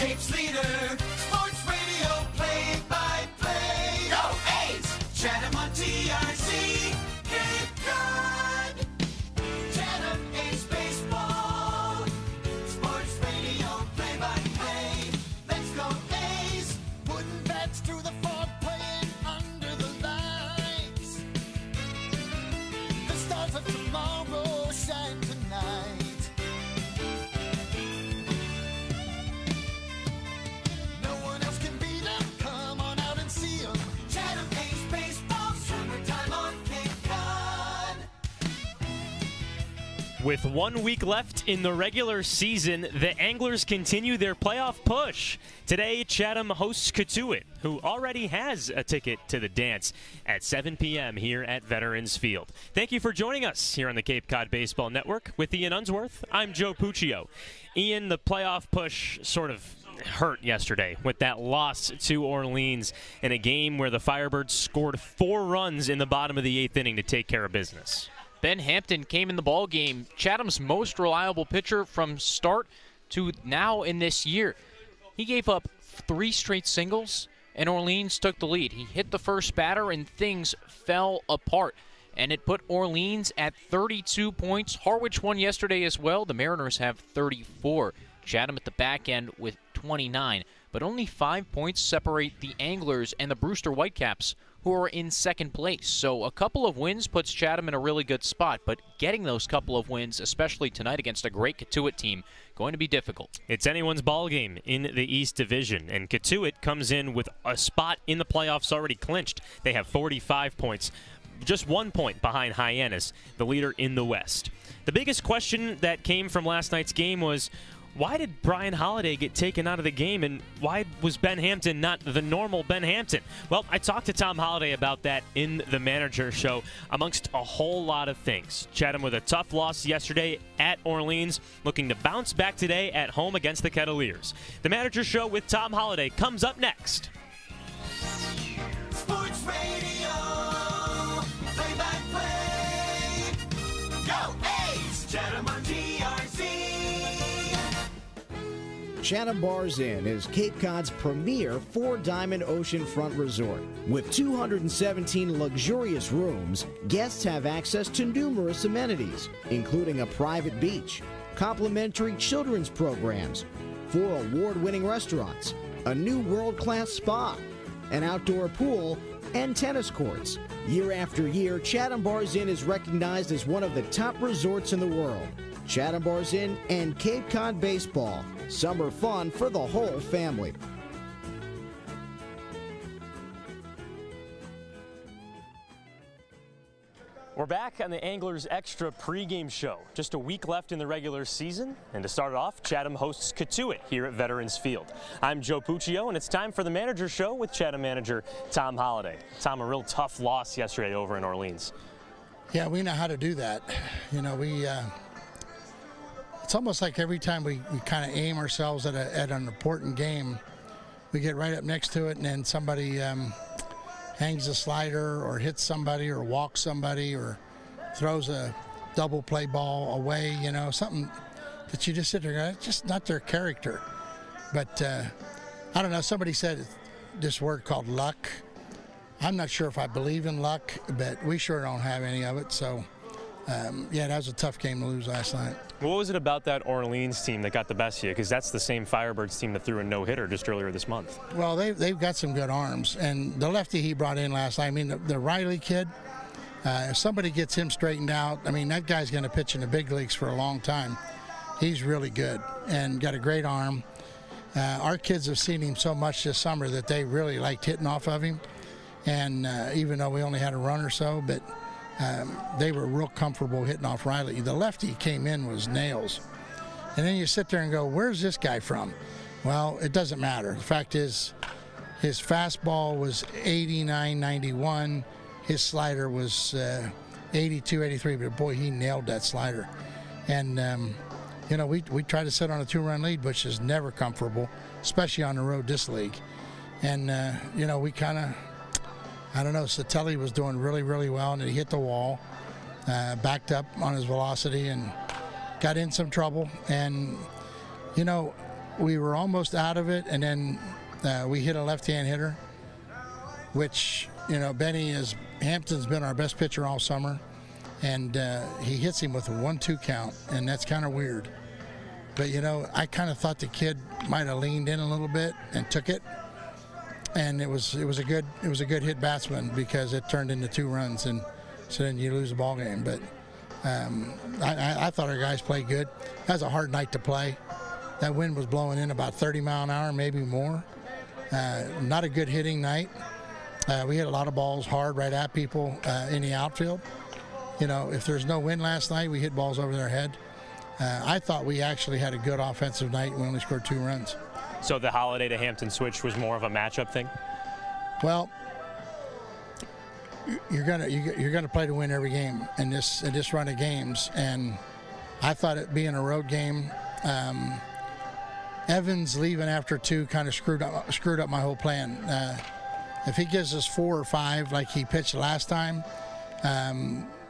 Cape's leader, sports radio play-by-play. Go A's! Chatham on TRC, Cape Cod. Chatham A's baseball, sports radio play-by-play. Let's go A's! Wooden bats through the fog, playing under the lights. The stars of tomorrow shine tonight. No one else can beat them. Come on out and see them. Chatham A's baseball, summertime on Cape Cod. With 1 week left in the regular season, the Anglers continue their playoff push. Today, Chatham hosts Cotuit, who already has a ticket to the dance at 7 p.m. here at Veterans Field. Thank you for joining us here on the Cape Cod Baseball Network. With Ian Unsworth, I'm Joe Puccio. Ian, the playoff push sort of hurt yesterday with that loss to Orleans in a game where the Firebirds scored 4 runs in the bottom of the 8th inning to take care of business. Ben Hampton came in the ball game, Chatham's most reliable pitcher from start to now in this year. He gave up 3 straight singles, and Orleans took the lead. He hit the first batter, and things fell apart. And it put Orleans at 32 points. Harwich won yesterday as well. The Mariners have 34. Chatham at the back end with 29. But only 5 points separate the Anglers and the Brewster Whitecaps, who are in second place. So a couple of wins puts Chatham in a really good spot, but getting those couple of wins, especially tonight against a great Cotuit team, going to be difficult. It's anyone's ball game in the East Division, and Cotuit comes in with a spot in the playoffs already clinched. They have 45 points, just 1 point behind Hyannis, the leader in the West. The biggest question that came from last night's game was, why did Brian Holliday get taken out of the game, and why was Ben Hampton not the normal Ben Hampton? Well, I talked to Tom Holliday about that in the Manager Show, amongst a whole lot of things. Chatham with a tough loss yesterday at Orleans, looking to bounce back today at home against the Kettleers. The Manager Show with Tom Holliday comes up next. Sports radio, play-by-play. Go A's! Chatham on TRC. Chatham Bars Inn is Cape Cod's premier 4-diamond oceanfront resort. With 217 luxurious rooms, guests have access to numerous amenities, including a private beach, complimentary children's programs, 4 award-winning restaurants, a new world-class spa, an outdoor pool, and tennis courts. Year after year, Chatham Bars Inn is recognized as one of the top resorts in the world. Chatham Bars Inn and Cape Cod Baseball. Summer fun for the whole family. We're back on the Anglers Extra pregame show. Just a week left in the regular season, and to start it off, Chatham hosts Cotuit here at Veterans Field. I'm Joe Puccio, and it's time for the Manager Show with Chatham manager Tom Holliday. Tom, a real tough loss yesterday over in Orleans. Yeah, we know how to do that. You know, it's almost like every time we kind of aim ourselves at an important game, we get right up next to it, and then somebody hangs a slider or hits somebody or walks somebody or throws a double play ball away, you know, something that you just sit there and go, it's just not their character. But I don't know, somebody said this word called luck. I'm not sure if I believe in luck, but we sure don't have any of it. So, yeah, that was a tough game to lose last night. What was it about that Orleans team that got the best of you? Because that's the same Firebirds team that threw a no-hitter just earlier this month. Well, they've got some good arms. And the lefty he brought in last night, I mean, the Riley kid, if somebody gets him straightened out, I mean, that guy's going to pitch in the big leagues for a long time. He's really good and got a great arm. Our kids have seen him so much this summer that they really liked hitting off of him. And even though we only had a run or so, but they were real comfortable hitting off Riley. The lefty came in was nails. And then you sit there and go, where's this guy from? Well, it doesn't matter. The fact is, his fastball was 89, 91. His slider was 82, 83. But, boy, he nailed that slider. And, you know, we try to sit on a 2-run lead, which is never comfortable, especially on the road this league. And, you know, we kind of, I don't know, Satelli was doing really, really well, and he hit the wall, backed up on his velocity, and got in some trouble. And, you know, we were almost out of it, and then we hit a left-hand hitter, which, Hampton's been our best pitcher all summer, and he hits him with a 1-2 count, and that's kind of weird. But, I kind of thought the kid might have leaned in a little bit and took it, and it was a good hit batsman, because it turned into 2 runs, and so then you lose the ball game. But I thought our guys played good. That was a hard night to play. That wind was blowing in about 30 mile an hour, maybe more. Not a good hitting night. We hit a lot of balls hard right at people in the outfield. If there's no wind last night, we hit balls over their head. I thought we actually had a good offensive night. We only scored 2 runs. So the Holiday to Hampton switch was more of a matchup thing? Well, you're gonna play to win every game in this run of games, and I thought it being a road game. Evans leaving after 2 kind of screwed up my whole plan. If he gives us 4 or 5 like he pitched last time,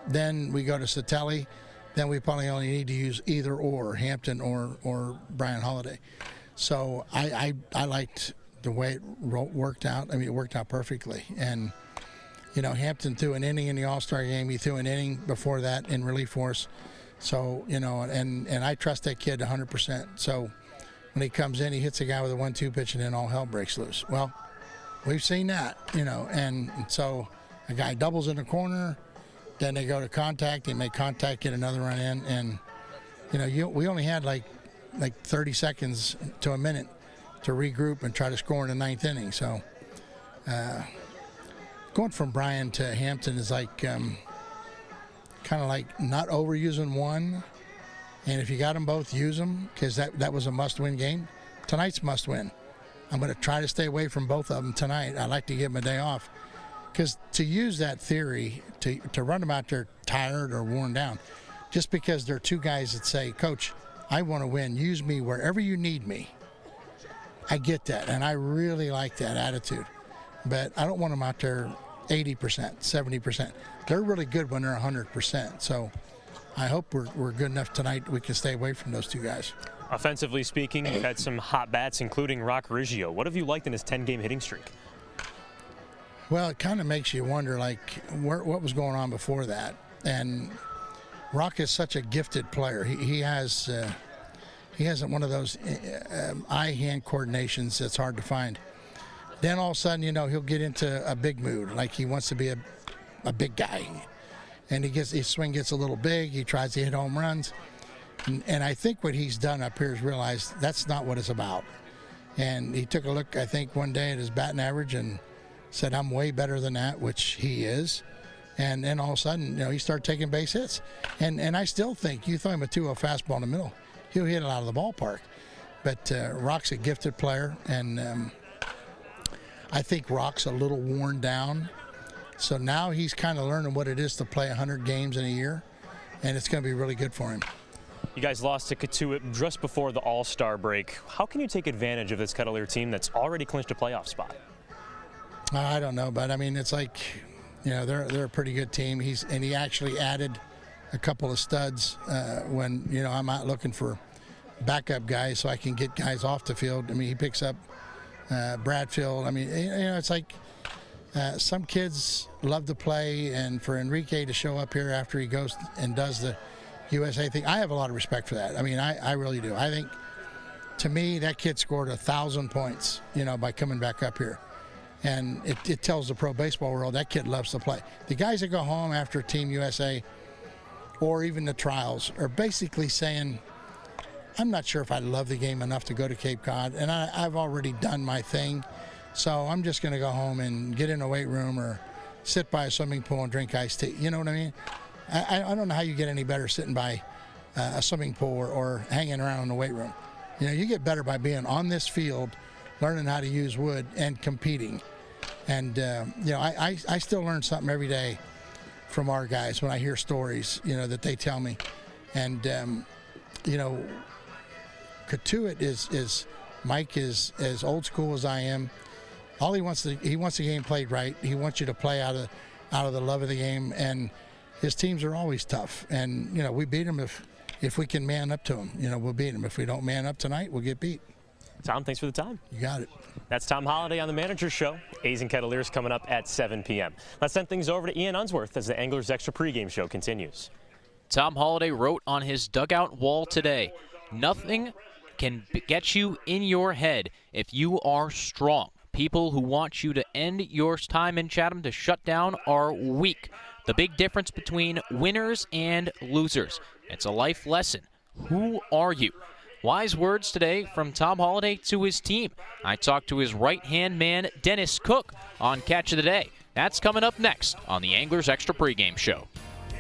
then we go to Satelli. Then we probably only need to use either or Hampton or Brian Holiday. So I liked the way it worked out. I mean, it worked out perfectly. And Hampton threw an inning in the All-Star game. He threw an inning before that in relief for us. So and I trust that kid 100%. So when he comes in, he hits a guy with a 1-2 pitch, and then all hell breaks loose. Well, we've seen that, and so a guy doubles in the corner, then they go to contact, they make contact, get another run in, and we only had like 30 seconds to a minute to regroup and try to score in the 9th inning. So going from Brian to Hampton is like kind of like not overusing one. And if you got them both, use them, because that was a must-win game. Tonight's must-win. I'm going to try to stay away from both of them tonight. I'd like to give them a day off, because to use that theory, to run them out there tired or worn down, just because they're 2 guys that say, Coach, I want to win. Use me wherever you need me. I get that, and I really like that attitude. But I don't want them out there 80%, 70%. They're really good when they're 100%. So I hope we're good enough tonight we can stay away from those 2 guys. Offensively speaking, you've had some hot bats, including Rock Riggio. What have you liked in his 10-game hitting streak? Well, it kind of makes you wonder, what was going on before that. And Rock is such a gifted player. He has one of those eye-hand coordinations that's hard to find. Then all of a sudden, he'll get into a big mood, like he wants to be a big guy. And his swing gets a little big. He tries to hit home runs. And I think what he's done up here is realized that's not what it's about. And he took a look, I think, one day at his batting average and said, I'm way better than that, which he is. And then all of a sudden, he started taking base hits. And I still think you throw him a 2-0 fastball in the middle, he'll hit it out of the ballpark. But Rock's a gifted player, and I think Rock's a little worn down. So now he's kind of learning what it is to play 100 games in a year, and it's going to be really good for him. You guys lost to Cotuit just before the All-Star break. How can you take advantage of this Kettleer team that's already clinched a playoff spot? I don't know, but I mean, it's like, they're a pretty good team. He actually added a couple of studs when I'm out looking for backup guys so I can get guys off the field. I mean, he picks up Bradfield. I mean, it's like some kids love to play, and for Enrique to show up here after he goes and does the USA thing, I have a lot of respect for that. I mean, I really do. I think, to me, that kid scored 1,000 points, by coming back up here. And it tells the pro baseball world that kid loves to play. The guys that go home after Team USA or even the trials are basically saying, I'm not sure if I love the game enough to go to Cape Cod, and I've already done my thing, so I'm just going to go home and get in a weight room or sit by a swimming pool and drink iced tea. You know what I mean? I don't know how you get any better sitting by a swimming pool or hanging around in the weight room. You get better by being on this field, learning how to use wood, and competing. And, I still learn something every day from our guys when I hear stories, that they tell me. And, Cotuit is Mike is as old school as I am. All he wants the game played right. He wants you to play out of the love of the game. And his teams are always tough. And, we beat them if we can man up to them. We'll beat them. If we don't man up tonight, we'll get beat. Tom, thanks for the time. You got it. That's Tom Holliday on the Manager's Show. A's and Kettleers coming up at 7 p.m. Let's send things over to Ian Unsworth as the Anglers Extra pregame show continues. Tom Holliday wrote on his dugout wall today, "Nothing can get you in your head if you are strong. People who want you to end your time in Chatham to shut down are weak. The big difference between winners and losers. It's a life lesson. Who are you?" Wise words today from Tom Holliday to his team. I talked to his right-hand man, Dennis Cook, on Catch of the Day. That's coming up next on the Anglers Extra pregame show.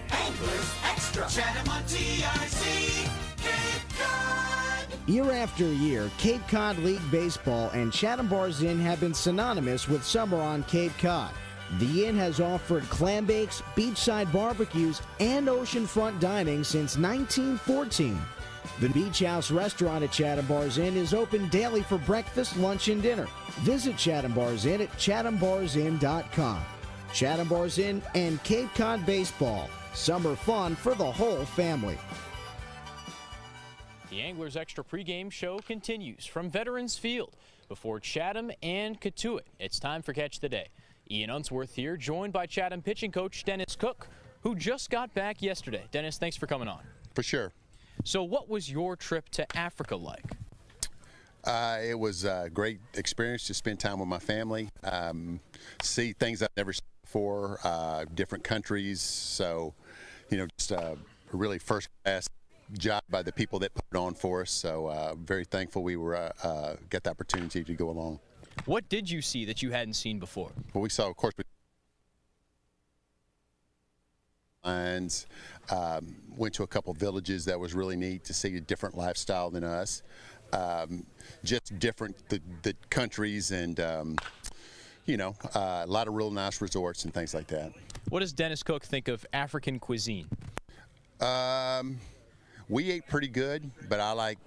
Anglers Extra. Chatham on TIC. Cape Cod. Year after year, Cape Cod League Baseball and Chatham Bars Inn have been synonymous with summer on Cape Cod. The inn has offered clam bakes, beachside barbecues, and oceanfront dining since 1914. The Beach House restaurant at Chatham Bars Inn is open daily for breakfast, lunch, and dinner. Visit Chatham Bars Inn at chathambarsin.com. Chatham Bars Inn and Cape Cod Baseball. Summer fun for the whole family. The Anglers Extra pregame show continues from Veterans Field before Chatham and Cotuit. It's time for Catch the Day. Ian Unsworth here, joined by Chatham pitching coach Dennis Cook, who just got back yesterday. Dennis, thanks for coming on. For sure. So what was your trip to Africa like? It was a great experience to spend time with my family, see things I've never seen before, different countries. So, just a really first-class job by the people that put it on for us. So very thankful we were got the opportunity to go along. What did you see that you hadn't seen before? Well, we saw, of course, lines. Went to a couple villages that was really neat to see a different lifestyle than us. Just different the countries and a lot of real nice resorts and things like that. What does Dennis Cook think of African cuisine? We ate pretty good, but I like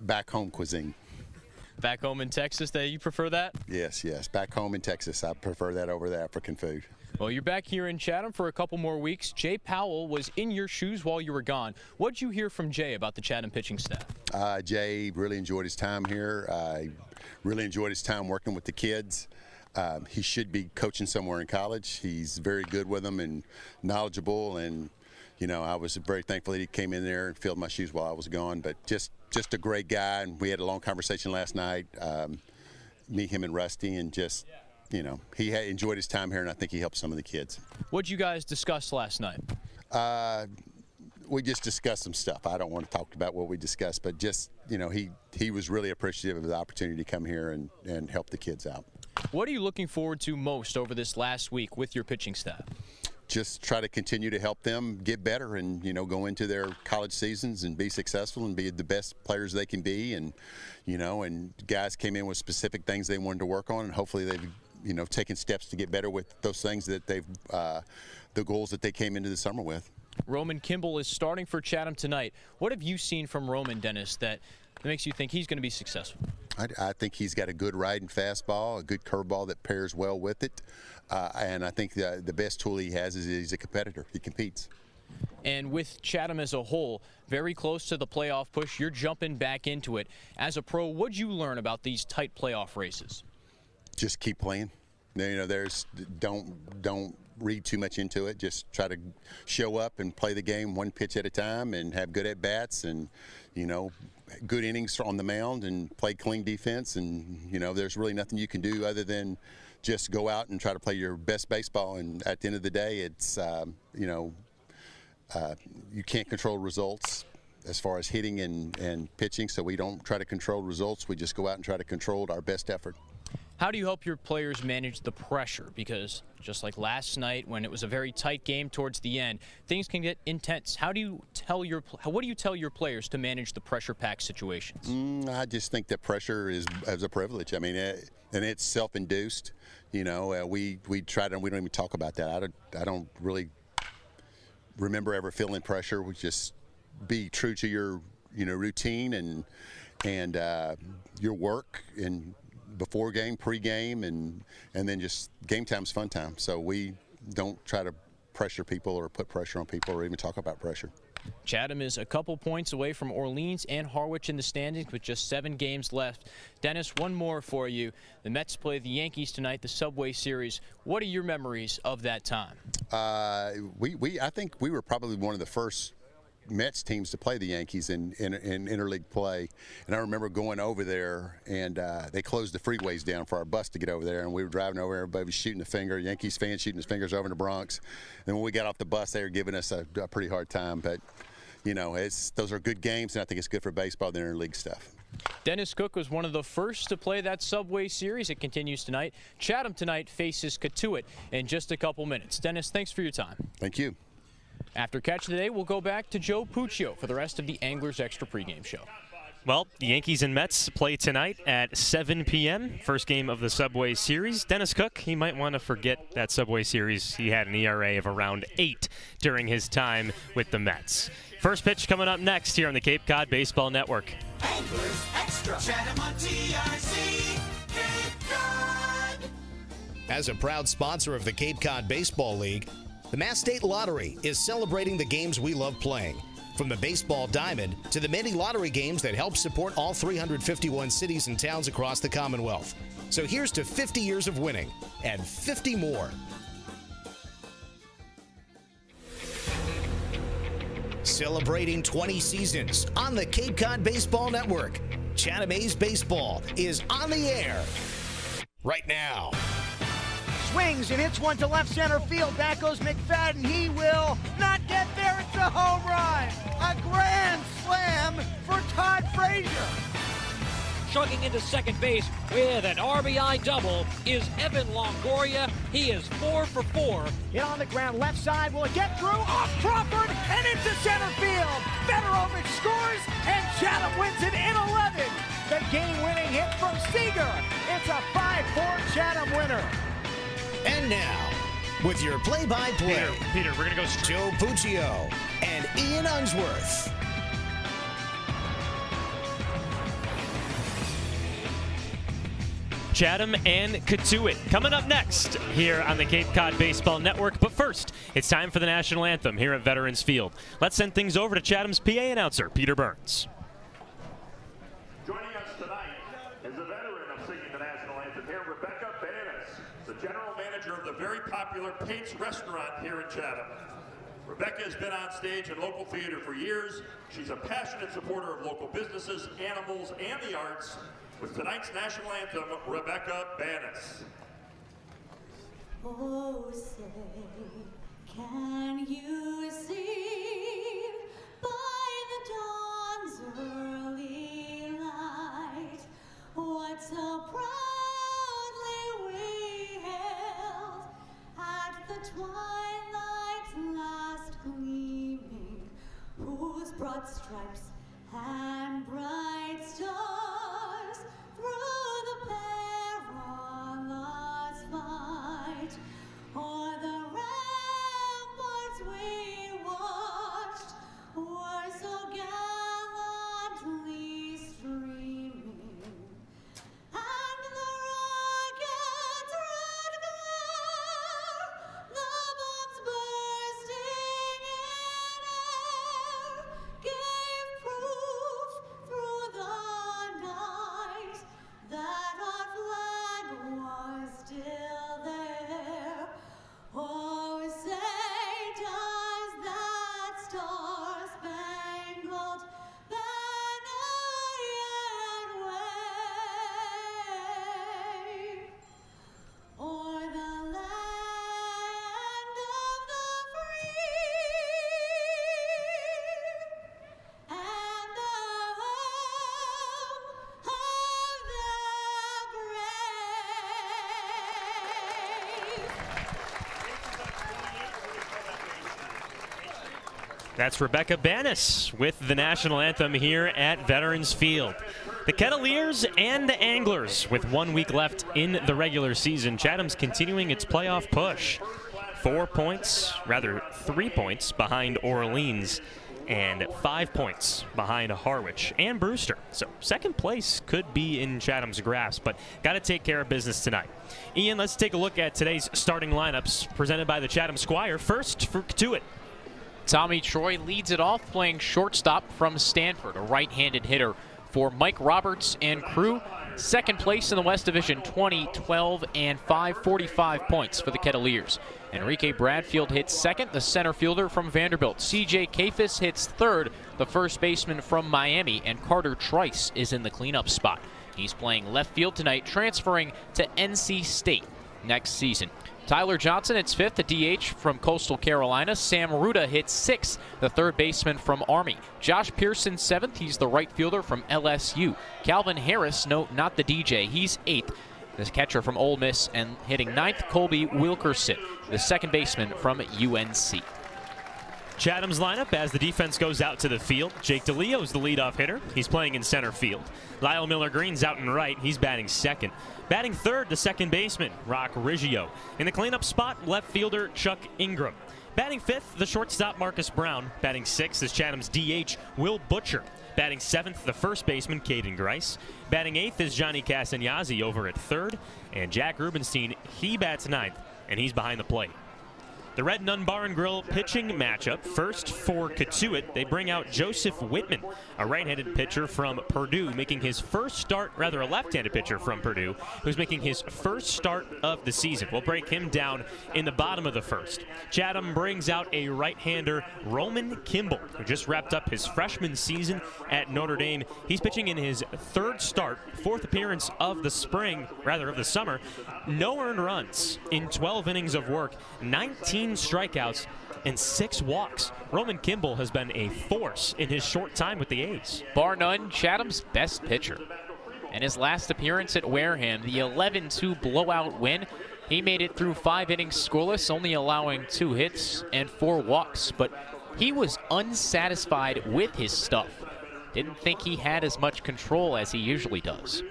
back home cuisine. Back home in Texas, you prefer that? Yes. Back home in Texas, I prefer that over the African food. Well, you're back here in Chatham for a couple more weeks. Jay Powell was in your shoes while you were gone. What'd you hear from Jay about the Chatham pitching staff? Jay really enjoyed his time here. Really enjoyed his time working with the kids. He should be coaching somewhere in college. He's very good with them and knowledgeable. And, I was very thankful that he came in there and filled my shoes while I was gone. But just a great guy. And we had a long conversation last night, me, him, and Rusty, and just – he had enjoyed his time here, and I think he helped some of the kids. What'd you guys discuss last night? We just discussed some stuff. I don't want to talk about what we discussed, but just, he was really appreciative of the opportunity to come here and help the kids out. What are you looking forward to most over this last week with your pitching staff? Just try to continue to help them get better and, go into their college seasons and be successful and be the best players they can be. And, and guys came in with specific things they wanted to work on, and hopefully they've taking steps to get better with those things that they've, the goals that they came into the summer with. Roman Kimball is starting for Chatham tonight. What have you seen from Roman, Dennis, that makes you think he's going to be successful? I think he's got a good riding fastball, a good curveball that pairs well with it. And I think the best tool he has is he's a competitor. He competes. And with Chatham as a whole, very close to the playoff push, you're jumping back into it. As a pro, what'd you learn about these tight playoff races? Just keep playing. Don't read too much into it. Just try to show up and play the game one pitch at a time and have good at bats and good innings on the mound and play clean defense. And there's really nothing you can do other than just go out and try to play your best baseball. And at the end of the day, it's you can't control results as far as hitting and pitching. So we don't try to control results. We just go out and try to control our best effort. How do you help your players manage the pressure? Because just like last night when it was a very tight game towards the end, things can get intense. What do you tell your players to manage the pressure-packed situations? I just think that pressure is a privilege. I mean, and it's self-induced. We try to, we don't even talk about that. I don't really remember ever feeling pressure. We just be true to your routine and your work and before game, pre-game, and then just game time's fun time. So we don't try to pressure people or put pressure on people or even talk about pressure. Chatham is a couple points away from Orleans and Harwich in the standings with just 7 games left. Dennis, one more for you. The Mets play the Yankees tonight, the Subway Series. What are your memories of that time? I think we were probably one of the first Mets teams to play the Yankees in interleague play, and I remember going over there, and they closed the freeways down for our bus to get over there, and we were driving over, everybody was shooting the finger, Yankees fans shooting his fingers over in the Bronx. And when we got off the bus, they were giving us a pretty hard time, but you know, those are good games, and I think it's good for baseball, the interleague stuff. Dennis Cook was one of the first to play that Subway Series. It continues tonight. Chatham tonight faces Cotuit in just a couple minutes. Dennis, thanks for your time. Thank you. After Catch of the Day, we'll go back to Joe Puccio for the rest of the Anglers Extra pregame show. Well, the Yankees and Mets play tonight at 7 p.m. First game of the Subway Series. Dennis Cook, he might want to forget that Subway Series. He had an ERA of around 8 during his time with the Mets. First pitch coming up next here on the Cape Cod Baseball Network. Anglers Extra. Chatham on TRC. Cape Cod. As a proud sponsor of the Cape Cod Baseball League, the Mass State Lottery is celebrating the games we love playing. From the baseball diamond to the many lottery games that help support all 351 cities and towns across the Commonwealth. So here's to 50 years of winning and 50 more. Celebrating 20 seasons on the Cape Cod Baseball Network. Chatham A's Baseball is on the air right now. Swings and hits one to left center field. Back goes McFadden. He will not get there. It's a home run. A grand slam for Todd Frazier. Chugging into second base with an RBI double is Evan Longoria. He is 4 for 4. Hit on the ground, left side. Will it get through? Off Crawford and into center field. Federovich scores and Chatham wins it in 11. The game-winning hit from Seager. It's a 5-4 Chatham winner. And now, with your play-by-play, Peter, we're going to go Joe Puccio and Ian Unsworth. Chatham and Cotuit coming up next here on the Cape Cod Baseball Network. But first, it's time for the national anthem here at Veterans Field. Let's send things over to Chatham's PA announcer, Peter Burns. Joining us tonight is a veteran of singing the national anthem here, Rebecca Banis, the general manager of the very popular Pate's Restaurant here in Chatham. Rebecca has been on stage in local theater for years. She's a passionate supporter of local businesses, animals, and the arts. With tonight's national anthem, Rebecca Banis. Oh, say, can you see by the dawn's early light what so proudly we hailed at the twilight's last gleaming, whose broad stripes and bright stars through the perilous fight o'er the ramparts we watched were so gallantly streaming, and the rocket's red glare, the bombs bursting in air, gave proof through the night that our flag was still there. Oh, say does that star-spangled banner yet wave o'er the land of the free and the home of the brave. That's Rebecca Banis with the national anthem here at Veterans Field. The Kettleers and the Anglers with 1 week left in the regular season. Chatham's continuing its playoff push. 3 points behind Orleans and 5 points behind Harwich and Brewster. So second place could be in Chatham's grasp, but got to take care of business tonight. Ian, let's take a look at today's starting lineups presented by the Chatham Squire. First for Cotuit. Tommy Troy leads it off playing shortstop from Stanford, a right-handed hitter for Mike Roberts and crew. Second place in the West Division, 20-12 and 545 points for the Kettleers. Enrique Bradfield hits second, the center fielder from Vanderbilt. CJ Kafis hits third, the first baseman from Miami, and Carter Trice is in the cleanup spot. He's playing left field tonight, transferring to NC State next season. Tyler Johnson hits fifth, the DH from Coastal Carolina. Sam Ruda hits sixth, the third baseman from Army. Josh Pearson seventh, he's the right fielder from LSU. Calvin Harris, no, not the DJ, he's eighth. The catcher from Ole Miss, and hitting ninth, Colby Wilkerson, the second baseman from UNC. Chatham's lineup as the defense goes out to the field. Jake DeLeo's the leadoff hitter. He's playing in center field. Lyle Miller-Green's out in right. He's batting second. Batting third, the second baseman, Rock Riggio. In the cleanup spot, left fielder Chuck Ingram. Batting fifth, the shortstop Marcus Brown. Batting sixth is Chatham's DH Will Butcher. Batting seventh, the first baseman Caden Grice. Batting eighth is Johnny Castagnazzi over at third. And Jack Rubenstein, he bats ninth, and he's behind the plate. The Red Nun Bar and Grill pitching matchup. First for Cotuit, they bring out Joseph Whitman, a right-handed pitcher from Purdue, making his first start, rather a left-handed pitcher from Purdue, who's making his first start of the season. We'll break him down in the bottom of the first. Chatham brings out a right-hander, Roman Kimball, who just wrapped up his freshman season at Notre Dame. He's pitching in his third start, fourth appearance of the spring, rather of the summer. No earned runs in 12 innings of work, 19 strikeouts, and 6 walks. Roman Kimball has been a force in his short time with the A's. Bar none, Chatham's best pitcher. And his last appearance at Wareham, the 11-2 blowout win, he made it through 5 innings scoreless, only allowing 2 hits and 4 walks. But he was unsatisfied with his stuff. Didn't think he had as much control as he usually does.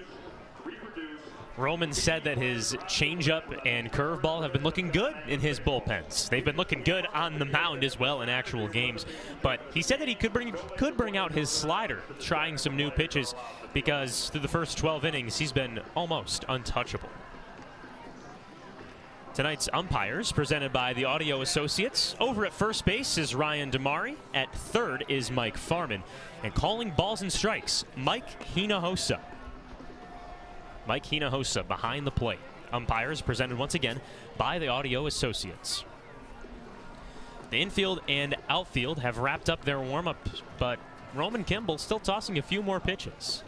Roman said that his changeup and curveball have been looking good in his bullpens. They've been looking good on the mound as well in actual games. But he said that he could bring out his slider, trying some new pitches, because through the first 12 innings, he's been almost untouchable. Tonight's umpires, presented by the Audio Associates. Over at first base is Ryan Damari. At third is Mike Farman. And calling balls and strikes, Mike Hinojosa. Mike Hinojosa behind the plate. Umpires presented once again by the Audio Associates. The infield and outfield have wrapped up their warm-up, but Roman Kimball still tossing a few more pitches.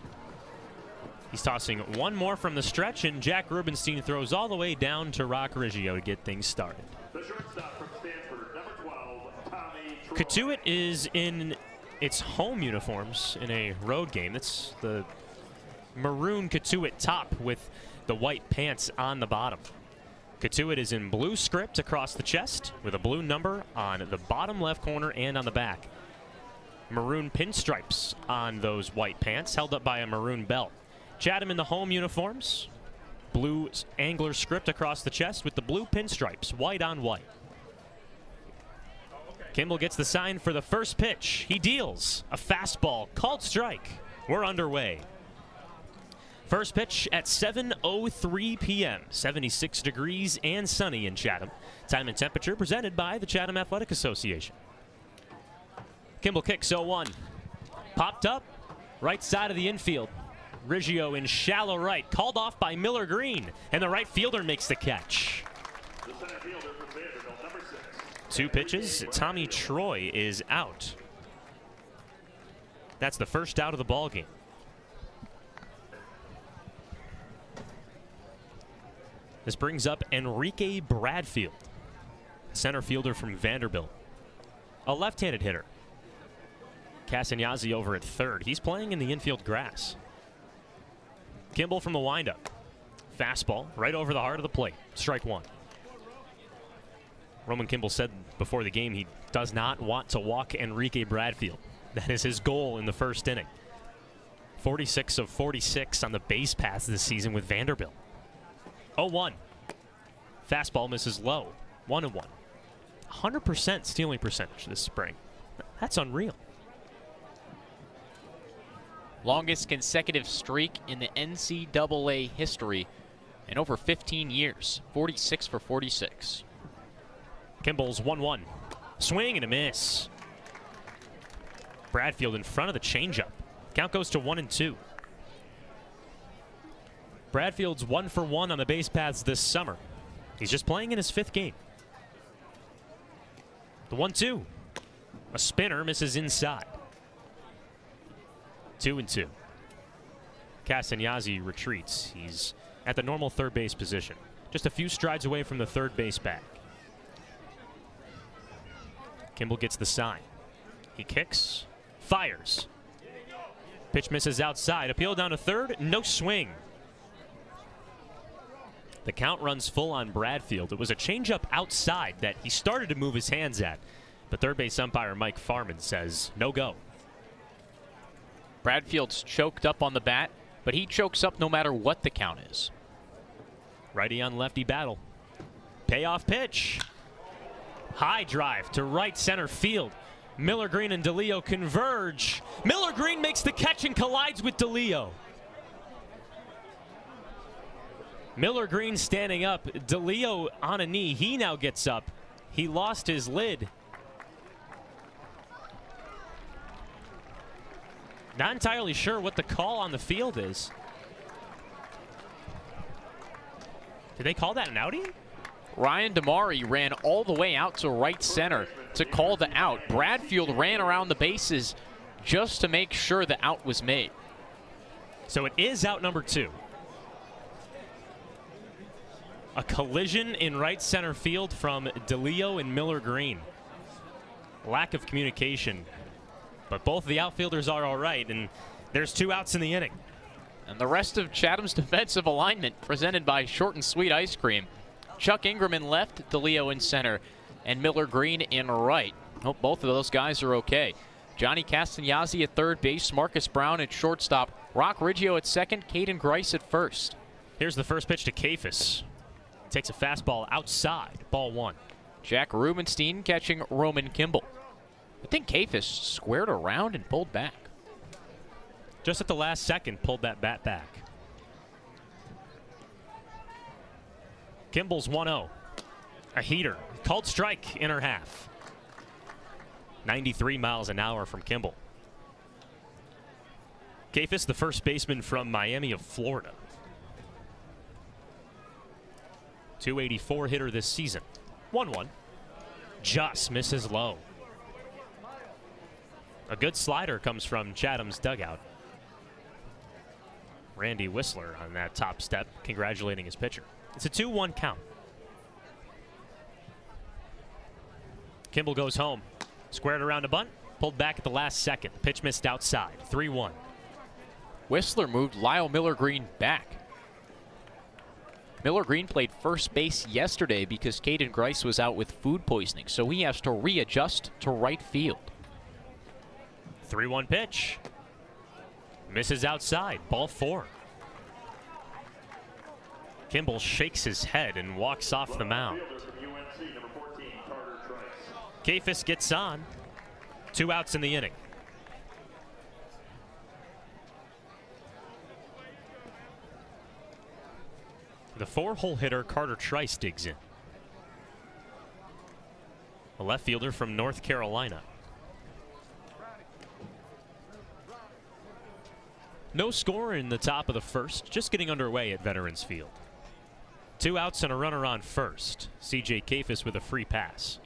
He's tossing one more from the stretch, and Jack Rubenstein throws all the way down to Rock Riggio to get things started. The shortstop from Stanford, number 12, Tommy Troy. Cotuit is in its home uniforms in a road game. That's the maroon Cotuit top with the white pants on the bottom. Cotuit is in blue script across the chest with a blue number on the bottom left corner and on the back. Maroon pinstripes on those white pants held up by a maroon belt. Chatham in the home uniforms. Blue angler script across the chest with the blue pinstripes, white on white. Kimball gets the sign for the first pitch. He deals a fastball, called strike. We're underway. First pitch at 7:03 p.m. 76 degrees and sunny in Chatham. Time and temperature presented by the Chatham Athletic Association. Kimball kicks 0-1. Popped up, right side of the infield. Riggio in shallow right, called off by Miller Green, and the right fielder makes the catch. The center fielder from Vanderbilt, number 6. 2 pitches. Tommy Troy is out. That's the first out of the ball game. This brings up Enrique Bradfield, center fielder from Vanderbilt, a left-handed hitter. Castagnazzi over at third. He's playing in the infield grass. Kimball from the windup. Fastball right over the heart of the plate. Strike 1. Roman Kimball said before the game he does not want to walk Enrique Bradfield. That is his goal in the first inning. 46 of 46 on the base paths this season with Vanderbilt. 0-1. Fastball misses low. 1-1. 100% stealing percentage this spring. That's unreal. Longest consecutive streak in the NCAA history in over 15 years. 46 for 46. Kimball's 1-1. Swing and a miss. Bradfield in front of the changeup. Count goes to 1-2. Bradfield's 1 for 1 on the base paths this summer. He's just playing in his 5th game. The 1-2. A spinner misses inside. 2-2. Castagnazzi retreats. He's at the normal third base position. Just a few strides away from the third base bag. Kimball gets the sign. He kicks, fires. Pitch misses outside. Appeal down to third. No swing. The count runs full on Bradfield. It was a changeup outside that he started to move his hands at. But third base umpire Mike Farman says no go. Bradfield's choked up on the bat, but he chokes up no matter what the count is. Righty on lefty battle. Payoff pitch. High drive to right center field. Miller Green and DeLeo converge. Miller Green makes the catch and collides with DeLeo. Miller Green standing up. DeLeo on a knee. He now gets up. He lost his lid. Not entirely sure what the call on the field is. Did they call that an outie? Ryan Damari ran all the way out to right center to call the out. Bradfield ran around the bases just to make sure the out was made. So it is out number 2. A collision in right center field from DeLeo and Miller Green. Lack of communication. But both of the outfielders are all right, and there's 2 outs in the inning. And the rest of Chatham's defensive alignment presented by Short and Sweet Ice Cream. Chuck Ingram in left, DeLeo in center, and Miller Green in right. Hope both of those guys are okay. Johnny Castagnazzi at third base, Marcus Brown at shortstop, Rock Riggio at second, Caden Grice at first. Here's the first pitch to Kafis. Takes a fastball outside, ball 1. Jack Rubenstein catching Roman Kimball. I think Kafis squared around and pulled back. Just at the last second, pulled that bat back. Kimball's 1-0. A heater. Called strike, inner half. 93 miles an hour from Kimball. Kafis, the first baseman from Miami of Florida. 284 hitter this season. 1-1. Just misses low. A good slider comes from Chatham's dugout. Randy Whistler on that top step, congratulating his pitcher. It's a 2-1 count. Kimball goes home. Squared around a bunt. Pulled back at the last second. Pitch missed outside. 3-1. Whistler moved Lyle Miller Green back. Miller Green played first base yesterday because Caden Grice was out with food poisoning, so he has to readjust to right field. 3-1 pitch. Misses outside. Ball 4. Kimball shakes his head and walks off the mound. Kafis gets on. 2 outs in the inning. The 4-hole hitter Carter Trice digs in. A left fielder from North Carolina. No score in the top of the first, just getting underway at Veterans Field. 2 outs and a runner on first. C.J. Kafis with a free pass.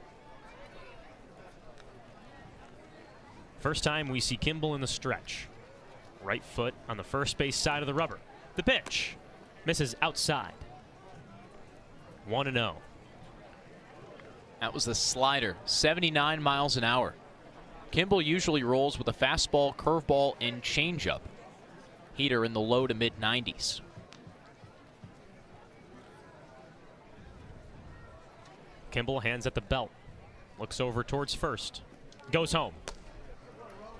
First time we see Kimball in the stretch. Right foot on the first base side of the rubber. The pitch. Misses outside. 1-0. That was the slider, 79 miles an hour. Kimball usually rolls with a fastball, curveball, and changeup. Heater in the low to mid 90s. Kimball hands at the belt. Looks over towards first. Goes home.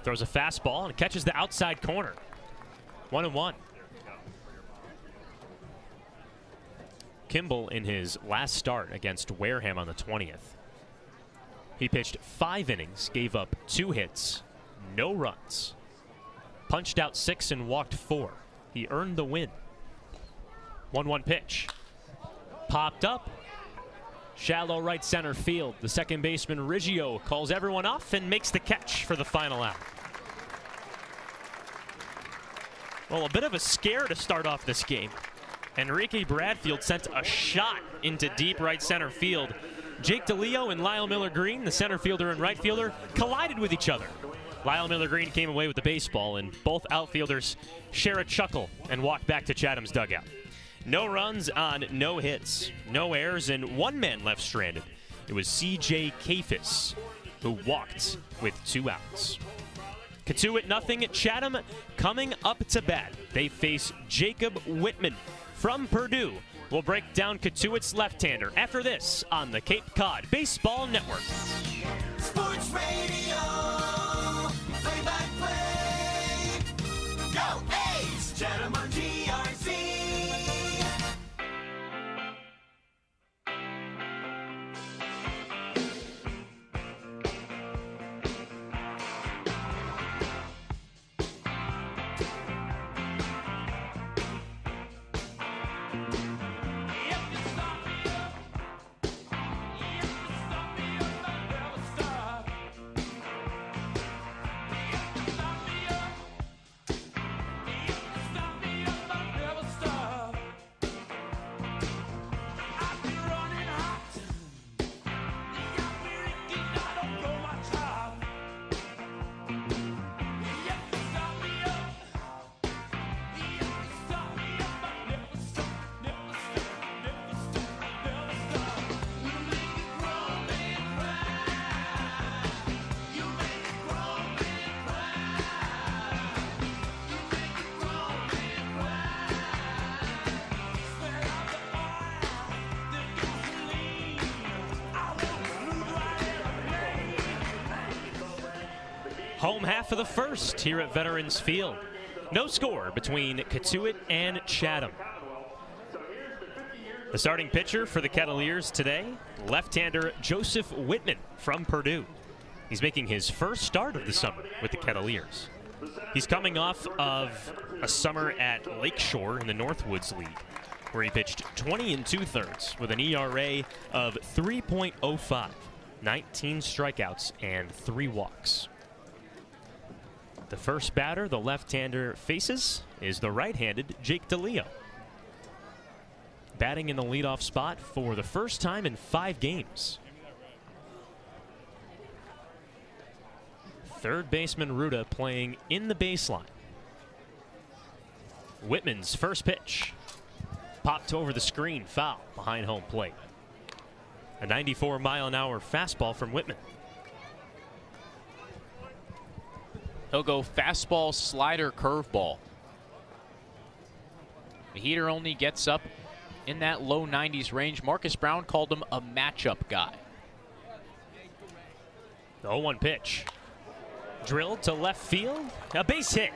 Throws a fastball and catches the outside corner. 1-1. Kimball in his last start against Wareham on the 20th. He pitched 5 innings, gave up 2 hits, no runs. Punched out 6 and walked 4. He earned the win. 1-1 pitch. Popped up. Shallow right center field. The second baseman Riggio calls everyone off and makes the catch for the final out. Well, a bit of a scare to start off this game. Enrique Bradfield sent a shot into deep right center field. Jake DeLeo and Lyle Miller-Green, the center fielder and right fielder, collided with each other. Lyle Miller-Green came away with the baseball, and both outfielders share a chuckle and walk back to Chatham's dugout. No runs on no hits, no errors, and one man left stranded. It was C.J. Kafis, who walked with 2 outs. Cotuit nothing. Chatham coming up to bat. They face Jacob Whitman from Purdue. We'll break down Cotuit's left-hander after this on the Cape Cod Baseball Network. Sports Radio, play-by-play. Go A's, Chatham on GRC. Home half of the first here at Veterans Field. No score between Cotuit and Chatham. The starting pitcher for the Kettleers today, left-hander Joseph Whitman from Purdue. He's making his first start of the summer with the Kettleers. He's coming off of a summer at Lakeshore in the Northwoods League, where he pitched 20 2/3 with an ERA of 3.05, 19 strikeouts, and 3 walks. The first batter the left-hander faces is the right-handed Jake DeLeo. Batting in the leadoff spot for the first time in 5 games. Third baseman Ruda playing in the baseline. Whitman's first pitch. Popped over the screen, foul behind home plate. A 94-mile-an-hour fastball from Whitman. He'll go fastball, slider, curveball. The heater only gets up in that low 90s range. Marcus Brown called him a matchup guy. The 0-1 pitch. Drilled to left field. A base hit.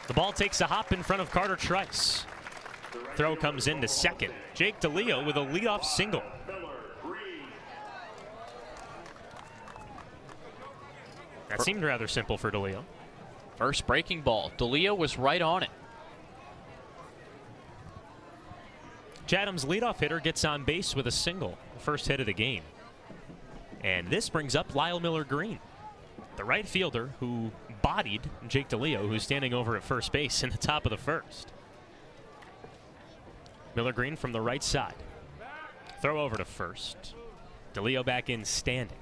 The ball takes a hop in front of Carter Trice. Throw comes into second. Jake DeLeo with a leadoff single. That seemed rather simple for DeLeo. First breaking ball. DeLeo was right on it. Chatham's leadoff hitter gets on base with a single, the first hit of the game. And this brings up Lyle Miller-Green, the right fielder who bodied Jake DeLeo, who's standing over at first base in the top of the first. Miller-Green from the right side. Throw over to first. DeLeo back in standing.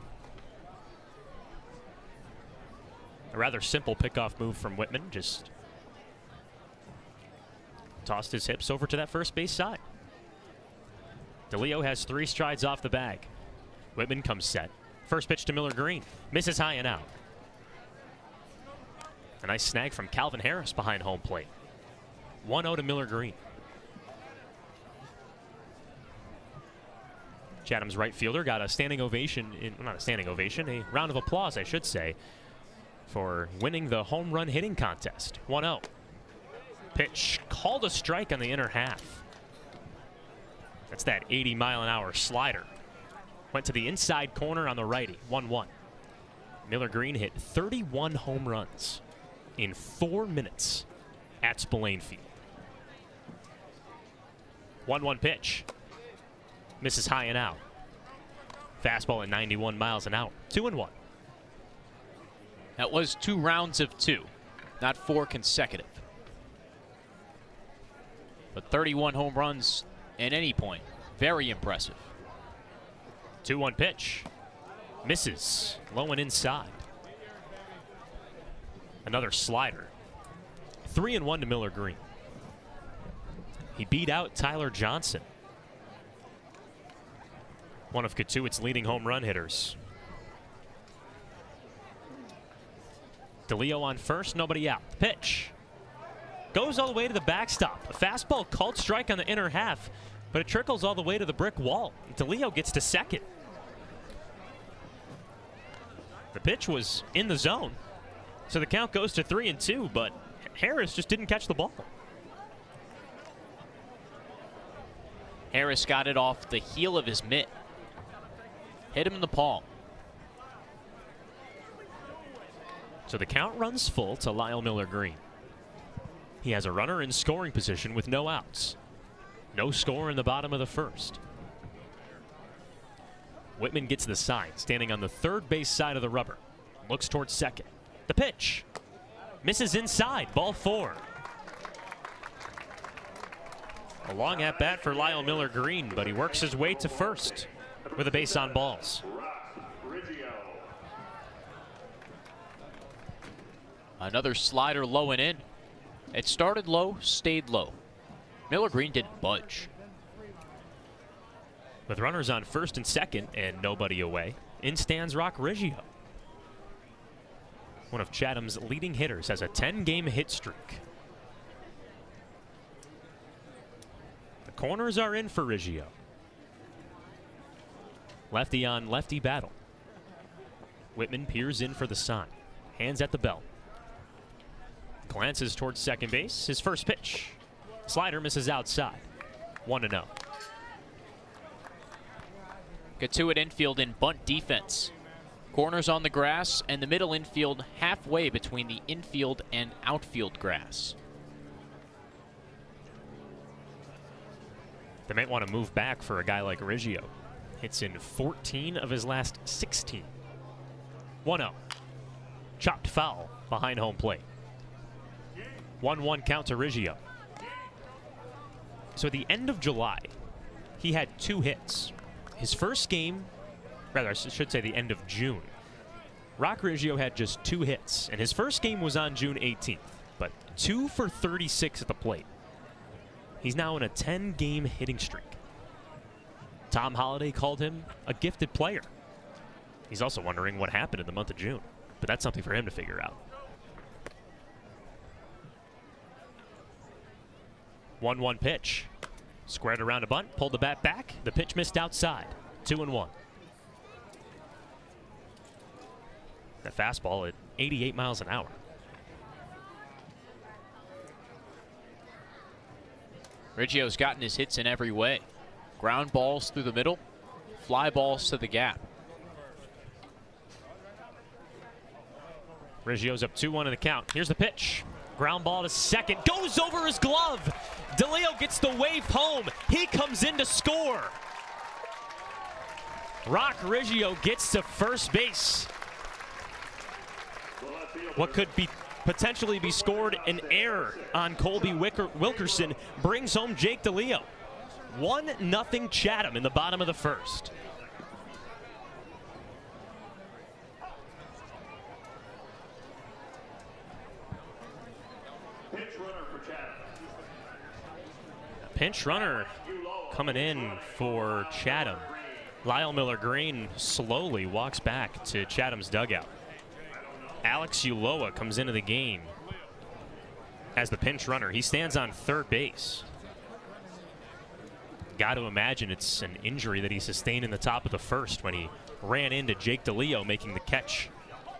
A rather simple pickoff move from Whitman. Just tossed his hips over to that first base side. DeLeo has 3 strides off the bag. Whitman comes set. First pitch to Miller-Green. Misses high and out. A nice snag from Calvin Harris behind home plate. 1-0 to Miller-Green. Chatham's right fielder got a standing ovation, not a standing ovation, a round of applause, I should say, for winning the home run hitting contest. 1-0. Pitch called a strike on the inner half. That's that 80-mile-an-hour slider. Went to the inside corner on the righty. 1-1. Miller-Green hit 31 home runs in 4 minutes at Spillane Field. 1-1 pitch. Misses high and out. Fastball at 91 miles an hour. 2-1. That was 2 rounds of 2. not 4 consecutive. But 31 home runs at any point. Very impressive. 2-1 pitch. Misses. Low and inside. Another slider. 3-1 to Miller Green. He beat out Tyler Johnson, one of Cotuit's leading home run hitters. DeLeo on first, nobody out. Pitch. Goes all the way to the backstop. A fastball called strike on the inner half, but it trickles all the way to the brick wall. DeLeo gets to second. The pitch was in the zone, so the count goes to 3-2, but Harris just didn't catch the ball. Harris got it off the heel of his mitt. Hit him in the palm. So the count runs full to Lyle Miller Green. He has a runner in scoring position with no outs. No score in the bottom of the first. Whitman gets the sign, standing on the third base side of the rubber. Looks towards second. The pitch. Misses inside, ball 4. A long at bat for Lyle Miller Green, but he works his way to first with a base on balls. Another slider low and in. It started low, stayed low. Miller Green didn't budge. With runners on first and second and nobody away, in stands Rock Riggio. One of Chatham's leading hitters, has a 10-game hit streak. The corners are in for Riggio. Lefty on lefty battle. Whitman peers in for the sign. Hands at the belt. Glances towards second base. His first pitch. Slider misses outside. 1-0. Cotuit infield in bunt defense. Corners on the grass and the middle infield halfway between the infield and outfield grass. They might want to move back for a guy like Riggio. Hits in 14 of his last 16. 1-0. Chopped foul behind home plate. 1-1 count to Riggio. So at the end of July, he had 2 hits. His first game, rather I should say the end of June, Rock Riggio had just 2 hits, and his first game was on June 18th, but 2 for 36 at the plate. He's now in a 10-game hitting streak. Tom Holliday called him a gifted player. He's also wondering what happened in the month of June, but that's something for him to figure out. 1-1 pitch. Squared around a bunt, pulled the bat back. The pitch missed outside. 2-1. The fastball at 88 miles an hour. Riggio's gotten his hits in every way. Ground balls through the middle, fly balls to the gap. Riggio's up 2-1 in the count. Here's the pitch. Ground ball to second. Goes over his glove. DeLeo gets the wave home. He comes in to score. Rock Riggio gets to first base. What could be potentially be scored an error on Colby Wilkerson brings home Jake DeLeo. 1-0 Chatham in the bottom of the first. Pinch runner coming in for Chatham. Lyle Miller Green slowly walks back to Chatham's dugout. Alex Ulloa comes into the game as the pinch runner. He stands on third base. Got to imagine it's an injury that he sustained in the top of the first when he ran into Jake DeLeo making the catch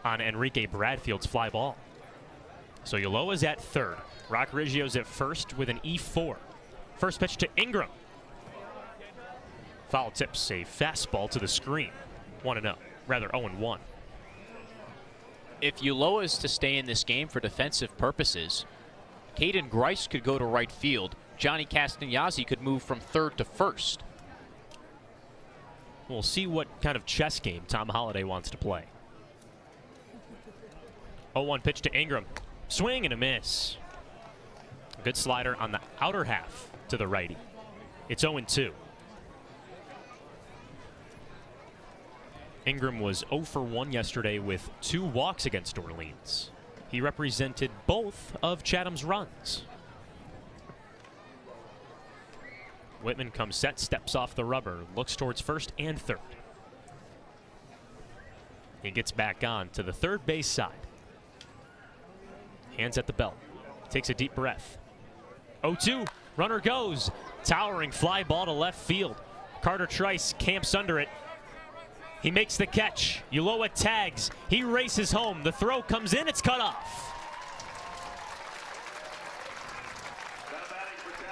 on Enrique Bradfield's fly ball. So Ulloa's at third. Rock Riggio's at first with an E4. First pitch to Ingram. Foul tips a fastball to the screen. 1-0, rather 0-1. If Ulloa is to stay in this game for defensive purposes, Caden Grice could go to right field. Johnny Castagnazzi could move from third to first. We'll see what kind of chess game Tom Holliday wants to play. 0-1 pitch to Ingram. Swing and a miss. A good slider on the outer half to the righty. It's 0-2. Ingram was 0 for 1 yesterday with 2 walks against Orleans. He represented both of Chatham's runs. Whitman comes set, steps off the rubber, looks towards first and third. He gets back on to the third base side. Hands at the belt. Takes a deep breath. 0-2. Runner goes. Towering fly ball to left field. Carter Trice camps under it. He makes the catch. Ulloa tags. He races home. The throw comes in. It's cut off.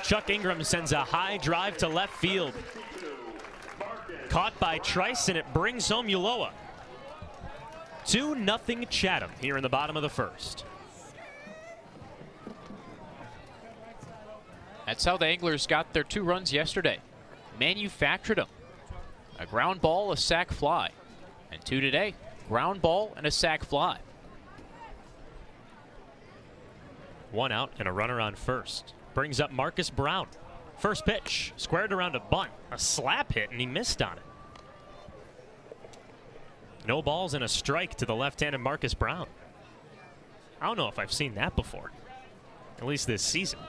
Chuck Ingram sends a high drive to left field. Caught by Trice, and it brings home Ulloa. 2-0 Chatham here in the bottom of the first. That's how the Anglers got their 2 runs yesterday. Manufactured them. A ground ball, a sac fly. And 2 today, ground ball and a sac fly. 1 out and a runner on first. Brings up Marcus Brown. First pitch, squared around a bunt. A slap hit, and he missed on it. No balls and a strike to the left-handed Marcus Brown. I don't know if I've seen that before, at least this season.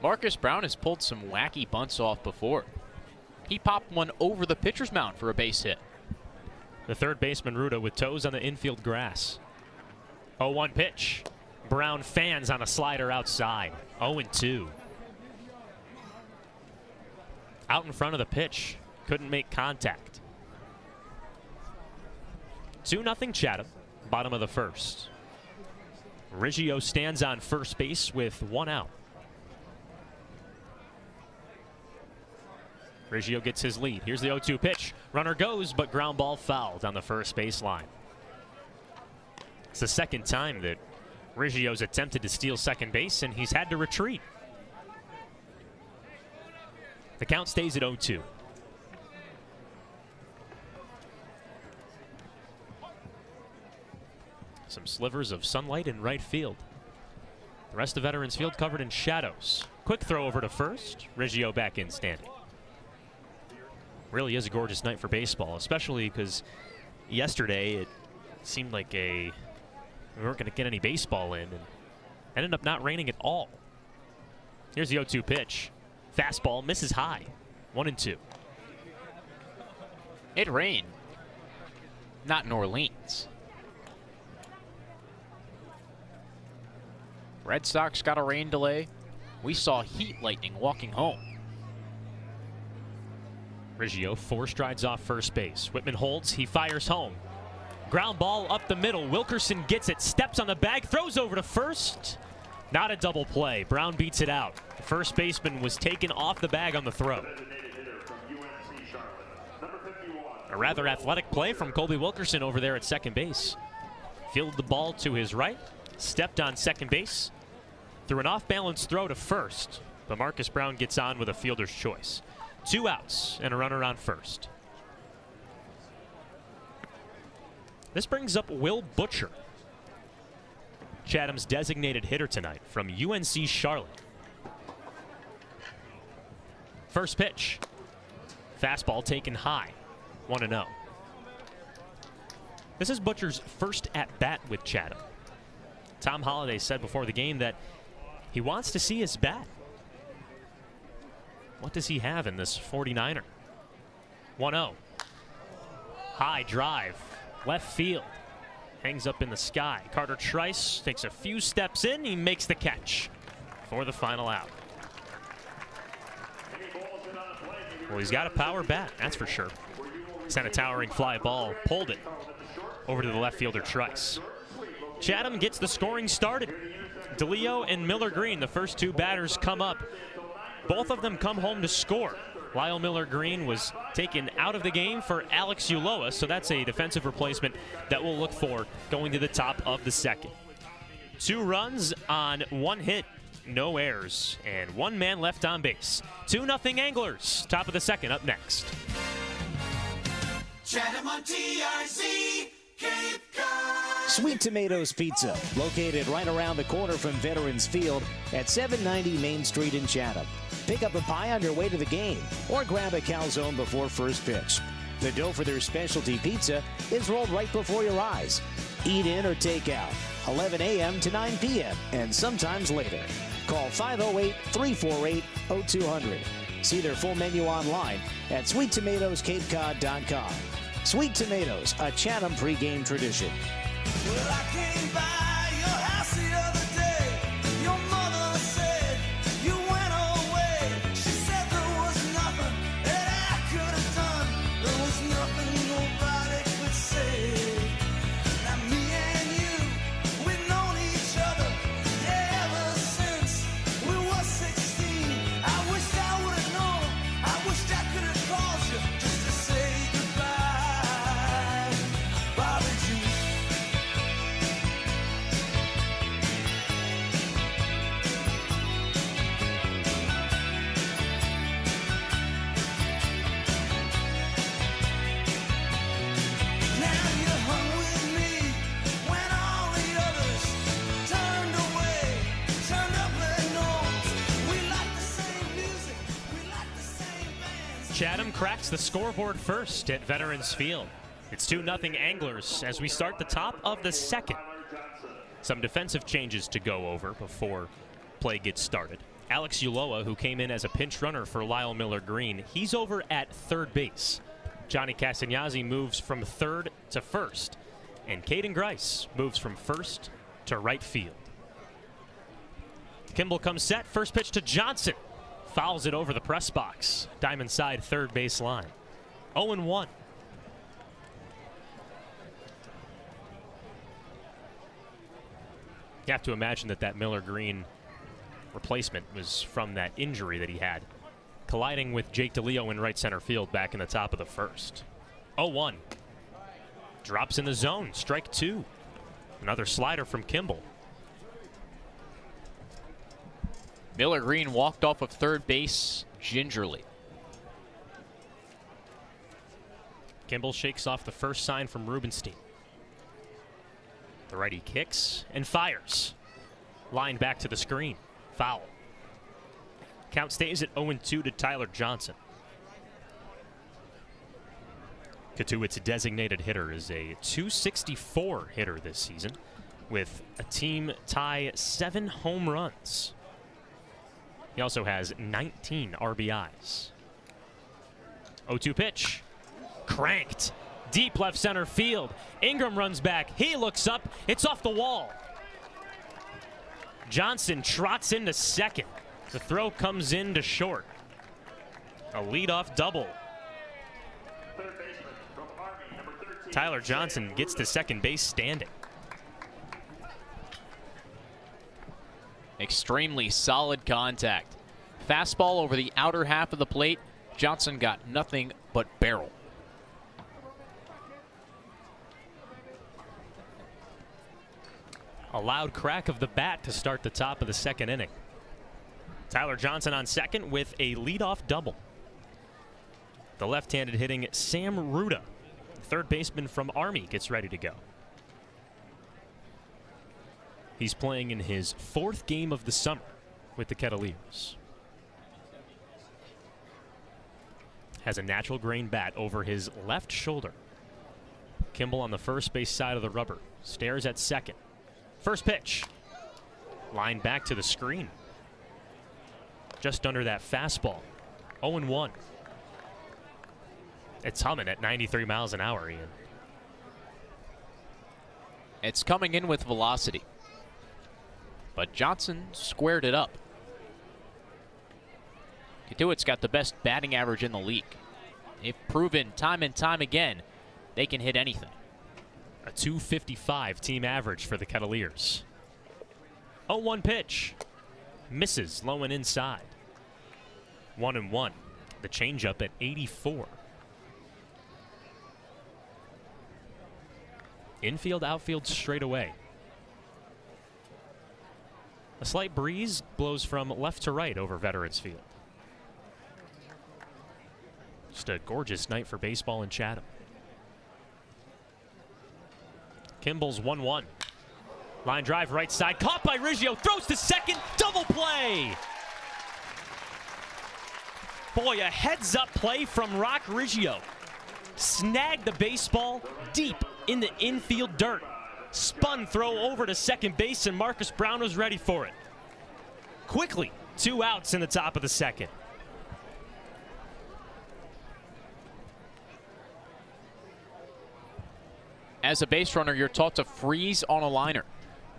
Marcus Brown has pulled some wacky bunts off before. He popped one over the pitcher's mound for a base hit. The third baseman, Ruda, with toes on the infield grass. 0-1 pitch. Brown fans on a slider outside. 0-2. Out in front of the pitch. Couldn't make contact. 2-0 Chatham. Bottom of the first. Riggio stands on first base with 1 out. Riggio gets his lead. Here's the 0-2 pitch. Runner goes, but ground ball fouled on the first base line. It's the second time that Riggio's attempted to steal second base, and he's had to retreat. The count stays at 0-2. Some slivers of sunlight in right field. The rest of Veterans Field covered in shadows. Quick throw over to first. Riggio back in standing. Really is a gorgeous night for baseball, especially because yesterday it seemed like we weren't going to get any baseball in, and ended up not raining at all. Here's the 0-2 pitch. Fastball misses high. 1-2. It rained. Not in Orleans. Red Sox got a rain delay. We saw heat lightning walking home. Riggio 4 strides off first base. Whitman holds, he fires home. Ground ball up the middle. Wilkerson gets it, steps on the bag, throws over to first. Not a double play. Brown beats it out. The first baseman was taken off the bag on the throw. A rather athletic play from Colby Wilkerson over there at second base. Fielded the ball to his right, stepped on second base, threw an off-balance throw to first, but Marcus Brown gets on with a fielder's choice. 2 outs and a runner on first. This brings up Will Butcher, Chatham's designated hitter tonight from UNC Charlotte. First pitch. Fastball taken high. 1-0. This is Butcher's first at-bat with Chatham. Tom Holliday said before the game that he wants to see his bat. What does he have in this 49er? 1-0. High drive. Left field. Hangs up in the sky. Carter Trice takes a few steps in. He makes the catch for the final out. Well, he's got a power bat, that's for sure. Sent a towering fly ball. Pulled it over to the left fielder, Trice. Chatham gets the scoring started. DeLeo and Miller Green, the first 2 batters, come up. Both of them come home to score. Lyle Miller Green was taken out of the game for Alex Ulloa, so that's a defensive replacement that we'll look for going to the top of the second. 2 runs on 1 hit, no errors, and 1 man left on base. 2-0 Anglers. Top of the second up next. Chatham on TRC, Cape Cod. Sweet Tomatoes Pizza, located right around the corner from Veterans Field at 790 Main Street in Chatham. Pick up a pie on your way to the game or grab a calzone before first pitch. The dough for their specialty pizza is rolled right before your eyes. Eat in or take out, 11 a.m. to 9 p.m. and sometimes later. Call 508-348-0200. See their full menu online at sweettomatoescapecod.com. Sweet Tomatoes, a Chatham pregame tradition. Well, I came by your house the other day. Your mother said you went away. She said there was nothing that I could have done. There was nothing nobody could say. Now me and you, we've known each other ever since we were 16. I wished I would have known. I wished I could have called you just to say goodbye, Bobby Jean. Chatham cracks the scoreboard first at Veterans Field. It's 2-0 Anglers as we start the top of the second. Some defensive changes to go over before play gets started. Alex Ulloa, who came in as a pinch runner for Lyle Miller-Green, he's over at third base. Johnny Castagnazzi moves from third to first. And Caden Grice moves from first to right field. Kimball comes set. First pitch to Johnson. Fouls it over the press box. Diamond side third base line. 0-1. You have to imagine that Miller-Green replacement was from that injury that he had, colliding with Jake DeLeo in right center field back in the top of the first. 0-1. Drops in the zone. Strike two. Another slider from Kimball. Miller-Green walked off of third base gingerly. Kimball shakes off the first sign from Rubenstein. The righty kicks and fires. Line back to the screen. Foul. Count stays at 0-2 to Tyler Johnson. Cotuit's designated hitter is a .264 hitter this season with a team tie 7 home runs. He also has 19 RBIs. 0-2 pitch. Cranked. Deep left center field. Ingram runs back. He looks up. It's off the wall. Johnson trots into second. The throw comes in to short. A leadoff double. Tyler Johnson gets to second base standing. Extremely solid contact. Fastball over the outer half of the plate. Johnson got nothing but barrel. A loud crack of the bat to start the top of the second inning. Tyler Johnson on second with a leadoff double. The left-handed hitting Sam Ruda, third baseman from Army, gets ready to go. He's playing in his 4th game of the summer with the Kettleers. Has a natural grain bat over his left shoulder. Kimball on the first base side of the rubber. Stares at second. First pitch. Line back to the screen. Just under that fastball. 0-1. It's humming at 93 miles an hour, Ian. It's coming in with velocity. But Johnson squared it up. Cotuit's got the best batting average in the league. They've proven time and time again they can hit anything. A .255 team average for the Kettleers. 0-1 pitch. Misses low and inside. 1-1. The changeup at 84. Infield, outfield straight away. A slight breeze blows from left to right over Veterans Field. Just a gorgeous night for baseball in Chatham. Kimball's 1-1. Line drive right side, caught by Riggio, throws to second, double play. Boy, a heads-up play from Rock Riggio. Snagged the baseball deep in the infield dirt. Spun throw over to second base, and Marcus Brown was ready for it. Quickly, 2 outs in the top of the second. As a base runner, you're taught to freeze on a liner.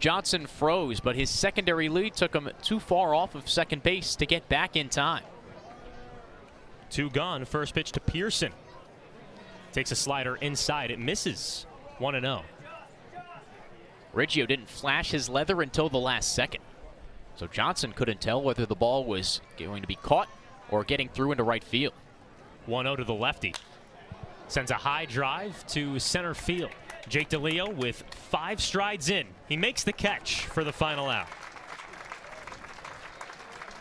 Johnson froze, but his secondary lead took him too far off of second base to get back in time. 2 gone. First pitch to Pearson. Takes a slider inside. It misses. 1-0. Riggio didn't flash his leather until the last second. So Johnson couldn't tell whether the ball was going to be caught or getting through into right field. 1-0 to the lefty. Sends a high drive to center field. Jake DeLeo with 5 strides in. He makes the catch for the final out.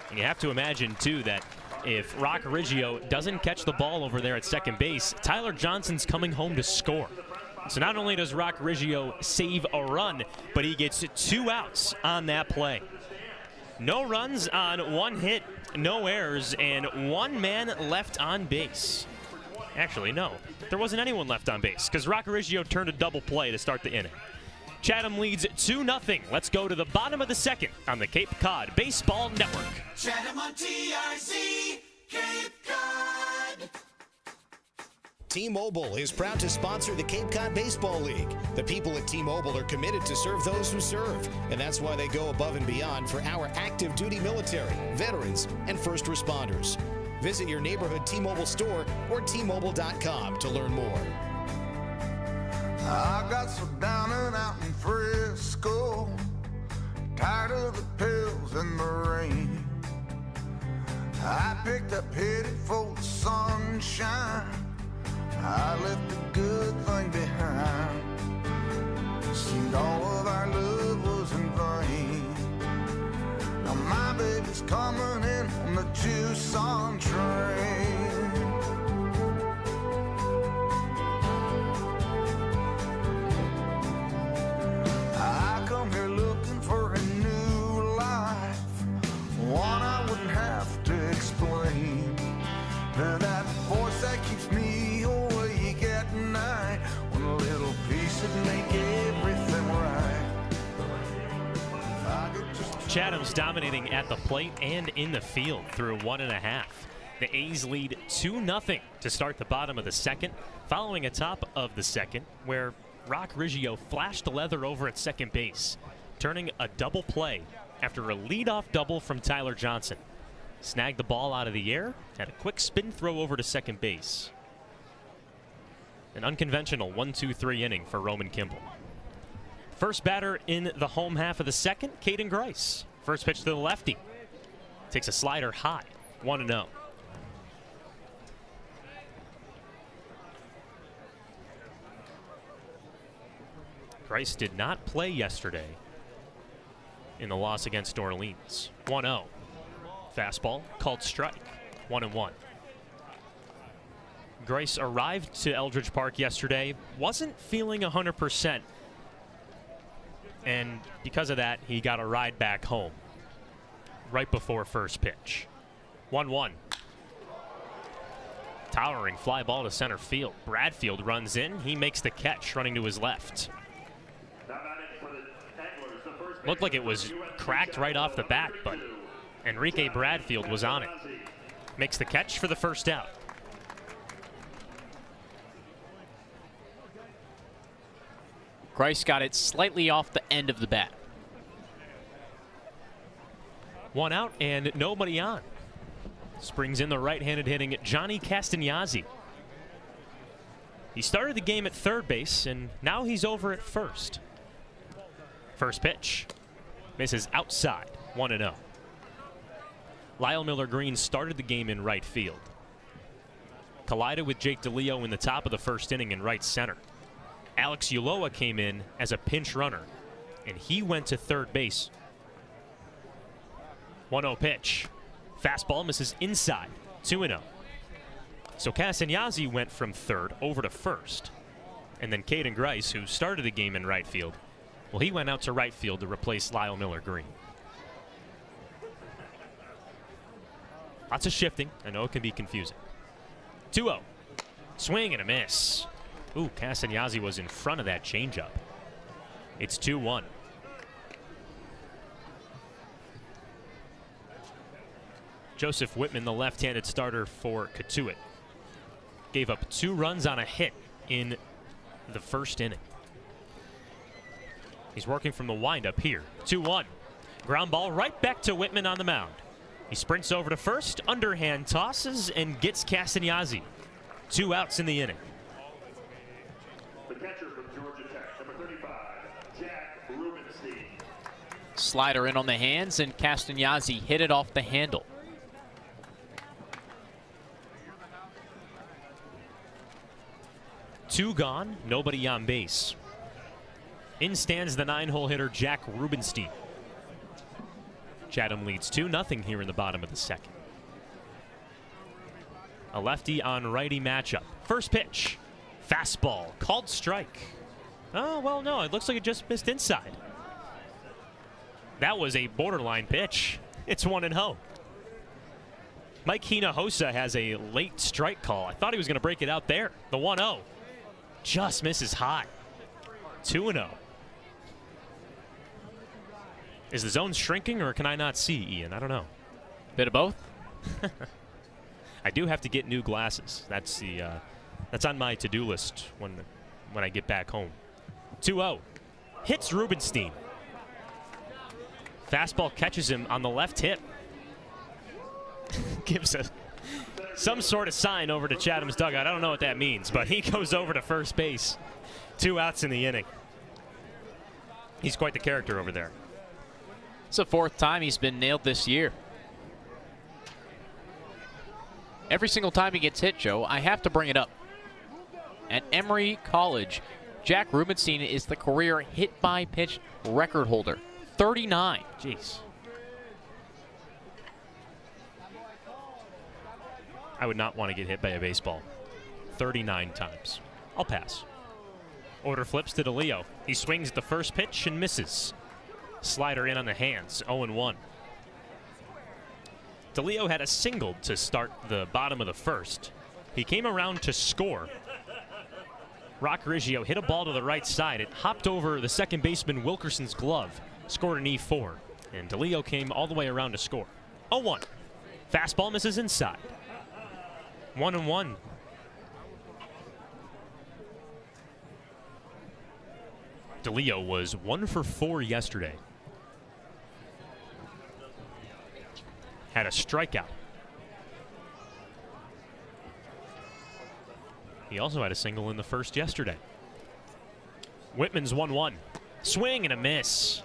And you have to imagine, too, that if Rock Riggio doesn't catch the ball over there at second base, Tyler Johnson's coming home to score. So not only does Rock Riggio save a run, but he gets 2 outs on that play. No runs on 1 hit, no errors, and 1 man left on base. Actually, no. There wasn't anyone left on base because Rock Riggio turned a double play to start the inning. Chatham leads 2-0. Let's go to the bottom of the second on the Cape Cod Baseball Network. Chatham on TRC, Cape Cod. T-Mobile is proud to sponsor the Cape Cod Baseball League. The people at T-Mobile are committed to serve those who serve, and that's why they go above and beyond for our active duty military, veterans, and first responders. Visit your neighborhood T-Mobile store or T-Mobile.com to learn more. I got so down and out in Frisco, tired of the pills and the rain. I picked up headed for the sunshine. I left a good thing behind. Seemed all of our love was in vain. Now my baby's coming in on the Tucson train. I come here looking for a new life, one I wouldn't have to explain. That voice that keeps me awake at night, when a little piece would make everything right. Chatham's dominating at the plate and in the field through 1.5. The A's lead 2-0 to start the bottom of the second, following a top of the second where Rock Riggio flashed the leather over at second base, turning a double play after a leadoff double from Tyler Johnson. Snagged the ball out of the air, had a quick spin throw over to second base. An unconventional 1-2-3 inning for Roman Kimball. First batter in the home half of the second, Caden Grice. First pitch to the lefty. Takes a slider high, 1-0. Grice did not play yesterday in the loss against New Orleans. 1-0. Fastball, called strike, 1-1. Grice arrived to Eldridge Park yesterday, wasn't feeling 100%, and because of that, he got a ride back home right before first pitch. 1-1. Towering fly ball to center field. Bradfield runs in. He makes the catch, running to his left. Looked like it was cracked right off the bat, but Enrique Bradfield was on it. Makes the catch for the first out. Grice got it slightly off the end of the bat. 1 out and nobody on. Springs in the right-handed hitting Johnny Castagnazzi. He started the game at third base, and now he's over at first. First pitch. Misses outside, 1-0. Lyle Miller Green started the game in right field. Collided with Jake DeLeo in the top of the first inning in right center. Alex Ulloa came in as a pinch runner, and he went to third base. 1-0 pitch. Fastball misses inside, 2-0. So Castagnazzi went from third over to first. And then Caden Grice, who started the game in right field, well, he went out to right field to replace Lyle Miller-Green. Lots of shifting. I know it can be confusing. 2-0. Swing and a miss. Ooh, Castagnazzi was in front of that changeup. It's 2-1. Joseph Whitman, the left-handed starter for Cotuit, gave up 2 runs on a hit in the first inning. He's working from the windup here. 2-1. Ground ball right back to Whitman on the mound. He sprints over to first, underhand tosses, and gets Castagnazzi. 2 outs in the inning. The catcher from Georgia Tech, number 35, Jack Rubenstein. Slider in on the hands, and Castagnazzi hit it off the handle. Two gone, nobody on base. In stands the 9-hole hitter Jack Rubenstein. Chatham leads 2-0 here in the bottom of the second. A lefty on righty matchup. First pitch, fastball, called strike. Oh, well, no, it looks like it just missed inside. That was a borderline pitch. It's 1-0. Mike Hinojosa has a late strike call. I thought he was going to break it out there. The 1-0 just misses high. 2-0. Is the zone shrinking, or can I not see, Ian? I don't know. Bit of both. I do have to get new glasses. That's on my to-do list when I get back home. 2-0. Hits Rubenstein. Fastball catches him on the left hip. Gives some sort of sign over to Chatham's dugout. I don't know what that means, but he goes over to first base. 2 outs in the inning. He's quite the character over there. It's the 4th time he's been nailed this year. Every single time he gets hit, Joe, I have to bring it up. At Emory College, Jack Rubenstein is the career hit by pitch record holder. 39. Jeez. I would not want to get hit by a baseball 39 times. I'll pass. Order flips to DeLeo. He swings at the first pitch and misses. Slider in on the hands, 0-1. DeLeo had a single to start the bottom of the first. He came around to score. Rock Riggio hit a ball to the right side. It hopped over the second baseman Wilkerson's glove. Scored an E4. And DeLeo came all the way around to score. 0-1. Fastball misses inside. 1-1. DeLeo was 1 for 4 yesterday. Had a strikeout. He also had a single in the first yesterday. Whitman's 1-1. Swing and a miss.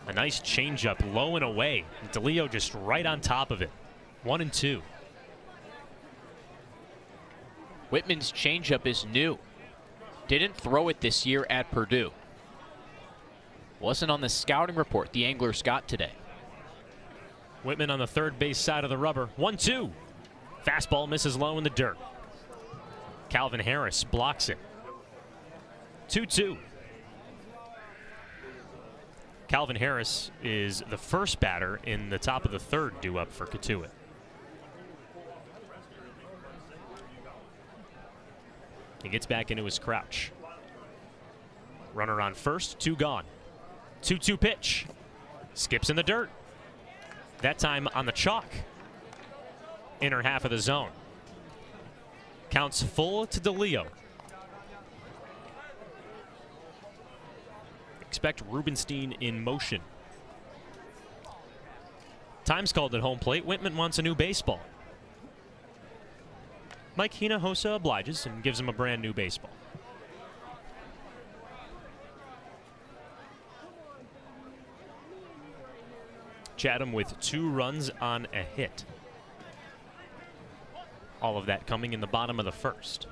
A nice changeup, low and away. DeLeo just right on top of it. 1-2. Whitman's changeup is new. Didn't throw it this year at Purdue. Wasn't on the scouting report the Anglers got today. Whitman on the third base side of the rubber. 1-2. Fastball misses low in the dirt. Calvin Harris blocks it. 2-2. Calvin Harris is the first batter in the top of the third due up for Cotuit. He gets back into his crouch. Runner on first, 2 gone. 2-2 pitch. Skips in the dirt. That time on the chalk. Inner half of the zone. Counts full to DeLeo. Expect Rubenstein in motion. Time's called at home plate. Whitman wants a new baseball. Mike Hinojosa obliges and gives him a brand new baseball. Chatham with 2 runs on a hit. All of that coming in the bottom of the first.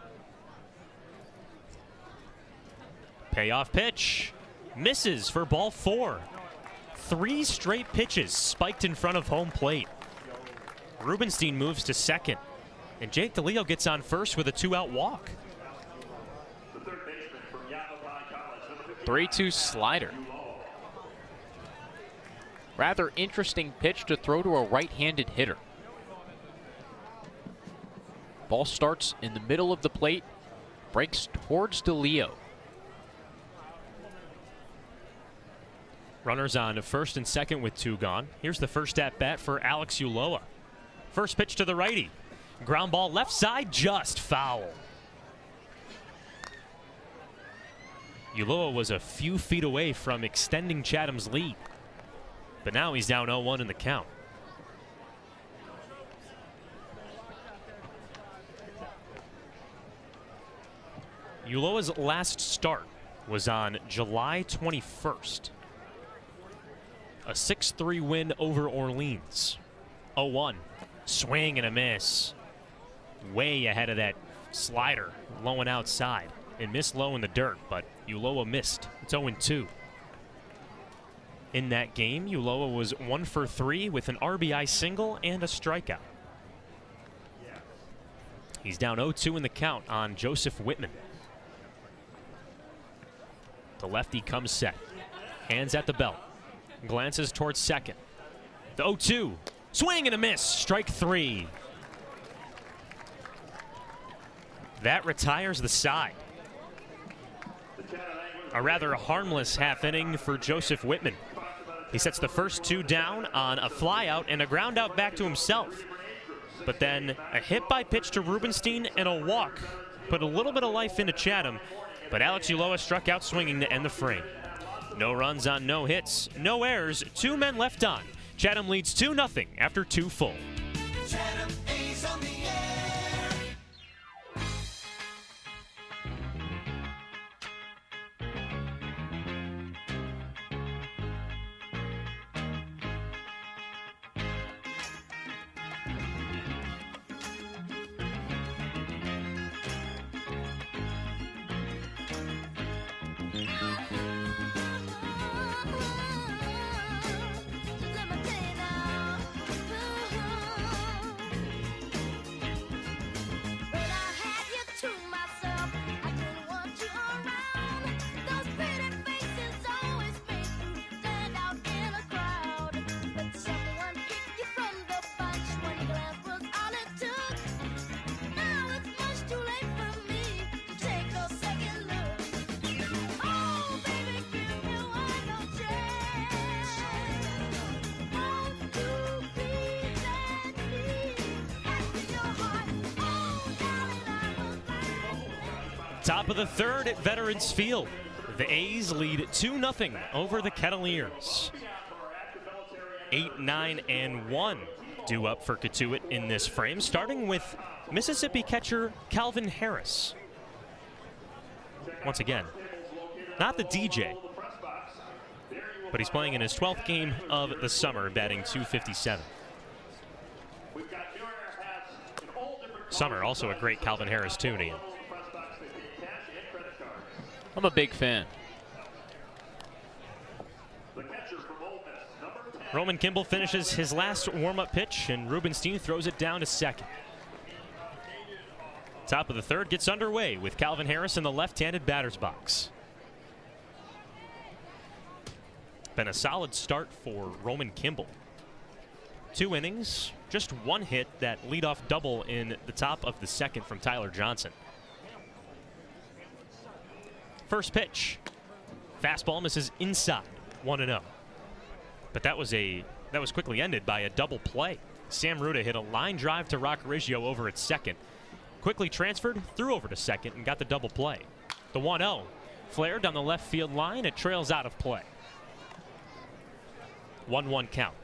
Payoff pitch. Misses for ball 4. 3 straight pitches spiked in front of home plate. Rubenstein moves to second. And Jake DeLeo gets on first with a 2-out walk. 3-2 slider. Rather interesting pitch to throw to a right-handed hitter. Ball starts in the middle of the plate, breaks towards DeLeo. Runners on first and second with 2 gone. Here's the first at bat for Alex Ulloa. First pitch to the righty. Ground ball left side, just foul. Ulloa was a few feet away from extending Chatham's lead, but now he's down 0-1 in the count. Ulloa's last start was on July 21st. A 6-3 win over Orleans. 0-1. Swing and a miss. Way ahead of that slider, low and outside. It missed low in the dirt, but Ulloa missed. It's 0-2. In that game, Ulloa was 1 for 3 with an RBI single and a strikeout. He's down 0-2 in the count on Joseph Whitman. The lefty comes set. Hands at the belt. Glances towards second. The 0-2. Swing and a miss. Strike 3. That retires the side. A rather harmless half inning for Joseph Whitman. He sets the first 2 down on a flyout and a ground out back to himself. But then a hit by pitch to Rubenstein and a walk put a little bit of life into Chatham, but Alex Ulloa struck out swinging to end the frame. No runs on no hits, no errors, 2 men left on. Chatham leads 2-0 after 2 full. Chatham A's on the air. Top of the third at Veterans Field. The A's lead 2-0 over the Kettleers. 8, 9, and 1 due up for Cotuit in this frame, starting with Mississippi catcher Calvin Harris. Once again, not the DJ, but he's playing in his 12th game of the summer, batting .257. Summer, also a great Calvin Harris tune, Ian. I'm a big fan. Roman Kimball finishes his last warm-up pitch, and Rubenstein throws it down to second. Top of the third gets underway with Calvin Harris in the left-handed batter's box. Been a solid start for Roman Kimball. 2 innings, just 1 hit, that leadoff double in the top of the second from Tyler Johnson. First pitch. Fastball misses inside, 1-0. But that was quickly ended by a double play. Sam Ruda hit a line drive to Rock Riggio over at second. Quickly transferred, threw over to second, and got the double play. The 1-0. Flared down the left field line. It trails out of play. 1-1 count.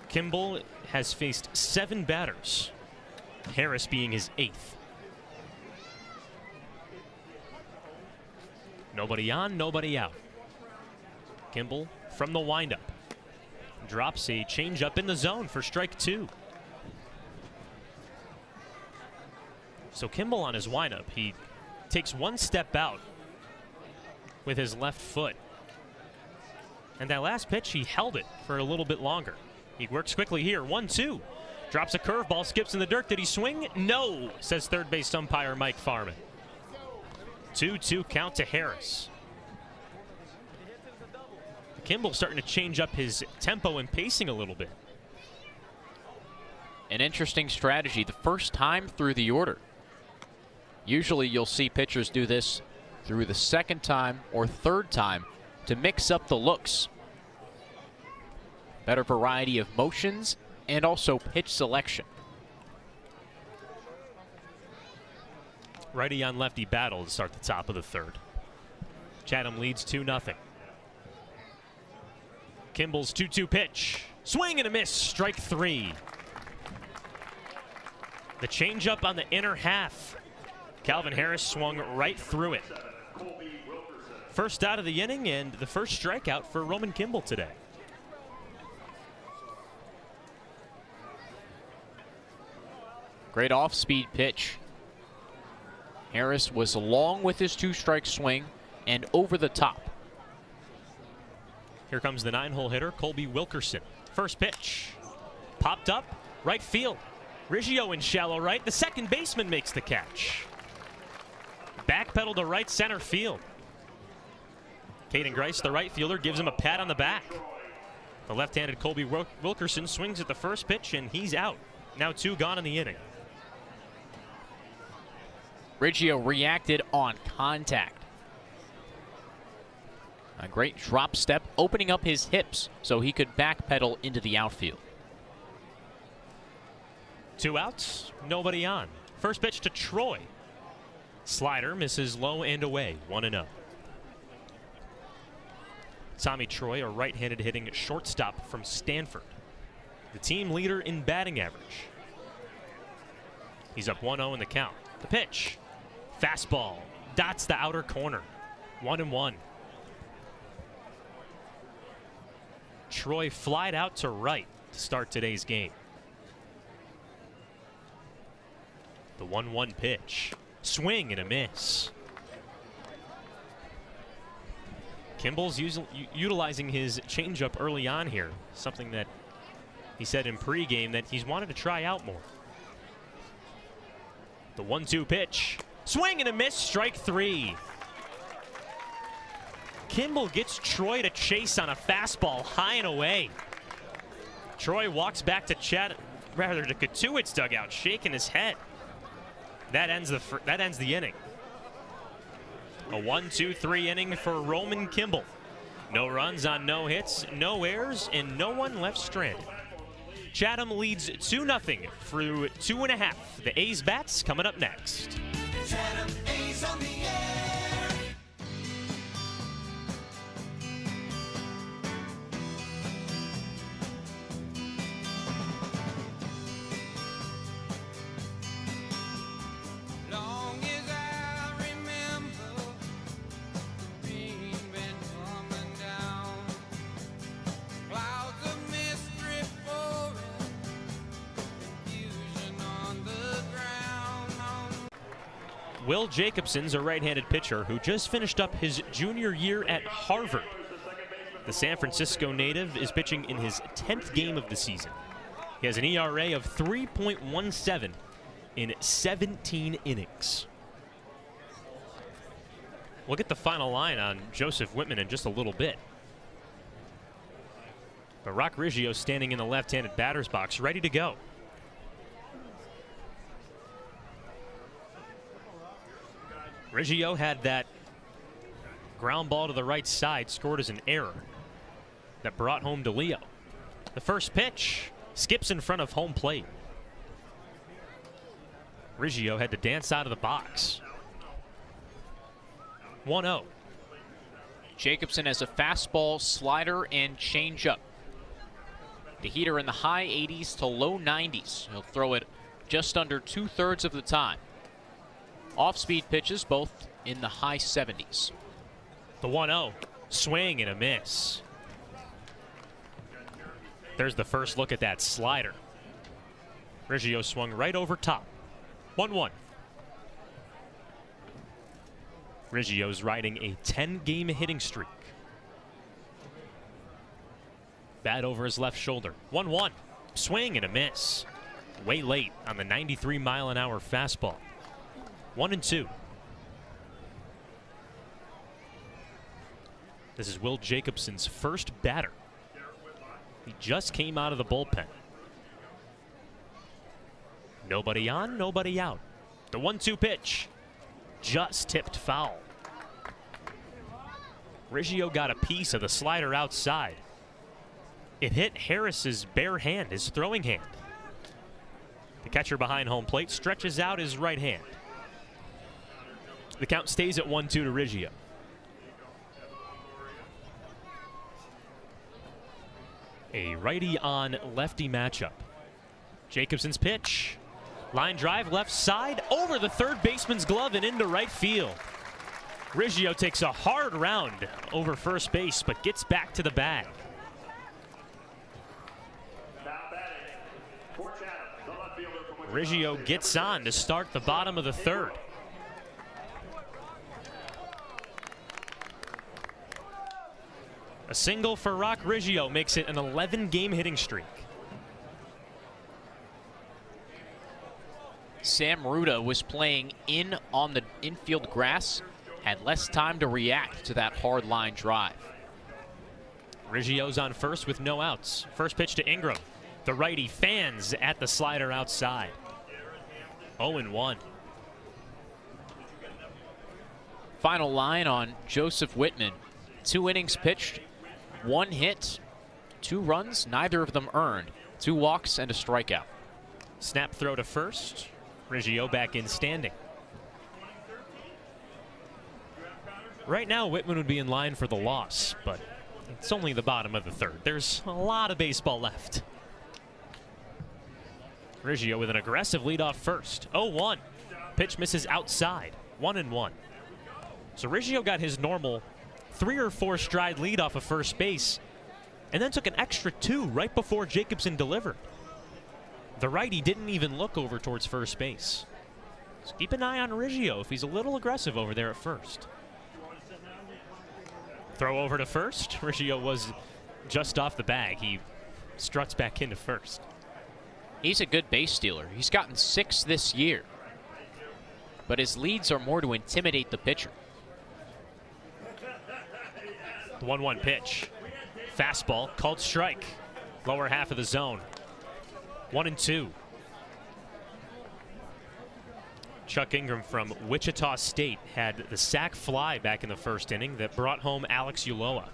Kimball has faced 7 batters, Harris being his 8th. Nobody on, nobody out. Kimball from the windup drops a changeup in the zone for strike 2. So Kimball on his windup, he takes 1 step out with his left foot. And that last pitch, he held it for a little bit longer. He works quickly here, 1-2. Drops a curveball, skips in the dirt. Did he swing? No, says third base umpire Mike Farman. 2-2 count to Harris. Kimball starting to change up his tempo and pacing a little bit. An interesting strategy, the first time through the order. Usually you'll see pitchers do this through the second time or third time to mix up the looks. Better variety of motions and also pitch selection. Righty on lefty battle to start the top of the third. Chatham leads 2-0. Kimball's 2-2 pitch. Swing and a miss, strike 3. The changeup on the inner half. Calvin Harris swung right through it. First out of the inning and the first strikeout for Roman Kimball today. Great off-speed pitch. Harris was long with his 2-strike swing and over the top. Here comes the 9-hole hitter, Colby Wilkerson. First pitch. Popped up, right field. Riggio in shallow right. The second baseman makes the catch. Backpedal to right center field. Caden Grice, the right fielder, gives him a pat on the back. The left-handed Colby Wilkerson swings at the first pitch, and he's out. Now 2 gone in the inning. Riggio reacted on contact. A great drop step, opening up his hips so he could backpedal into the outfield. 2 outs, nobody on. First pitch to Troy. Slider misses low and away, 1-0. Tommy Troy, a right-handed hitting shortstop from Stanford. The team leader in batting average. He's up 1-0 in the count. The pitch. Fastball. Dots the outer corner. 1-1. Troy flied out to right to start today's game. The 1-1 pitch. Swing and a miss. Kimball's utilizing his changeup early on here. Something that he said in pregame that he's wanted to try out more. The 1-2 pitch. Swing and a miss, strike 3. Kimball gets Troy to chase on a fastball high and away. Troy walks back to Cotuit's dugout, shaking his head. That ends the inning. A 1-2-3 inning for Roman Kimball. No runs on no hits, no errors, and no one left stranded. Chatham leads 2-0 through 2.5. The A's bats coming up next. Chatham A's on the air. Long as I remember, the rain been coming down, clouds of mystery pouring, confusion on the ground. Will Jacobson's a right-handed pitcher who just finished up his junior year at Harvard. The San Francisco native is pitching in his 10th game of the season. He has an ERA of 3.17 in 17 innings. We'll get the final line on Joseph Whitman in just a little bit. But Rock Riggio standing in the left-handed batter's box, ready to go. Riggio had that ground ball to the right side, scored as an error that brought home to Leo. The first pitch skips in front of home plate. Riggio had to dance out of the box. 1-0. Jacobson has a fastball, slider, and changeup. The heater in the high 80s to low 90s. He'll throw it just under 2/3 of the time. Off-speed pitches, both in the high 70s. The 1-0. Swing and a miss. There's the first look at that slider. Riggio swung right over top. 1-1. Riggio's riding a 10-game hitting streak. Bat over his left shoulder. 1-1. Swing and a miss. Way late on the 93-mile-an-hour fastball. 1-2. This is Will Jacobson's first batter. He just came out of the bullpen. Nobody on, nobody out. The 1-2 pitch just tipped foul. Riggio got a piece of the slider outside. It hit Harris's bare hand, his throwing hand. The catcher behind home plate stretches out his right hand. The count stays at 1-2 to Riggio. A righty on lefty matchup. Jacobson's pitch. Line drive left side over the third baseman's glove and into right field. Riggio takes a hard round over first base but gets back to the bag. Riggio gets on to start the bottom of the third. A single for Rock Riggio makes it an 11-game hitting streak. Sam Ruda was playing in on the infield grass, had less time to react to that hard line drive. Riggio's on first with no outs. First pitch to Ingram. The righty fans at the slider outside. 0-1. Final line on Joseph Whitman. 2 innings pitched, 1 hit, 2 runs, neither of them earned. 2 walks and a strikeout. Snap throw to first. Riggio back in standing. Right now, Whitman would be in line for the loss, but it's only the bottom of the third. There's a lot of baseball left. Riggio with an aggressive lead off first. 0-1. Pitch misses outside. 1-1. So Riggio got his normal 3 or 4 stride lead off of first base and then took an extra 2 right before Jacobson delivered. The righty didn't even look over towards first base. So keep an eye on Riggio if he's a little aggressive over there at first. Throw over to first. Riggio was just off the bag. He struts back into first. He's a good base stealer. He's gotten 6 this year. But his leads are more to intimidate the pitcher. The 1-1 pitch. Fastball called strike. Lower half of the zone. 1-2. Chuck Ingram from Wichita State had the sac fly back in the first inning that brought home Alex Ulloa.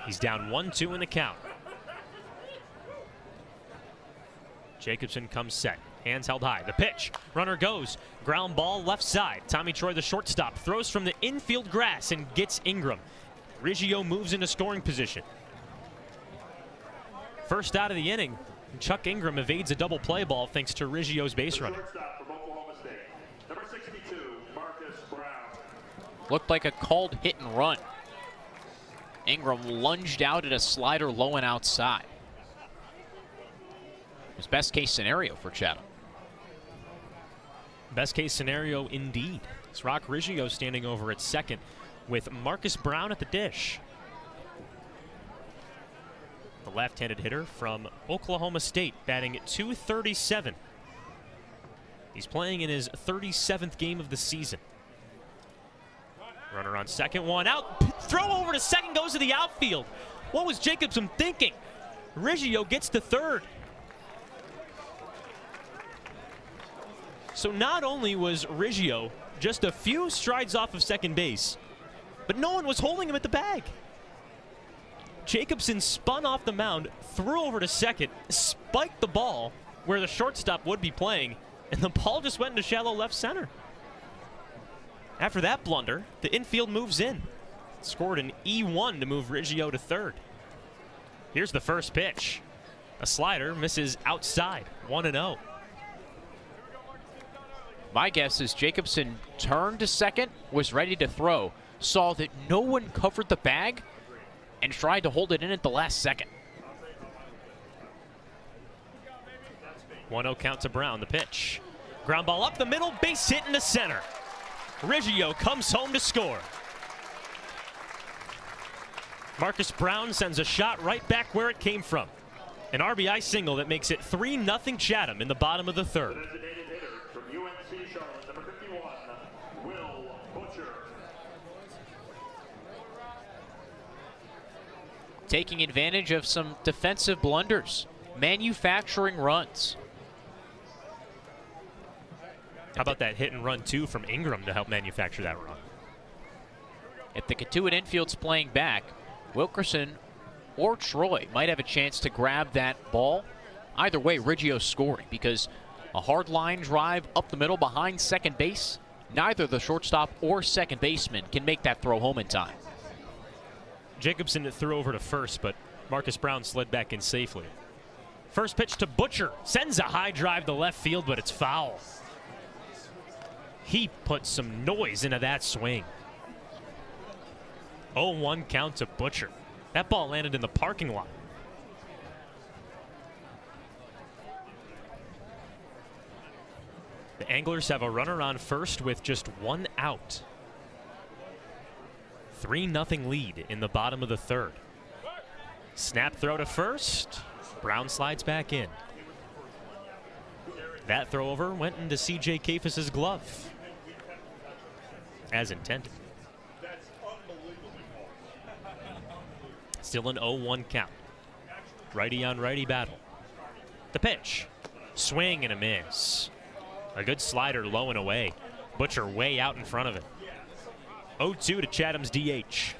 He's down 1-2 in the count. Jacobson comes set. Hands held high. The pitch. Runner goes. Ground ball left side. Tommy Troy, the shortstop, throws from the infield grass and gets Ingram. Riggio moves into scoring position. First out of the inning, Chuck Ingram evades a double play ball thanks to Riggio's base running. Looked like a called hit and run. Ingram lunged out at a slider low and outside. It was best case scenario for Chatham. Best case scenario indeed. It's Rock Riggio standing over at second with Marcus Brown at the dish. The left-handed hitter from Oklahoma State, batting at .237. He's playing in his 37th game of the season. Runner on second, 1 out. Throw over to second, goes to the outfield. What was Jacobson thinking? Riggio gets to third. So not only was Riggio just a few strides off of second base, but no one was holding him at the bag. Jacobson spun off the mound, threw over to second, spiked the ball where the shortstop would be playing, and the ball just went into shallow left center. After that blunder, the infield moves in. Scored an E1 to move Riggio to third. Here's the first pitch. A slider misses outside, 1-0. My guess is Jacobson turned to second, was ready to throw, saw that no one covered the bag, and tried to hold it in at the last second. 1-0 count to Brown, the pitch. Ground ball up the middle, base hit into center. Riggio comes home to score. Marcus Brown sends a shot right back where it came from. An RBI single that makes it 3-0 Chatham in the bottom of the third. taking advantage of some defensive blunders, manufacturing runs. How about that hit and run, too, from Ingram to help manufacture that run? If the Cotuit infield's playing back, Wilkerson or Troy might have a chance to grab that ball. Either way, Riggio's scoring because a hard line drive up the middle behind second base, neither the shortstop or second baseman can make that throw home in time. Jacobson threw over to first, but Marcus Brown slid back in safely. First pitch to Butcher. Sends a high drive to left field, but it's foul. He put some noise into that swing. 0-1 count to Butcher. That ball landed in the parking lot. The Anglers have a runner on first with just one out. 3-0 lead in the bottom of the third. Snap throw to first. Brown slides back in. That throw over went into C.J. Kafis' glove. As intended. Still an 0-1 count. Righty on righty battle. The pitch. Swing and a miss. A good slider low and away. Butcher way out in front of it. 0-2 to Chatham's DH.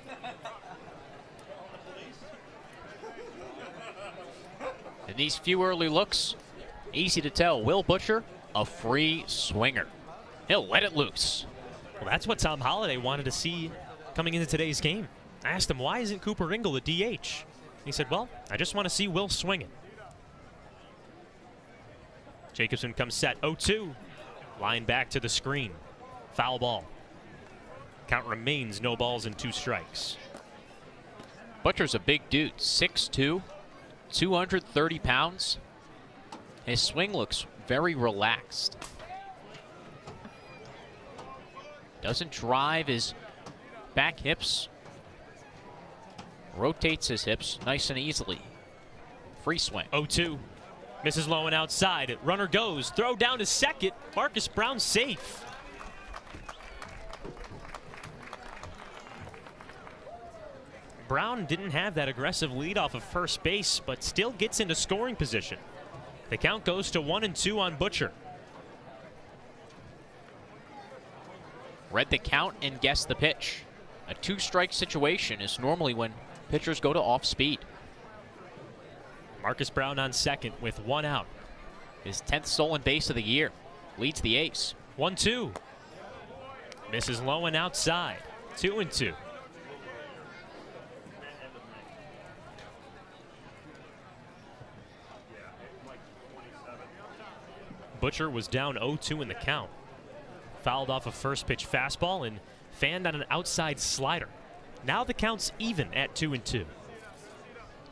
In these few early looks, easy to tell. Will Butcher, a free swinger. He'll let it loose. Well, that's what Tom Holliday wanted to see coming into today's game. I asked him, why isn't Cooper Ringle the DH? He said, well, I just want to see Will swing it. Jacobson comes set, 0-2. Line back to the screen. Foul ball. Count remains no balls and 2 strikes. Butcher's a big dude, 6'2", 230 pounds. His swing looks very relaxed. Doesn't drive his back hips. Rotates his hips nice and easily. Free swing. 0-2. Misses low and outside. Runner goes. Throw down to second. Marcus Brown safe. Brown didn't have that aggressive lead off of first base, but still gets into scoring position. The count goes to 1-2 on Butcher. Read the count and guessed the pitch. A 2-strike situation is normally when pitchers go to off speed. Marcus Brown on second with 1 out. His 10th stolen base of the year. Leads the ace. 1-2. Misses low and outside. 2-2. Butcher was down 0-2 in the count. Fouled off a first pitch fastball and fanned on an outside slider. Now the count's even at 2-2.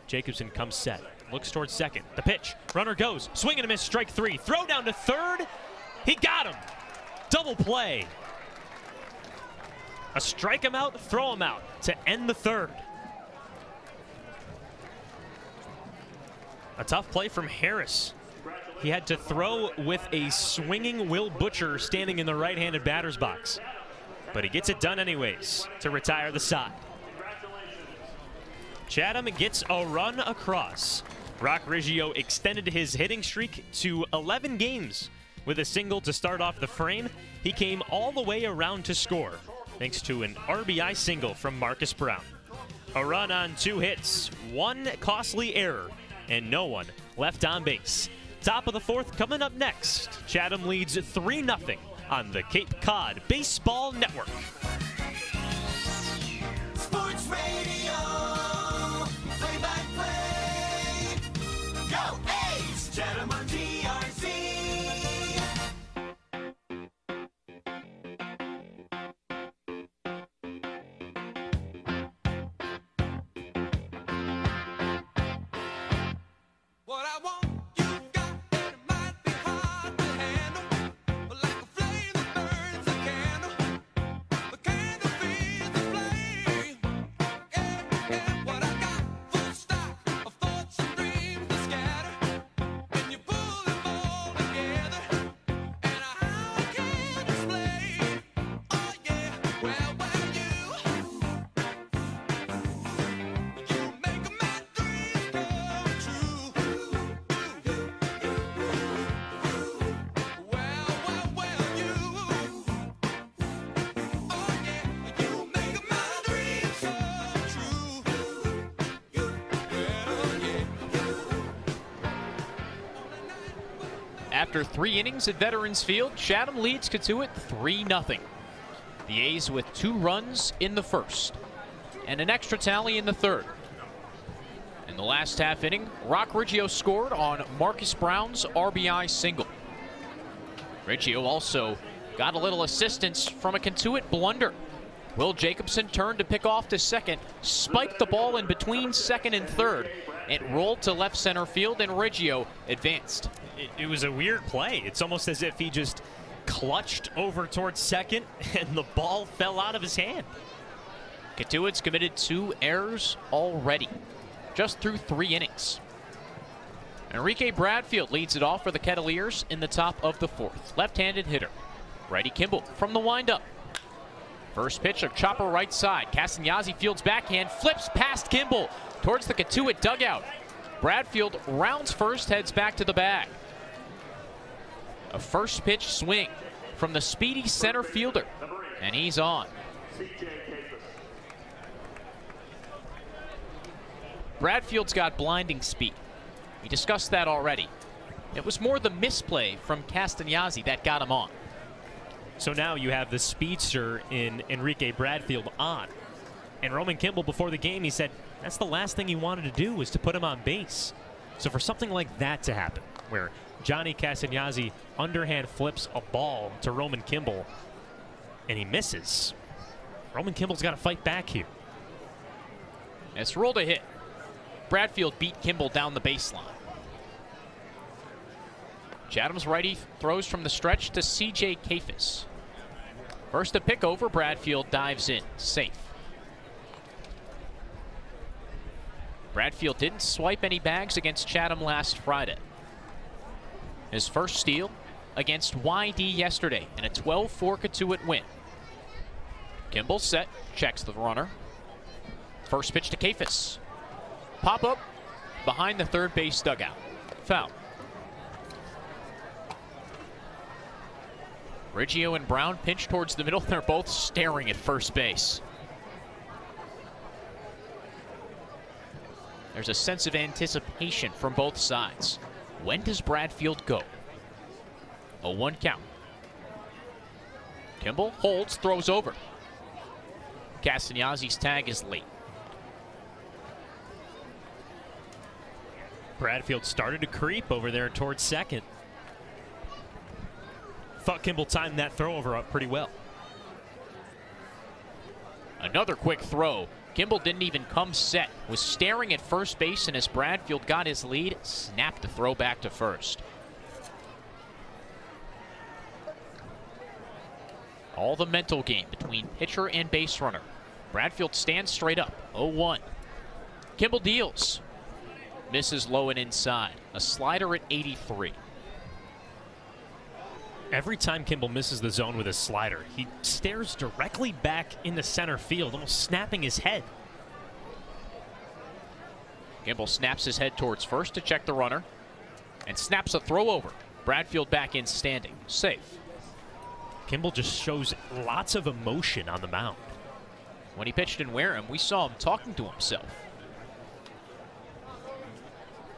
Jacobson comes set. Looks towards second. The pitch. Runner goes. Swing and a miss. Strike 3. Throw down to third. He got him. Double play. A strike him out, throw him out to end the third. A tough play from Harris. He had to throw with a swinging Will Butcher standing in the right-handed batter's box. But he gets it done anyways to retire the side. Chatham gets a run across. Rock Riggio extended his hitting streak to 11 games with a single to start off the frame. He came all the way around to score thanks to an RBI single from Marcus Brown. A run on 2 hits, 1 costly error, and no one left on base. Top of the 4th coming up next. Chatham leads 3-0 on the Cape Cod Baseball Network. Sports Radio, play-by-play. Go A's, Chatham on TRC. What I want. After 3 innings at Veterans Field, Chatham leads Cotuit 3-0. The A's with 2 runs in the first and an extra tally in the third. In the last half inning, Rock Riggio scored on Marcus Brown's RBI single. Riggio also got a little assistance from a Cotuit blunder. Will Jacobson turned to pick off to second, spiked the ball in between second and third. It rolled to left center field, and Riggio advanced. It was a weird play. It's almost as if he just clutched over towards second, and the ball fell out of his hand. Cotuit's committed 2 errors already, just through 3 innings. Enrique Bradfield leads it off for the Kettleers in the top of the 4th. Left-handed hitter. Righty Kimball from the windup. First pitch, a chopper right side. Castagnazzi fields backhand, flips past Kimball towards the Cotuit dugout. Bradfield rounds first, heads back to the bag. A first pitch swing from the speedy center fielder, and he's on. Bradfield's got blinding speed. We discussed that already. It was more the misplay from Castagnazzi that got him on. So now you have the speedster in Enrique Bradfield on. And Roman Kimball, before the game, he said that's the last thing he wanted to do was to put him on base. So for something like that to happen, where Johnny Castagnazzi underhand flips a ball to Roman Kimball and he misses, Roman Kimball's got to fight back here. It's rolled a hit. Bradfield beat Kimball down the baseline. Chatham's righty throws from the stretch to C.J. Kafis. First to pick over, Bradfield dives in, safe. Bradfield didn't swipe any bags against Chatham last Friday. His first steal against YD yesterday in a 12-4 Cotuit win. Kimball set, checks the runner. First pitch to Kafis. Pop up behind the third base dugout. Foul. Riggio and Brown pinch towards the middle. They're both staring at first base. There's a sense of anticipation from both sides. When does Bradfield go? A 1 count. Kimball holds, throws over. Castagnazzi's tag is late. Bradfield started to creep over there towards second. Thought Kimball timed that throw over up pretty well. Another quick throw. Kimball didn't even come set. Was staring at first base, and as Bradfield got his lead, snapped the throw back to first. All the mental game between pitcher and base runner. Bradfield stands straight up. 0-1. Kimball deals. Misses low and inside. A slider at 83. Every time Kimball misses the zone with a slider, he stares directly back into center field, almost snapping his head. Kimball snaps his head towards first to check the runner and snaps a throw over. Bradfield back in standing. Safe. Kimball just shows lots of emotion on the mound. When he pitched in Wareham, we saw him talking to himself.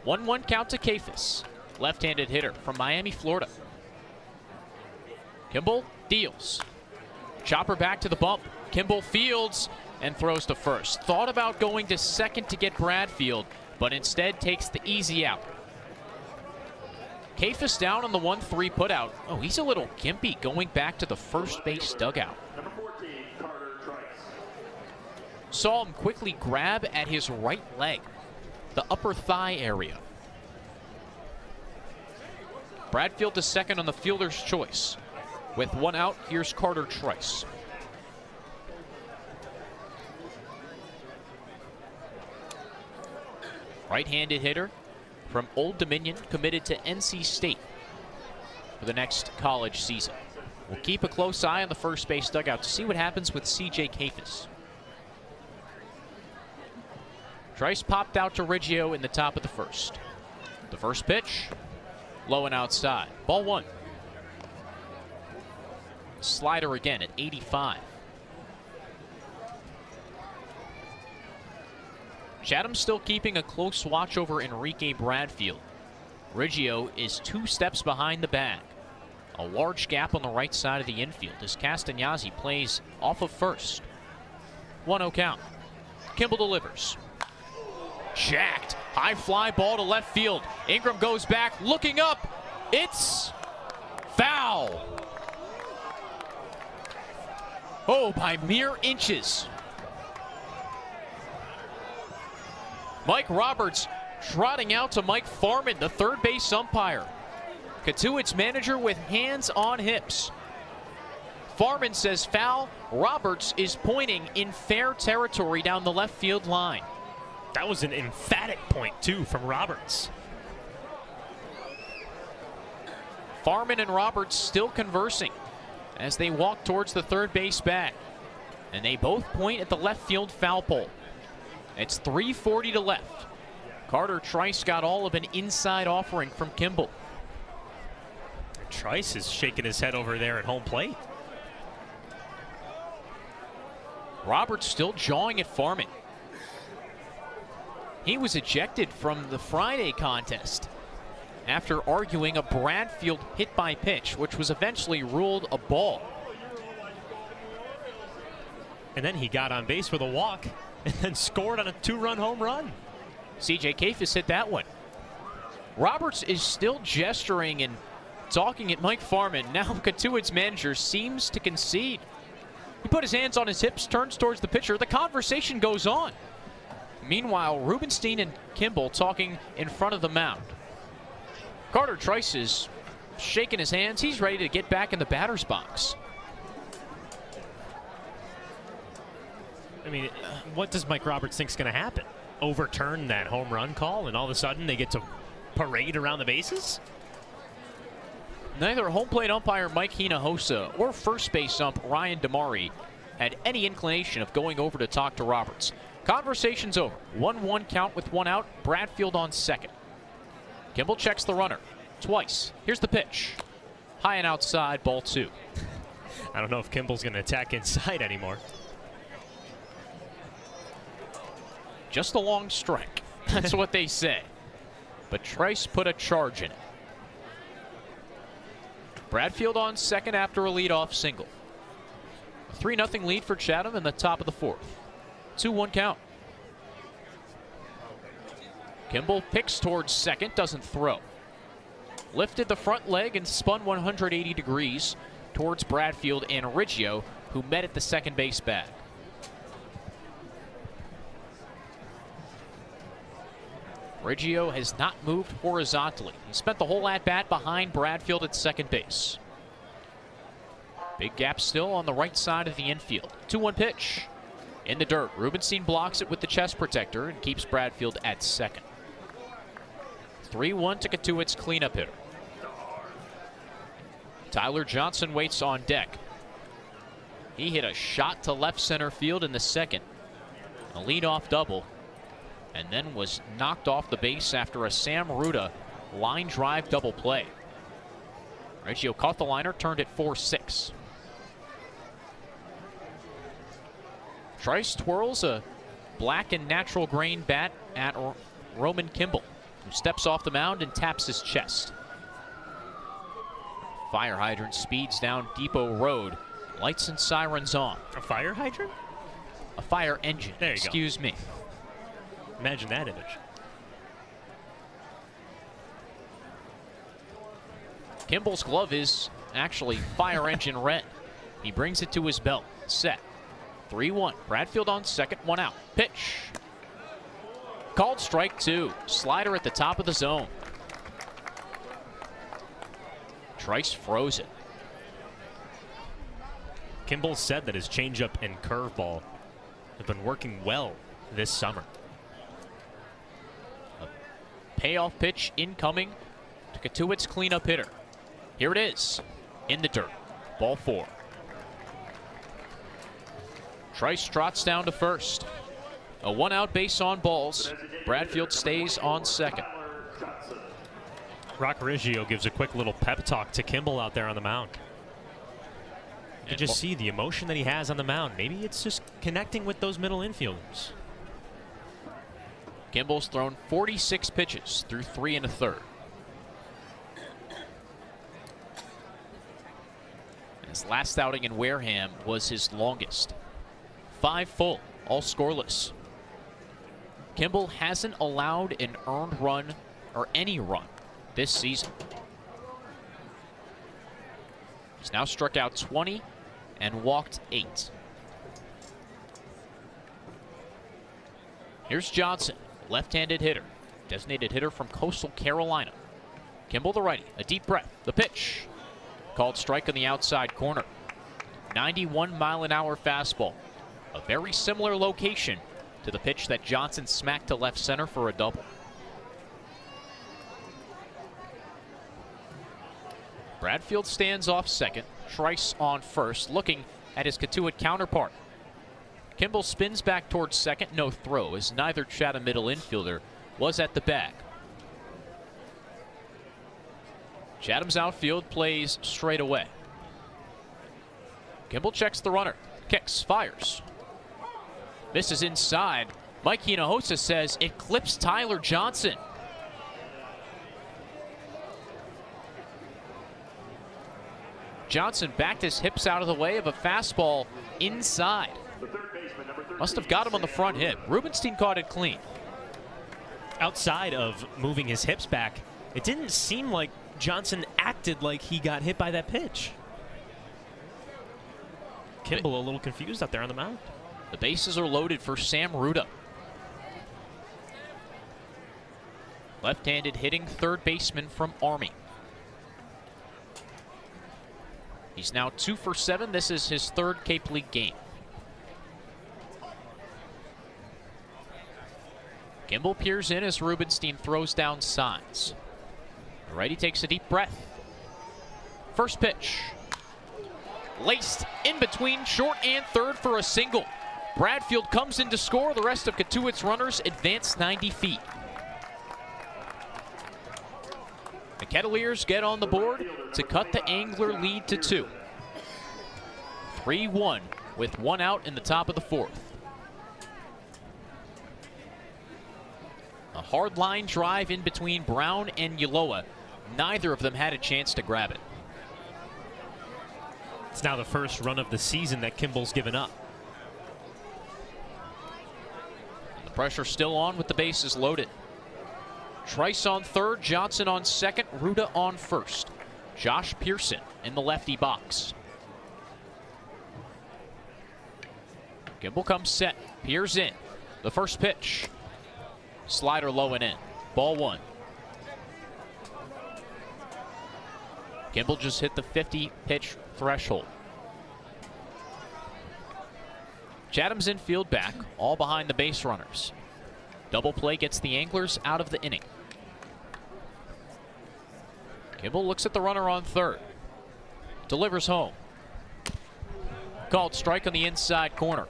1-1 count to Kafis, left-handed hitter from Miami, Florida. Kimball deals. Chopper back to the bump. Kimball fields and throws to first. Thought about going to second to get Bradfield, but instead takes the easy out. Kafis down on the 1-3 putout. Oh, he's a little gimpy going back to the first base dugout. Number 14, Carter Trice. Saw him quickly grab at his right leg, the upper thigh area. Bradfield to second on the fielder's choice. With 1 out, here's Carter Trice. Right-handed hitter from Old Dominion, committed to NC State for the next college season. We'll keep a close eye on the first base dugout to see what happens with C.J. Kafis. Trice popped out to Riggio in the top of the first. The first pitch, low and outside. Ball 1. Slider again at 85. Chatham still keeping a close watch over Enrique Bradfield. Riggio is 2 steps behind the bag. A large gap on the right side of the infield as Castagnazzi plays off of first. 1-0 count. Kimball delivers. Jacked. High fly ball to left field. Ingram goes back, looking up. It's foul. Oh, by mere inches. Mike Roberts trotting out to Mike Farman, the third base umpire. Cotuit's manager with hands on hips. Farman says foul. Roberts is pointing in fair territory down the left field line. That was an emphatic point, too, from Roberts. Farman and Roberts still conversing as they walk towards the third base bag. And they both point at the left field foul pole. It's 3:40 to left. Carter Trice got all of an inside offering from Kimball. Trice is shaking his head over there at home plate. Roberts still jawing at Farman. He was ejected from the Friday contest after arguing a Bradfield hit by pitch, which was eventually ruled a ball. And then he got on base with a walk and then scored on a 2-run home run. CJ Kafis hit that one. Roberts is still gesturing and talking at Mike Farman. Now Cotuit's manager seems to concede. He put his hands on his hips, turns towards the pitcher. The conversation goes on. Meanwhile, Rubenstein and Kimball talking in front of the mound. Carter Trice is shaking his hands. He's ready to get back in the batter's box. I mean, what does Mike Roberts think is going to happen? Overturn that home run call and all of a sudden they get to parade around the bases? Neither home plate umpire Mike Hinojosa or first base ump Ryan Damari had any inclination of going over to talk to Roberts. Conversation's over. 1-1 count with 1 out. Bradfield on second. Kimball checks the runner twice. Here's the pitch. High and outside, ball 2. I don't know if Kimball's going to attack inside anymore. Just a long strike. That's what they say. But Trice put a charge in it. Bradfield on second after a leadoff single. A 3-0 lead for Chatham in the top of the 4th. 2-1 count. Kimball picks towards second, doesn't throw. Lifted the front leg and spun 180 degrees towards Bradfield and Riggio, who met at the second base bag. Riggio has not moved horizontally. He spent the whole at-bat behind Bradfield at second base. Big gap still on the right side of the infield. 2-1 pitch. In the dirt, Rubenstein blocks it with the chest protector and keeps Bradfield at second. 3-1 to Cotuit's cleanup hitter. Tyler Johnson waits on deck. He hit a shot to left center field in the second. A leadoff double. And then was knocked off the base after a Sam Ruda line drive double play. Riggio caught the liner, turned it 4-6. Trice twirls a black and natural grain bat at Roman Kimball, who steps off the mound and taps his chest. Fire hydrant speeds down Depot Road. Lights and sirens on. A fire hydrant? A fire engine. There you Excuse me. Imagine that image. Kimball's glove is actually fire engine red. He brings it to his belt. Set. 3-1. Bradfield on second, 1 out. Pitch. Called strike 2. Slider at the top of the zone. Trice froze it. Kimball said that his changeup and curveball have been working well this summer. Payoff pitch incoming to Cotuit's cleanup hitter. Here it is, in the dirt. Ball 4. Trice trots down to first. A 1-out base on balls. Bradfield stays on second. Rock Riggio gives a quick little pep talk to Kimball out there on the mound. You can just see the emotion that he has on the mound. Maybe it's just connecting with those middle infielders. Kimball's thrown 46 pitches through 3 1/3. His last outing in Wareham was his longest. 5 full, all scoreless. Kimball hasn't allowed an earned run or any run this season. He's now struck out 20 and walked 8. Here's Johnson, left-handed hitter, designated hitter from Coastal Carolina. Kimball the righty, a deep breath, the pitch. Called strike on the outside corner. 91-mile-an-hour fastball. A very similar location to the pitch that Johnson smacked to left center for a double. Bradfield stands off second, Trice on first, looking at his Cotuit counterpart. Kimball spins back towards second, no throw, as neither Chatham middle infielder was at the bag. Chatham's outfield plays straight away. Kimball checks the runner, kicks, fires. This is inside. Mike Hinojosa says it clips Tyler Johnson. Johnson backed his hips out of the way of a fastball inside. Must have got him on the front hip. Rubenstein caught it clean. Outside of moving his hips back, it didn't seem like Johnson acted like he got hit by that pitch. Kimball a little confused out there on the mound. The bases are loaded for Sam Ruda. Left-handed hitting third baseman from Army. He's now 2 for 7. This is his third Cape League game. Kimball peers in as Rubenstein throws down signs. The righty takes a deep breath. First pitch. Laced in between short and third for a single. Bradfield comes in to score. The rest of Cotuit's runners advance 90 feet. The Kettleers get on the board to cut the Angler lead to 2. 3-1 with 1 out in the top of the 4th. A hard line drive in between Brown and Ulloa. Neither of them had a chance to grab it. It's now the first run of the season that Kimball's given up. The pressure still on with the bases loaded. Trice on third, Johnson on second, Ruda on first. Josh Pearson in the lefty box. Kimball comes set, peers in. The first pitch. Slider low and in. Ball 1. Kimball just hit the 50-pitch threshold. Chatham's infield back, all behind the base runners. Double play gets the Anglers out of the inning. Kimball looks at the runner on third. Delivers home. Called strike on the inside corner.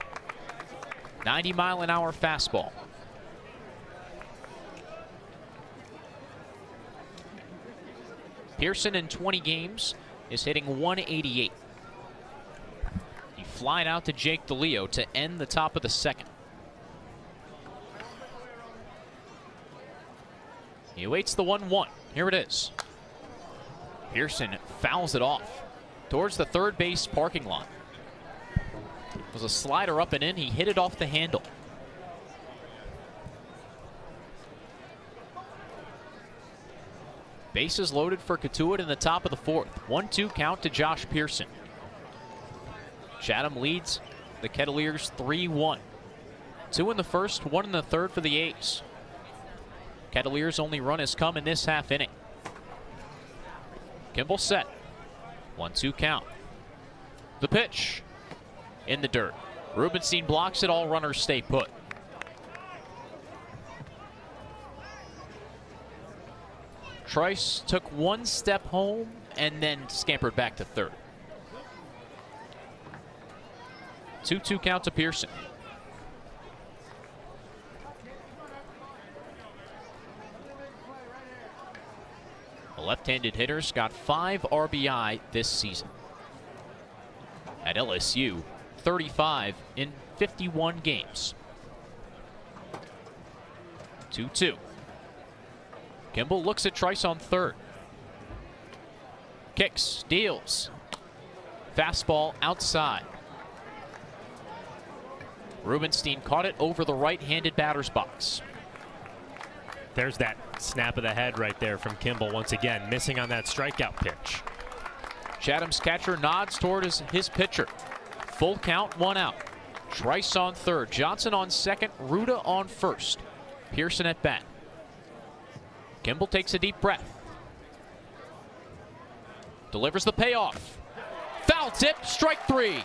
90-mile-an-hour fastball. Pearson in 20 games is hitting 188. He flied out to Jake DeLeo to end the top of the 2nd. He awaits the 1-1. Here it is. Pearson fouls it off towards the third base parking lot. It was a slider up and in. He hit it off the handle. Bases loaded for Cotuit in the top of the 4th. 1-2 count to Josh Pearson. Chatham leads the Kettleers 3-1. 2 in the first, 1 in the third for the A's. Kettleers' only run has come in this half inning. Kimball set. 1-2 count. The pitch. In the dirt. Rubenstein blocks it. All runners stay put. Trice took 1 step home and then scampered back to third. 2-2 count to Pearson. The left-handed hitter's got 5 RBI this season. At LSU, 35 in 51 games. 2-2. Kimball looks at Trice on third. Kicks, deals. Fastball outside. Rubenstein caught it over the right-handed batter's box. There's that snap of the head right there from Kimball once again, missing on that strikeout pitch. Chatham's catcher nods toward his pitcher. Full count, 1 out. Trice on third, Johnson on second, Ruda on first. Pearson at bat. Kimball takes a deep breath. Delivers the payoff. Foul tip, strike 3.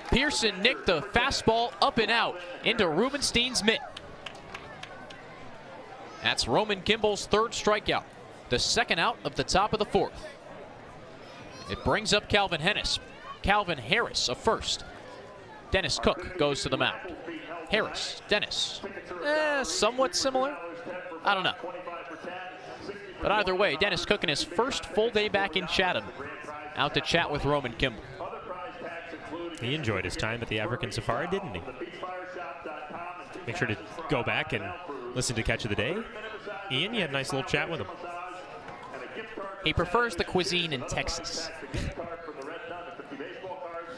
Pearson nicked the fastball up and out into Rubenstein's mitt. That's Roman Kimball's 3rd strikeout, the 2nd out of the top of the 4th. It brings up Calvin Harris, a first. Dennis Cook goes to the mound. Harris, Dennis, somewhat similar. I don't know. But either way, Dennis Cook in his first full day back in Chatham, out to chat with Roman Kimball. He enjoyed his time at the African Safari, didn't he? Make sure to go back and listen to Catch of the Day. Ian, you had a nice little chat with him. He prefers the cuisine in Texas.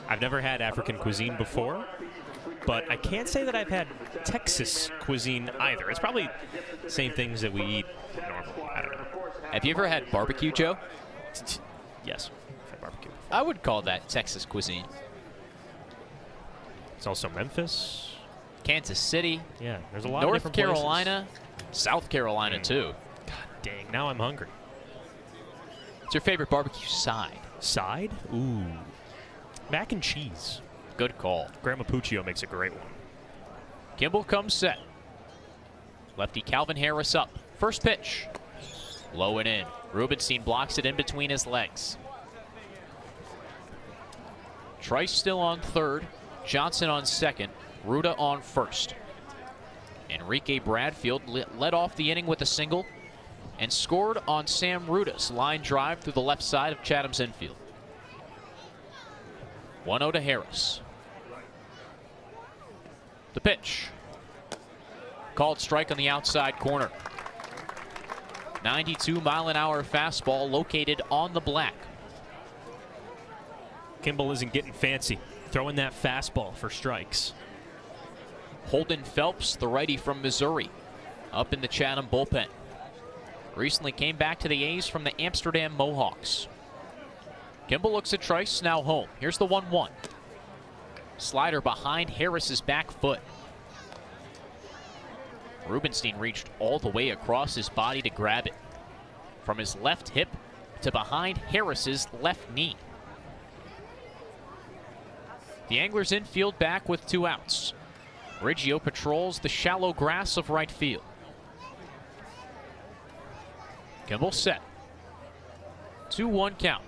I've never had African cuisine before, but I can't say that I've had Texas cuisine either. It's probably the same things that we eat normally. I don't know. Have you ever had barbecue, Joe? Yes, I've had barbecue. I would call that Texas cuisine. It's also Memphis, Kansas City. Yeah, there's a lot North of different Carolina, South Carolina too. God dang, now I'm hungry. What's your favorite barbecue side? Side? Ooh. Mac and cheese. Good call. Grandma Puccio makes a great one. Kimball comes set. Lefty Calvin Harris up. First pitch. Low and in. Rubenstein blocks it in between his legs. Trice still on third. Johnson on second. Ruda on first. Enrique Bradfield led off the inning with a single and scored on Sam Ruda's line drive through the left side of Chatham's infield. 1-0 to Harris. The pitch. Called strike on the outside corner. 92-mile-an-hour fastball located on the black. Kimball isn't getting fancy, throwing that fastball for strikes. Holden Phelps, the righty from Missouri, up in the Chatham bullpen. Recently came back to the A's from the Amsterdam Mohawks. Kimball looks at Trice, now home. Here's the 1-1. Slider behind Harris's back foot. Rubenstein reached all the way across his body to grab it. From his left hip to behind Harris's left knee. The Anglers infield back with 2 outs. Riggio patrols the shallow grass of right field. Kimball set. 2-1 count.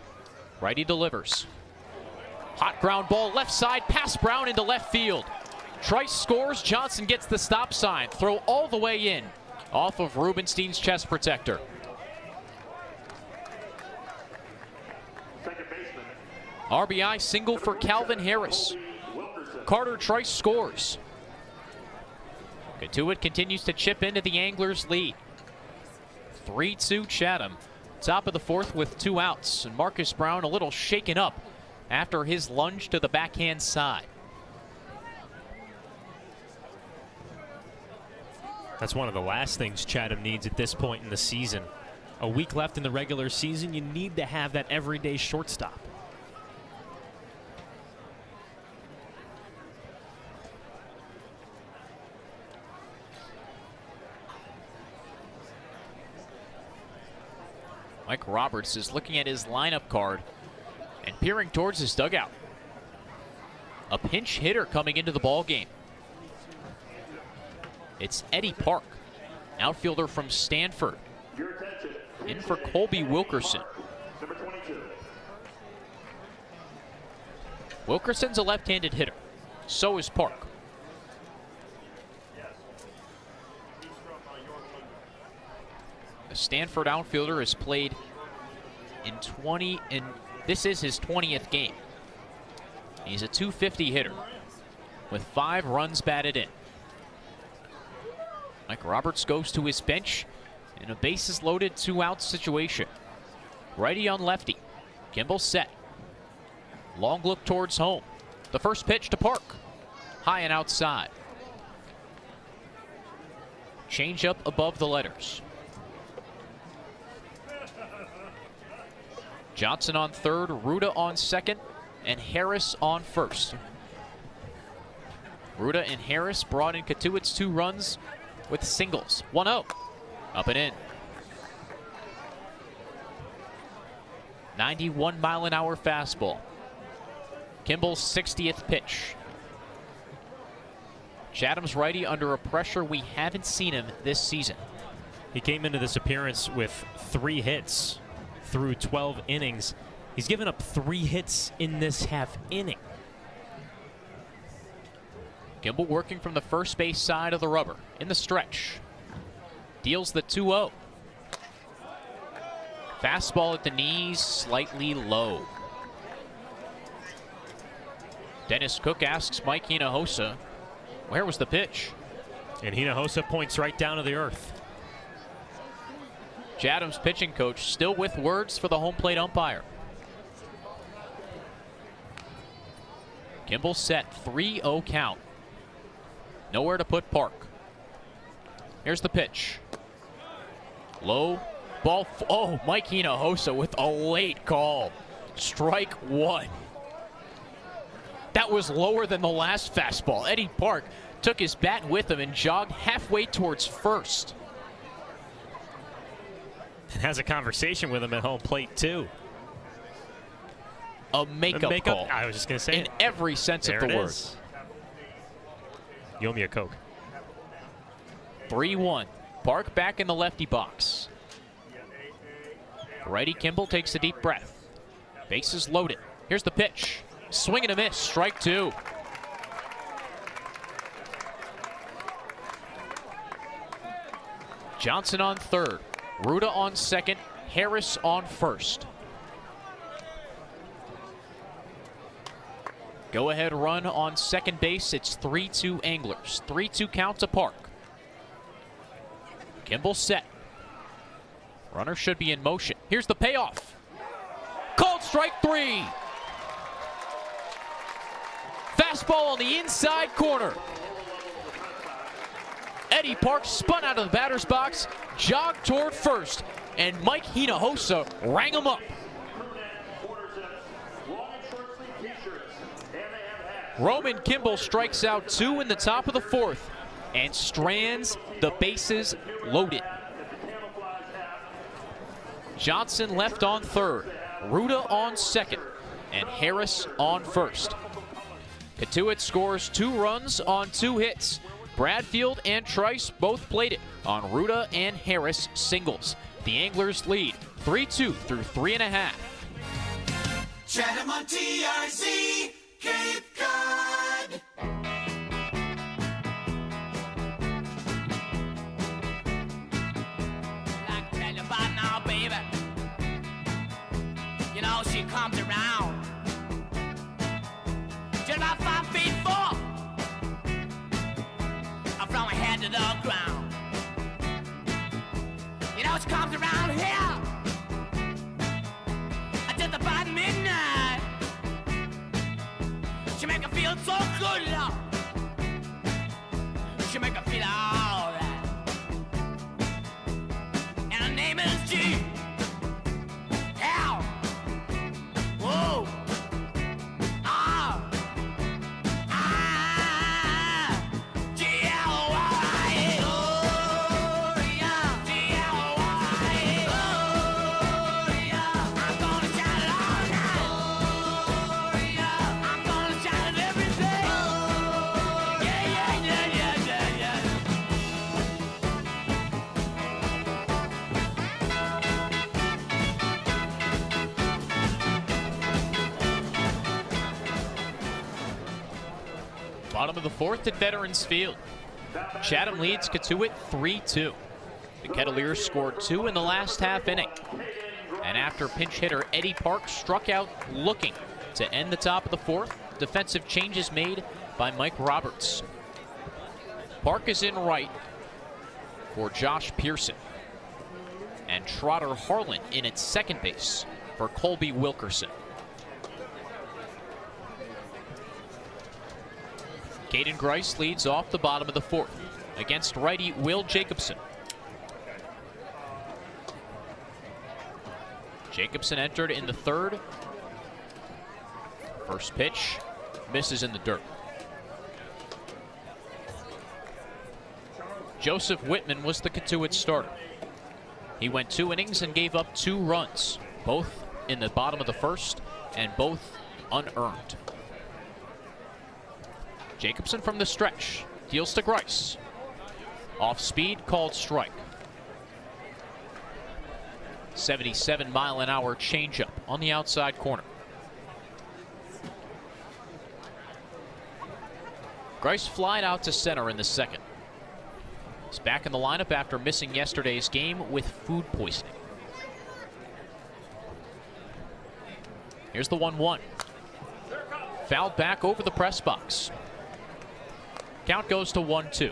Righty delivers. Hot ground ball left side, past Brown into left field. Trice scores, Johnson gets the stop sign. Throw all the way in, off of Rubenstein's chest protector. RBI single for Calvin Harris. Carter Trice scores. Cotuit continues to chip into the Anglers' lead. 3-2 Chatham. Top of the 4th with 2 outs. And Marcus Brown a little shaken up after his lunge to the backhand side. That's one of the last things Chatham needs at this point in the season. A week left in the regular season, you need to have that everyday shortstop. Mike Roberts is looking at his lineup card and peering towards his dugout. A pinch hitter coming into the ball game. It's Eddie Park, outfielder from Stanford, in for Colby Wilkerson. Wilkerson's a left-handed hitter. So is Park. The Stanford outfielder has played in this is his 20th game. He's a .250 hitter with 5 runs batted in. Mike Roberts goes to his bench in a bases loaded, 2-out situation. Righty on lefty. Kimball set. Long look towards home. The first pitch to Park. High and outside. Change up above the letters. Johnson on third, Ruda on second, and Harris on first. Ruda and Harris brought in Cotuit's 2 runs with singles. 1-0. Up and in. 91-mile-an-hour fastball. Kimball's 60th pitch. Chatham's righty under a pressure we haven't seen him this season. He came into this appearance with 3 hits through 12 innings. He's given up 3 hits in this half inning. Kimball working from the first base side of the rubber in the stretch. Deals the 2-0. Fastball at the knees, slightly low. Dennis Cook asks Mike Hinojosa, where was the pitch? And Hinojosa points right down to the earth. Chatham's pitching coach still with words for the home plate umpire. Kimball set, 3-0 count. Nowhere to put Park. Here's the pitch. Low ball. Oh, Mike Hinojosa with a late call. Strike 1. That was lower than the last fastball. Eddie Park took his bat with him and jogged halfway towards first. And has a conversation with him at home plate, too. A makeup call. I was just going to say. In every sense of the word. You owe me a Coke. 3-1. Park back in the lefty box. Righty Kimball takes a deep breath. Bases loaded. Here's the pitch. Swing and a miss. Strike 2. Johnson on third. Ruda on second. Harris on first. Go-ahead run on second base. It's 3-2 Anglers. 3-2 count to Park. Kimball set. Runner should be in motion. Here's the payoff. Called strike 3. Fastball on the inside corner. Eddie Park spun out of the batter's box, jogged toward first, and Mike Hinojosa rang him up. Roman Kimball strikes out 2 in the top of the 4th and strands the bases loaded. Johnson left on third, Ruda on second, and Harris on first. Cotuit scores 2 runs on 2 hits. Bradfield and Trice both played it on Ruda and Harris singles. The Anglers lead 3-2 through 3.5. Chatham on TRC, Cape Cod. Like tell you about now, baby. You know she comes around. Just about 5 feet 4. From her head to the ground. You know she comes around here just about midnight. She make her feel so good, Lord. She make her feel alright. And her name is G. L. Whoa. Bottom of the 4th at Veterans Field. Chatham leads Cotuit 3-2. The Kettleers scored 2 in the last half inning. And after pinch hitter Eddie Park struck out looking to end the top of the 4th, defensive changes made by Mike Roberts. Park is in right for Josh Pearson. And Trotter Harlan in at second base for Colby Wilkerson. Caden Grice leads off the bottom of the 4th against righty Will Jacobson. Jacobson entered in the 3rd. First pitch misses in the dirt. Joseph Whitman was the Cotuit starter. He went 2 innings and gave up 2 runs, both in the bottom of the 1st and both unearned. Jacobson from the stretch deals to Grice. Off speed, called strike. 77-mile-an-hour changeup on the outside corner. Grice flied out to center in the 2nd. He's back in the lineup after missing yesterday's game with food poisoning. Here's the 1-1. Fouled back over the press box. Count goes to 1-2.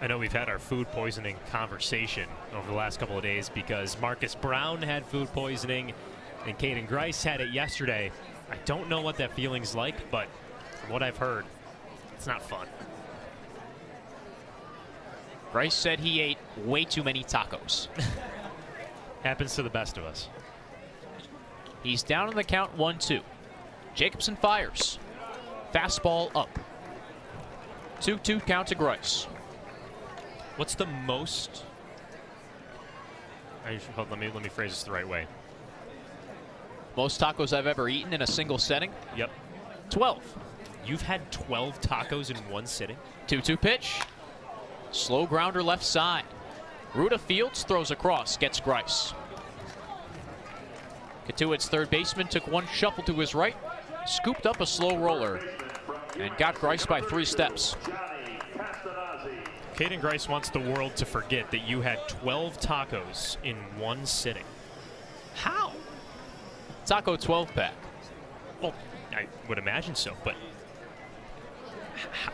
I know we've had our food poisoning conversation over the last couple of days because Marcus Brown had food poisoning and Caden Grice had it yesterday. I don't know what that feeling's like, but from what I've heard, it's not fun. Grice said he ate way too many tacos. Happens to the best of us. He's down in the count 1-2. Jacobson fires. Fastball up. 2-2 count to Grice. What's the most? Let me phrase this the right way. Most tacos I've ever eaten in a single setting? Yep. 12. You've had 12 tacos in one sitting? 2-2 pitch. Slow grounder left side. Ruta Fields throws across, gets Grice. Cotuit's third baseman took one shuffle to his right, scooped up a slow roller, and got Grice by 3 steps. Caden Grice wants the world to forget that you had 12 tacos in one sitting. How? Taco 12-pack. Well, I would imagine so, but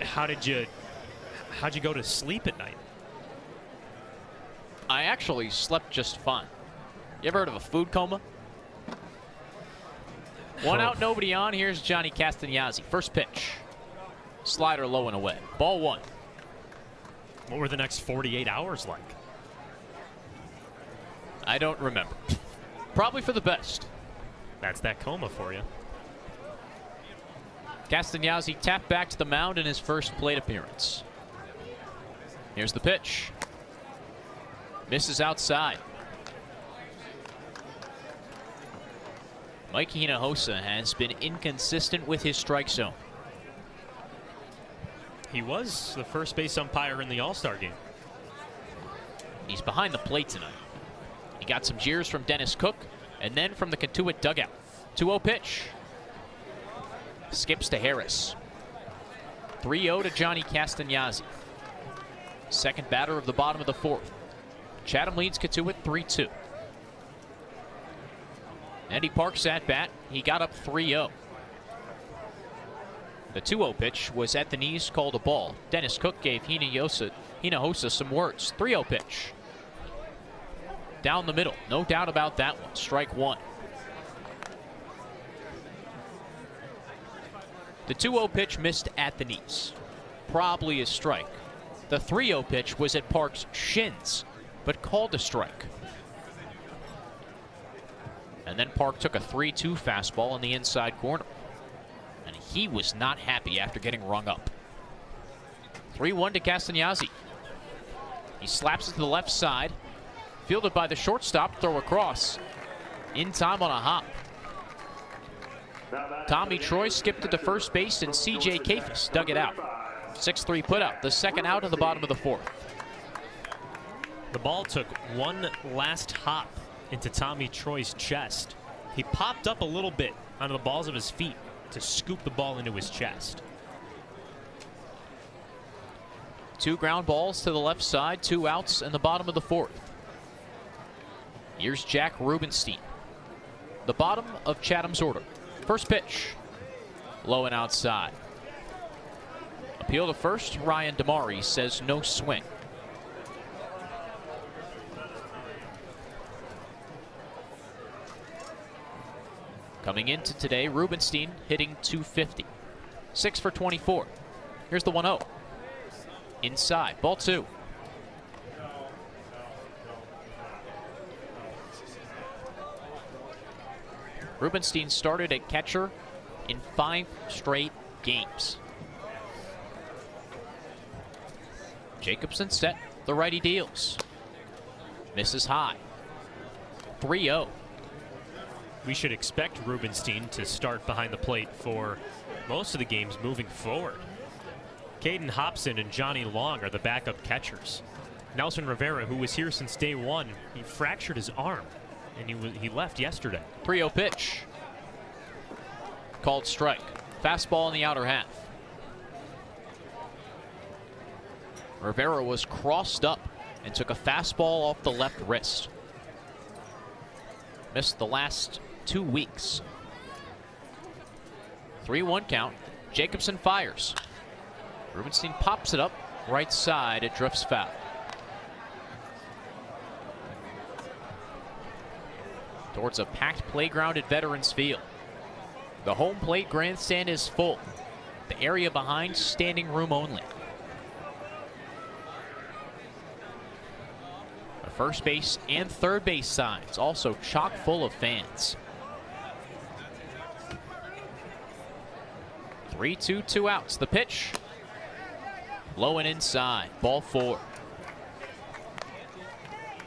how'd you go to sleep at night? I actually slept just fine. You ever heard of a food coma? One out, nobody on. Here's Johnny Castagnazzi. First pitch. Slider low and away. Ball 1. What were the next 48 hours like? I don't remember. Probably for the best. That's that coma for you. Castagnazzi tapped back to the mound in his first plate appearance. Here's the pitch. Misses outside. Mike Hinojosa has been inconsistent with his strike zone. He was the first base umpire in the All-Star game. He's behind the plate tonight. He got some jeers from Dennis Cook and then from the Cotuit dugout. 2-0 pitch. Skips to Harris. 3-0 to Johnny Castagnazzi. Second batter of the bottom of the 4th. Chatham leads Cotuit 3-2. Andy Parks at bat. He got up 3-0. The 2-0 pitch was at the knees, called a ball. Dennis Cook gave Hinojosa some words. 3-0 pitch. Down the middle. No doubt about that one. Strike 1. The 2-0 pitch missed at the knees. Probably a strike. The 3-0 pitch was at Parks' shins, but called a strike. And then Park took a 3-2 fastball on the inside corner. And he was not happy after getting rung up. 3-1 to Castagnazzi. He slaps it to the left side. Fielded by the shortstop, throw across. In time on a hop. Tommy Troy skipped it to first base and C.J. Kafis dug it out. 6-3 putout, the second out of the bottom of the 4th. The ball took one last hop into Tommy Troy's chest. He popped up a little bit onto the balls of his feet to scoop the ball into his chest. 2 ground balls to the left side, 2 outs in the bottom of the 4th. Here's Jack Rubenstein. The bottom of Chatham's order. First pitch. Low and outside. Appeal to first. Ryan Damari says no swing. Coming into today, Rubenstein hitting .250. 6 for 24. Here's the 1-0. Inside, ball 2. Rubenstein started at catcher in 5 straight games. Jacobson set, the righty deals. Misses high. 3-0. We should expect Rubenstein to start behind the plate for most of the games moving forward. Caden Hobson and Johnny Long are the backup catchers. Nelson Rivera, who was here since day one, he fractured his arm, and he left yesterday. 3-0 pitch. Called strike. Fastball in the outer half. Rivera was crossed up and took a fastball off the left wrist. Missed the last 2 weeks. 3-1 count. Jacobson fires. Rubenstein pops it up right side. It drifts foul. Towards a packed playground at Veterans Field. The home plate grandstand is full. The area behind standing room only. The first base and third base signs also chock full of fans. 3-2, 2 outs. The pitch. Low and inside. Ball 4.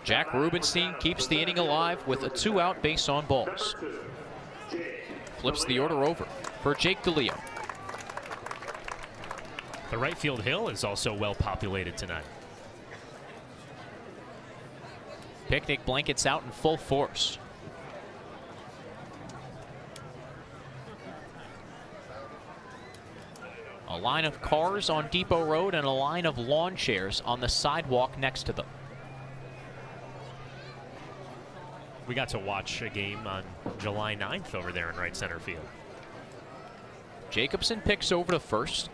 Jack Rubenstein keeps the inning alive with a 2-out base on balls. Flips the order over for Jake DeLeo. The right field hill is also well populated tonight. Picnic blankets out in full force. A line of cars on Depot Road and a line of lawn chairs on the sidewalk next to them. We got to watch a game on July 9th over there in right center field. Jacobson picks over to first.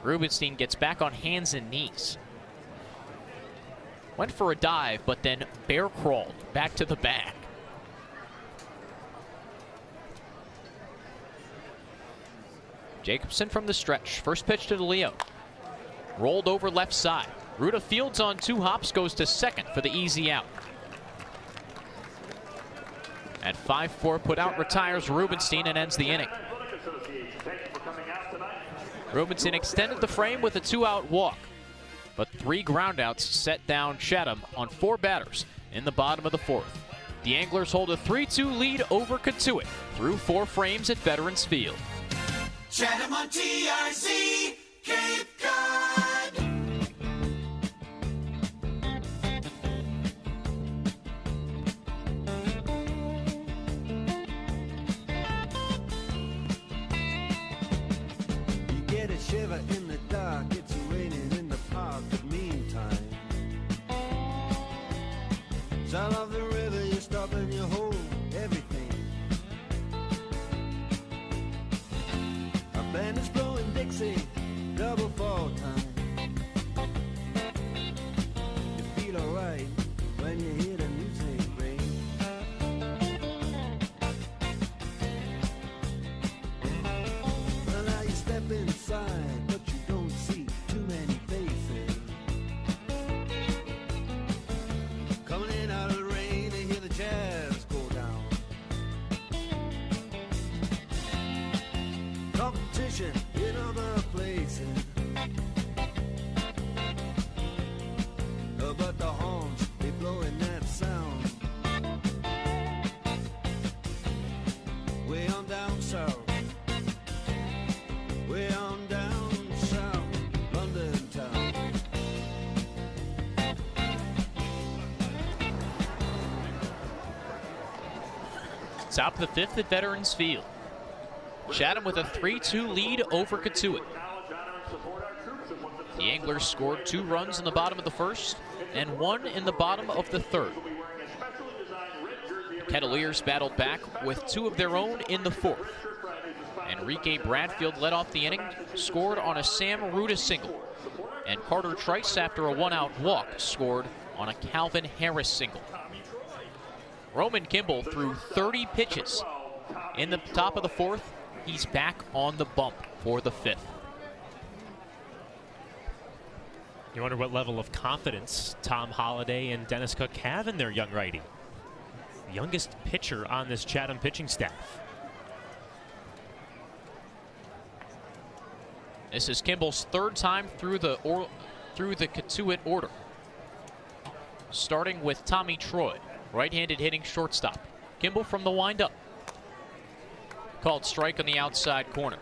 Rubenstein gets back on hands and knees. Went for a dive, but then bear crawled back to the bag. Jacobson from the stretch. First pitch to DeLeo. Rolled over left side. Ruta fields on 2 hops, goes to second for the easy out. At 5-4 put out, retires Rubenstein and ends the inning. Rubenstein extended the frame with a 2-out walk, but 3 groundouts set down Chatham on 4 batters in the bottom of the 4th. The Anglers hold a 3-2 lead over Cotuit through 4 frames at Veterans Field. Chatham on TRC, Cape Cod. You get a shiver in the dark, it's raining in the park, but meantime. Sound of the river, you stop and you hold everything. Band is blowing Dixie, double fall time. You feel alright when you hear the music ring. Well, now you step inside, but you don't see too many faces. Coming in out of the rain, you hear the jazz go down. Competition in other places, but the horns, they blowing that sound. Way on down south, way on down south, London town. Top of the 5th at Veterans Field. Chatham with a 3-2 lead over Cotuit. The Anglers scored 2 runs in the bottom of the 1st and 1 in the bottom of the 3rd. Kettleers battled back with 2 of their own in the 4th. Enrique Bradfield led off the inning, scored on a Sam Ruta single. And Carter Trice, after a 1-out walk, scored on a Calvin Harris single. Roman Kimball threw 30 pitches In the top of the 4th, he's back on the bump for the 5th. You wonder what level of confidence Tom Holliday and Dennis Cook have in their young righty. The youngest pitcher on this Chatham pitching staff. This is Kimball's 3rd time through the Cotuit order. Starting with Tommy Troy, right-handed hitting shortstop. Kimball from the windup. Called strike on the outside corner.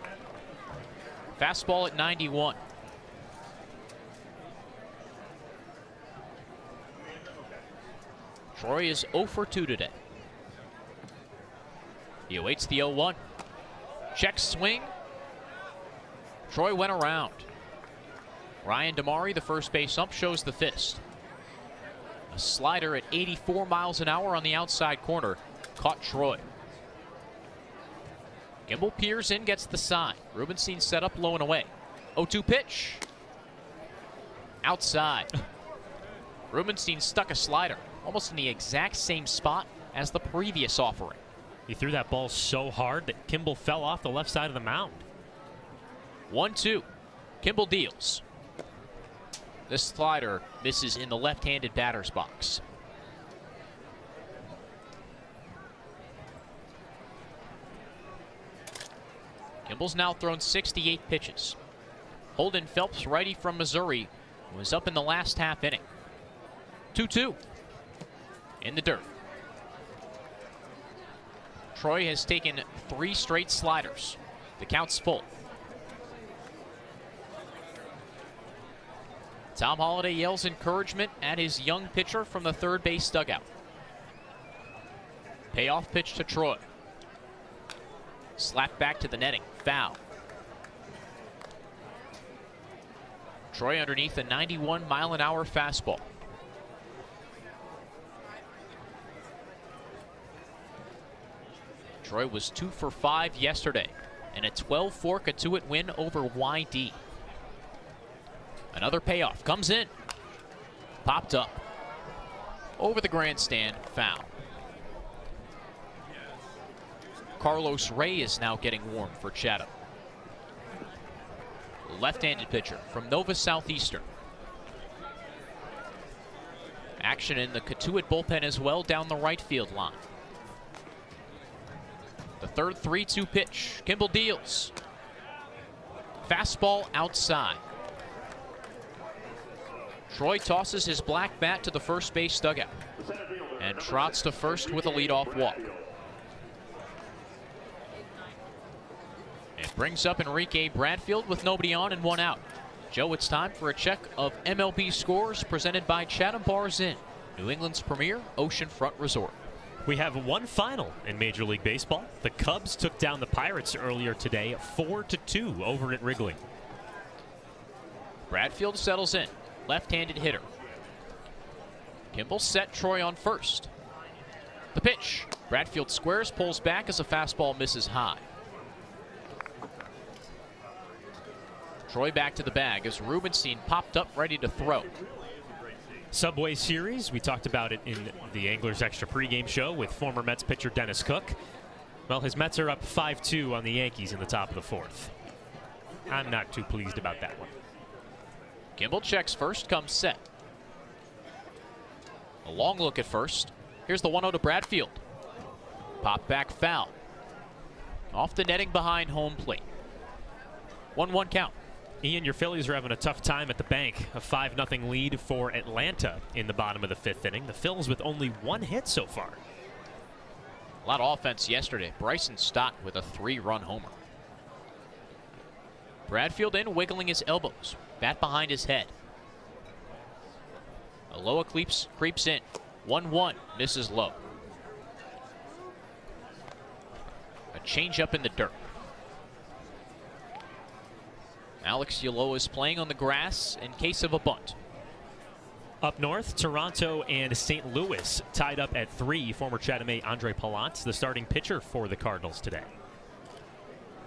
Fastball at 91. Troy is 0 for 2 today. He awaits the 0-1. Check swing. Troy went around. Ryan Damari, the first base ump, shows the fist. A slider at 84 miles an hour on the outside corner caught Troy. Kimball peers in, gets the sign. Rubenstein set up low and away. 0-2 pitch. Outside. Rubenstein stuck a slider almost in the exact same spot as the previous offering. He threw that ball so hard that Kimball fell off the left side of the mound. 1-2. Kimball deals. This slider misses in the left-handed batter's box. Kimball's now thrown 68 pitches. Holden Phelps, righty from Missouri, was up in the last half inning. 2-2. In the dirt. Troy has taken 3 straight sliders. The count's full. Tom Holliday yells encouragement at his young pitcher from the 3rd base dugout. Payoff pitch to Troy. Slap back to the netting. Foul. Troy underneath a 91-mile-an-hour fastball. Troy was 2 for 5 yesterday in a 12-4 Cotuit win over YD. Another payoff comes in. Popped up. Over the grandstand, foul. Carlos Ray is now getting warm for Chatham. Left-handed pitcher from Nova Southeastern. Action in the Cotuit bullpen as well down the right field line. The 3rd 3-2 pitch. Kimball deals. Fastball outside. Troy tosses his black bat to the first base dugout and trots to first with a leadoff walk. It brings up Enrique Bradfield with nobody on and 1 out. Joe, it's time for a check of MLB scores presented by Chatham Bars Inn, New England's premier oceanfront resort. We have one final in Major League Baseball. The Cubs took down the Pirates earlier today, 4-2 over at Wrigley. Bradfield settles in, left-handed hitter. Kimball set Troy on first. The pitch. Bradfield squares, pulls back as a fastball misses high. Troy back to the bag as Rubenstein popped up ready to throw. Subway Series, we talked about it in the Anglers Extra pregame show with former Mets pitcher Dennis Cook. Well, his Mets are up 5-2 on the Yankees in the top of the 4th. I'm not too pleased about that one. Kimball checks first, comes set. A long look at first. Here's the 1-0 to Bradfield. Pop back foul. Off the netting behind home plate. 1-1 count. Ian, your Phillies are having a tough time at the bank. A 5-0 lead for Atlanta in the bottom of the 5th inning. The Phils with only 1 hit so far. A lot of offense yesterday. Bryson Stott with a 3-run homer. Bradfield in, wiggling his elbows. Bat behind his head. Aloha creeps in. 1-1, misses low. A changeup in the dirt. Alex Yolo is playing on the grass in case of a bunt. Up north, Toronto and St. Louis tied up at 3. Former Chatham Andre Pallant's the starting pitcher for the Cardinals today.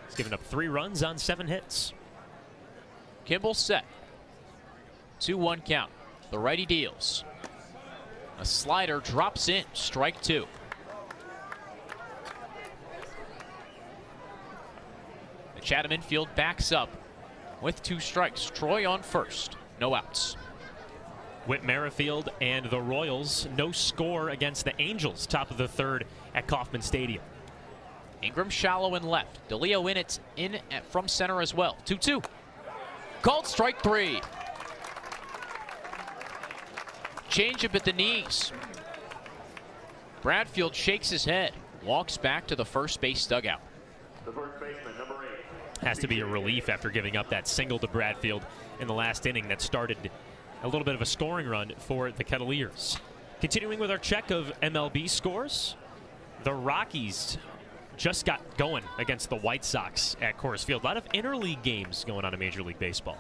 He's given up 3 runs on 7 hits. Kimball set. 2-1 count. The righty deals. A slider drops in. Strike 2. Chatham infield backs up with 2 strikes. Troy on first, no outs. Whit Merrifield and the Royals, no score against the Angels, top of the 3rd at Kauffman Stadium. Ingram shallow and left. DeLeo from center as well. 2-2. Called strike 3. Changeup at the knees. Bradfield shakes his head, walks back to the first base dugout. The first baseman, number 8. Has to be a relief after giving up that single to Bradfield in the last inning that started a little bit of a scoring run for the Kettleers. Continuing with our check of MLB scores, the Rockies just got going against the White Sox at Coors Field. A lot of interleague games going on in Major League Baseball.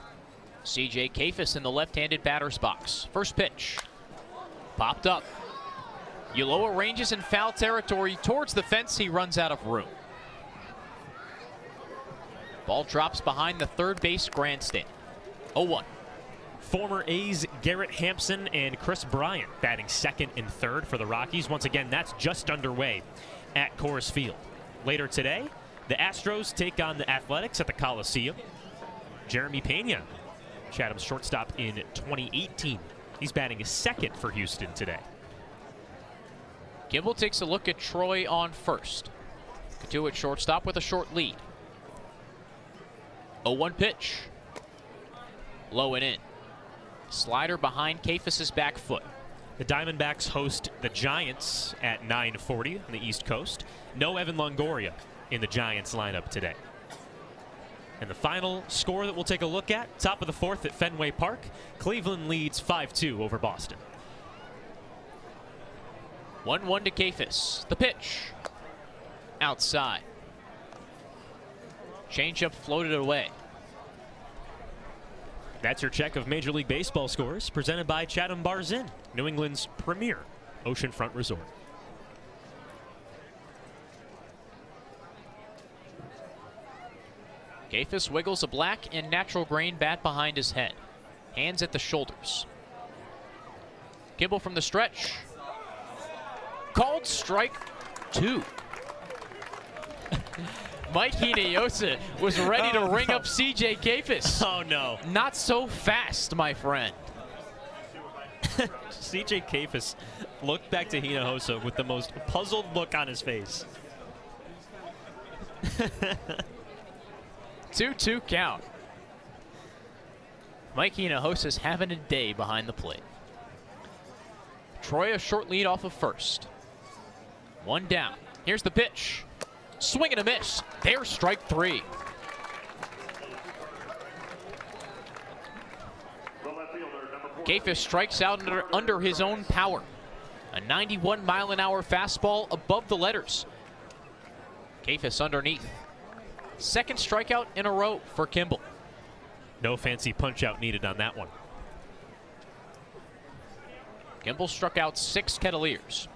C.J. Kafis in the left-handed batter's box. First pitch. Popped up. Ulloa ranges in foul territory towards the fence. He runs out of room. Ball drops behind the third base grandstand. 0-1. Former A's Garrett Hampson and Chris Bryant batting second and third for the Rockies. Once again, that's just underway at Coors Field. Later today, the Astros take on the Athletics at the Coliseum. Jeremy Pena, Chatham's shortstop in 2018. He's batting second for Houston today. Kimball takes a look at Troy on first. Cotuit shortstop with a short lead. 0-1 pitch. Low and in. Slider behind Kafis' back foot. The Diamondbacks host the Giants at 9:40 on the East Coast. No Evan Longoria in the Giants lineup today. And the final score that we'll take a look at, top of the 4th at Fenway Park. Cleveland leads 5-2 over Boston. 1-1 to Kafis. The pitch. Outside. Changeup floated away. That's your check of Major League Baseball scores, presented by Chatham Bars Inn, New England's premier oceanfront resort. Kafis wiggles a black and natural grain bat behind his head. Hands at the shoulders. Kimball from the stretch. Called strike 2. Mike Hinojosa was ready to ring up C.J. Kafis. Oh, no. Not so fast, my friend. C.J. Kafis looked back to Hinojosa with the most puzzled look on his face. 2-2 count. Mike Hinojosa's having a day behind the plate. Troy a short lead off of first. 1 down. Here's the pitch. Swing and a miss. There's strike 3. Kafis strikes out under his own power. A 91-mile-an-hour fastball above the letters. Kafis underneath. Second strikeout in a row for Kimball. No fancy punch-out needed on that one. Kimball struck out 6 Kettleers.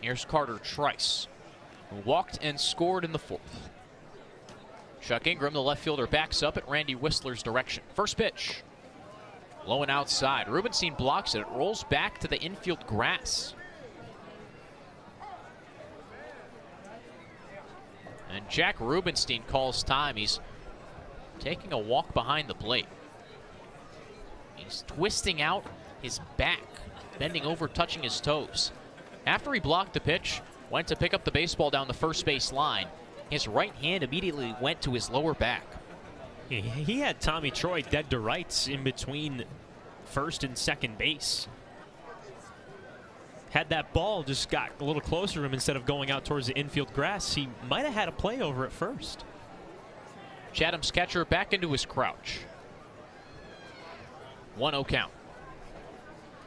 Here's Carter Trice, who walked and scored in the 4th. Chuck Ingram, the left fielder, backs up at Randy Whistler's direction. First pitch. Low and outside. Rubenstein blocks it. It rolls back to the infield grass. And Jack Rubenstein calls time. He's taking a walk behind the plate. He's twisting out his back, bending over, touching his toes. After he blocked the pitch, went to pick up the baseball down the first base line, his right hand immediately went to his lower back. He had Tommy Troy dead to rights in between first and second base. Had that ball just got a little closer to him instead of going out towards the infield grass, he might have had a play over at first. Chatham's catcher back into his crouch. 1-0 count.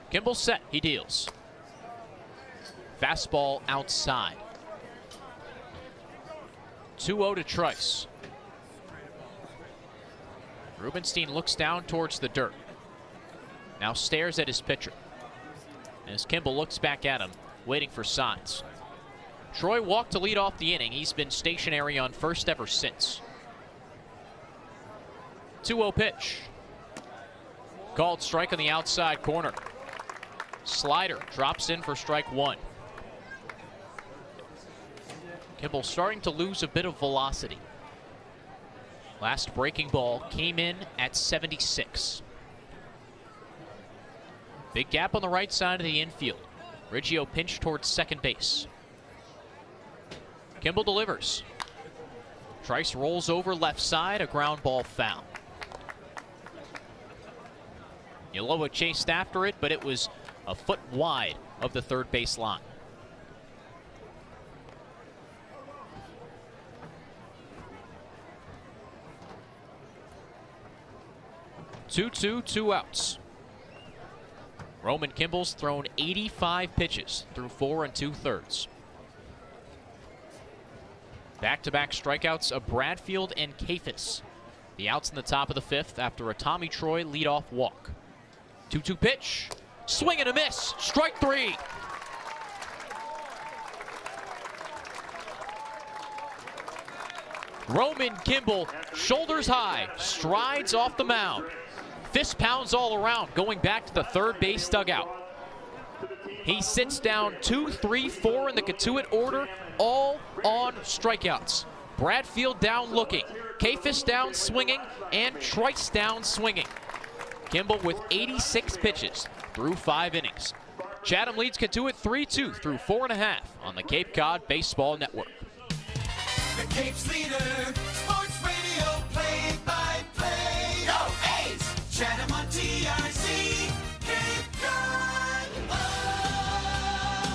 Kimball set, he deals. Fastball outside. 2-0 to Trice. Rubenstein looks down towards the dirt. Now stares at his pitcher. As Kimball looks back at him, waiting for signs. Troy walked to lead off the inning. He's been stationary on first ever since. 2-0 pitch. Called strike on the outside corner. Slider drops in for strike 1. Kimball starting to lose a bit of velocity. Last breaking ball came in at 76. Big gap on the right side of the infield. Riggio pinched towards second base. Kimball delivers. Trice rolls over left side, a ground ball foul. Ulloa chased after it, but it was a foot wide of the third base line. Two outs. Roman Kimball's thrown 85 pitches through 4 2/3. Back-to-back strikeouts of Bradfield and Kafis. The outs in the top of the 5th after a Tommy Troy leadoff walk. 2-2 pitch. Swing and a miss. Strike 3. Roman Kimball, shoulders high, strides off the mound. Fist pounds all around, going back to the third base dugout. He sits down 2, 3, 4 in the Cotuit order, all on strikeouts. Bradfield down looking, Kafis down swinging, and Trice down swinging. Kimball with 86 pitches through 5 innings. Chatham leads Cotuit 3-2 through 4 1/2 on the Cape Cod Baseball Network. The Cape's leader, sports radio, play-by-play. Go A's! Chatham on TRC, Cape Cod. Oh,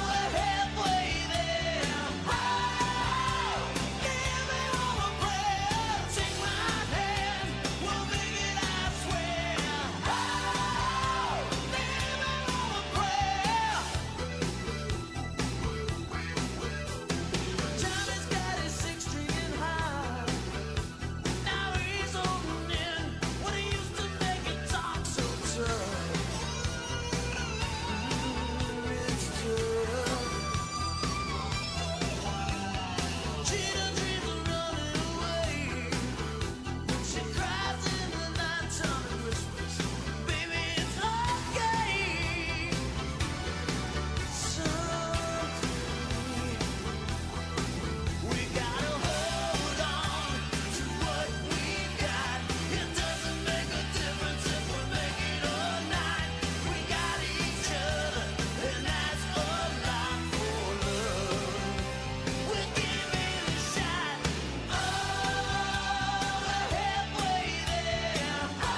we're halfway there. Oh, give me all a prayer. Take my hand, we'll make it, I swear. Oh, give me all a prayer. Johnny's got his 6th string in high. Now he's holding in what he used to make it talk so tough. It's tough. Cheetah dreams of running away. When she cries in the nighttime and whispers, baby, it's okay. Someday we gotta hold on to what we got. It doesn't make a difference if we make it or not. We got each other, and that's a lot for love. We'll give it a shot. Oh, we're halfway there. Oh,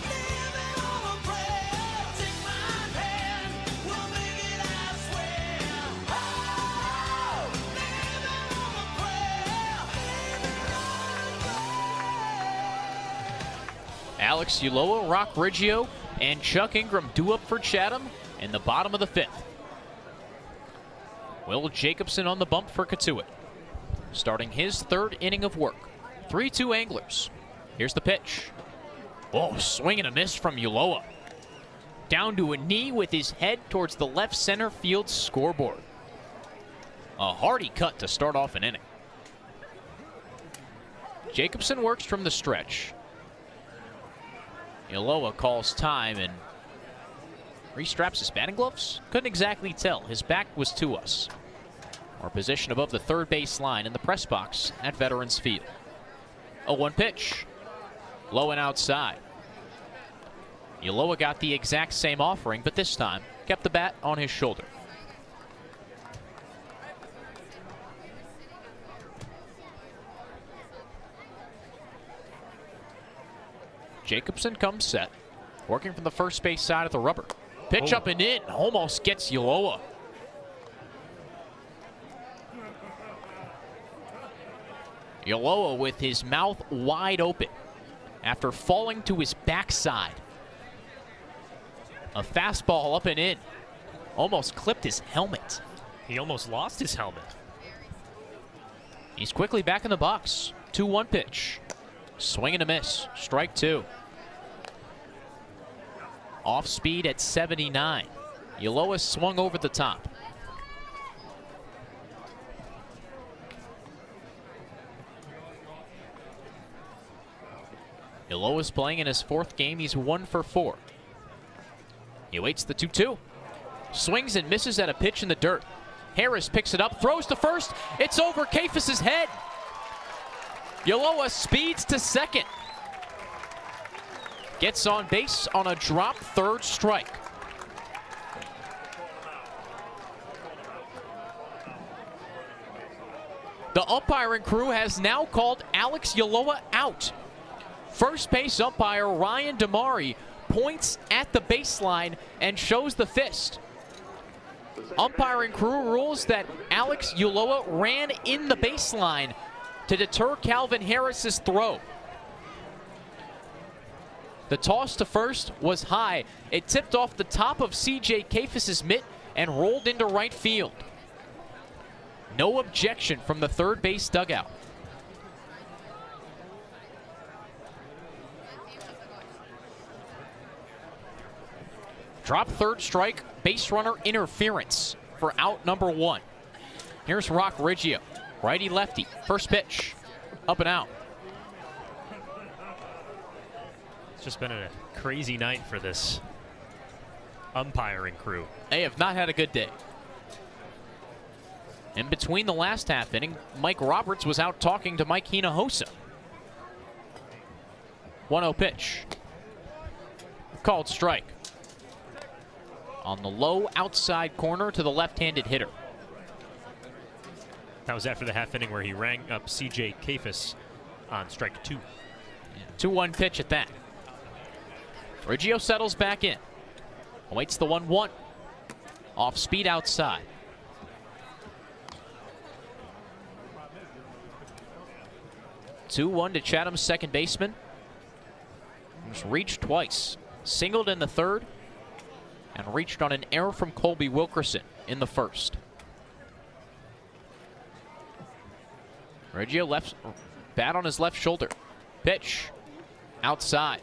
live it on a prayer. Take my hand, we'll make it, I swear. Oh, live it on a prayer. Alex Ulloa, Rock Riggio, and Chuck Ingram due up for Chatham in the bottom of the 5th. Will Jacobson on the bump for Cotuit, starting his 3rd inning of work. 3-2 Anglers. Here's the pitch. Oh, swing and a miss from Ulloa. Down to a knee with his head towards the left center field scoreboard. A hearty cut to start off an inning. Jacobson works from the stretch. Ulloa calls time and restraps his batting gloves. Couldn't exactly tell. His back was to us. Our position above the third base line in the press box at Veterans Field. 0-1 pitch. Low and outside. Ulloa got the exact same offering, but this time kept the bat on his shoulder. Jacobson comes set, working from the first base side of the rubber. Pitch up and in, almost gets Ulloa. Ulloa with his mouth wide open after falling to his backside. A fastball up and in, almost clipped his helmet. He almost lost his helmet. He's quickly back in the box. 2-1 pitch. Swing and a miss. Strike 2. Off speed at 79. Ulloa swung over the top. Ulloa's playing in his 4th game. He's 1 for 4. He waits the 2-2. Swings and misses at a pitch in the dirt. Harris picks it up, throws to first. It's over Cephas's head. Ulloa speeds to second. Gets on base on a drop third strike. The umpiring crew has now called Alex Ulloa out. First base umpire Ryan Damari points at the baseline and shows the fist. Umpiring crew rules that Alex Ulloa ran in the baseline to deter Calvin Harris's throw. The toss to first was high. It tipped off the top of C.J. Cephas's mitt and rolled into right field. No objection from the third base dugout. Drop third strike, base runner interference for out number 1. Here's Rock Riggio, righty lefty, first pitch, up and out. It's just been a crazy night for this umpiring crew. They have not had a good day. In between the last half inning, Mike Roberts was out talking to Mike Hinojosa. 1-0 pitch. Called strike. On the low outside corner to the left-handed hitter. That was after the half inning where he rang up C.J. Cephas on strike 2. 2-1 pitch at that. Riggio settles back in. Awaits the 1-1. Off speed outside. Two-1 to Chatham's second baseman. He's reached twice. Singled in the third and reached on an error from Colby Wilkerson in the first. Riggio left bat on his left shoulder. Pitch outside.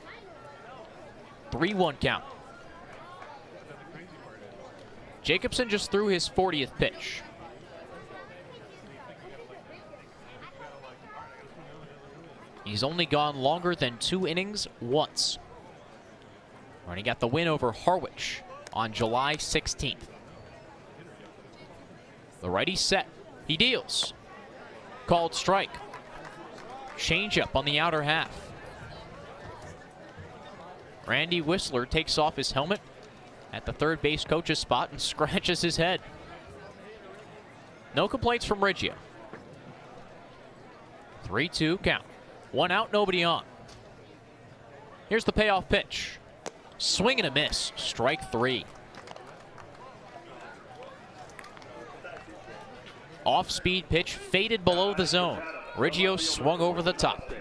3-1 count. Jacobson just threw his 40th pitch. He's only gone longer than 2 innings once. And he got the win over Harwich on July 16th. The righty set. He deals. Called strike. Changeup on the outer half. Randy Whistler takes off his helmet at the third base coach's spot and scratches his head. No complaints from Riggio. 3-2 count. 1 out, nobody on. Here's the payoff pitch. Swing and a miss. Strike 3. Off-speed pitch faded below the zone. Riggio swung over the top.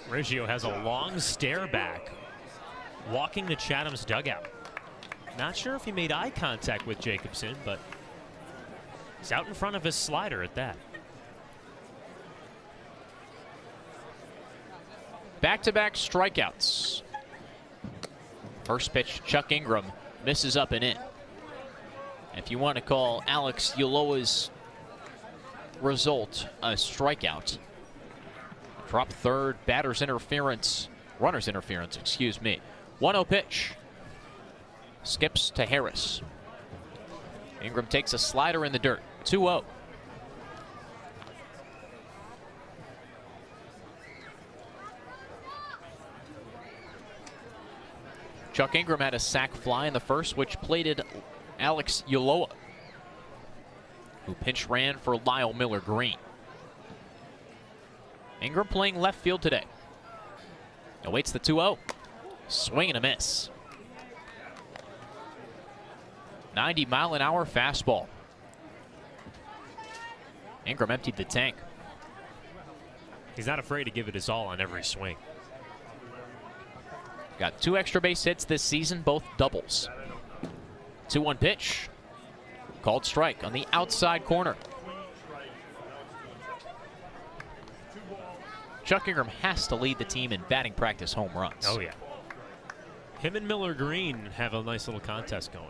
Riggio has a long stare back, walking to Chatham's dugout. Not sure if he made eye contact with Jacobson, but he's out in front of his slider at that. Back-to-back strikeouts. First pitch, Chuck Ingram misses up and in. If you want to call Alex Ulloa's result a strikeout. Drop third, batter's interference, runner's interference, excuse me. 1-0 pitch. Skips to Harris. Ingram takes a slider in the dirt. 2-0. Chuck Ingram had a sac fly in the first, which plated Alex Ulloa, who pinch ran for Lyle Miller Green. Ingram playing left field today. Awaits the 2-0. Swing and a miss. 90-mile-an-hour fastball. Ingram emptied the tank. He's not afraid to give it his all on every swing. Got 2 extra base hits this season, both doubles. 2-1 pitch. Called strike on the outside corner. Chuck Ingram has to lead the team in batting practice home runs. Oh, yeah. Him and Miller Green have a nice little contest going.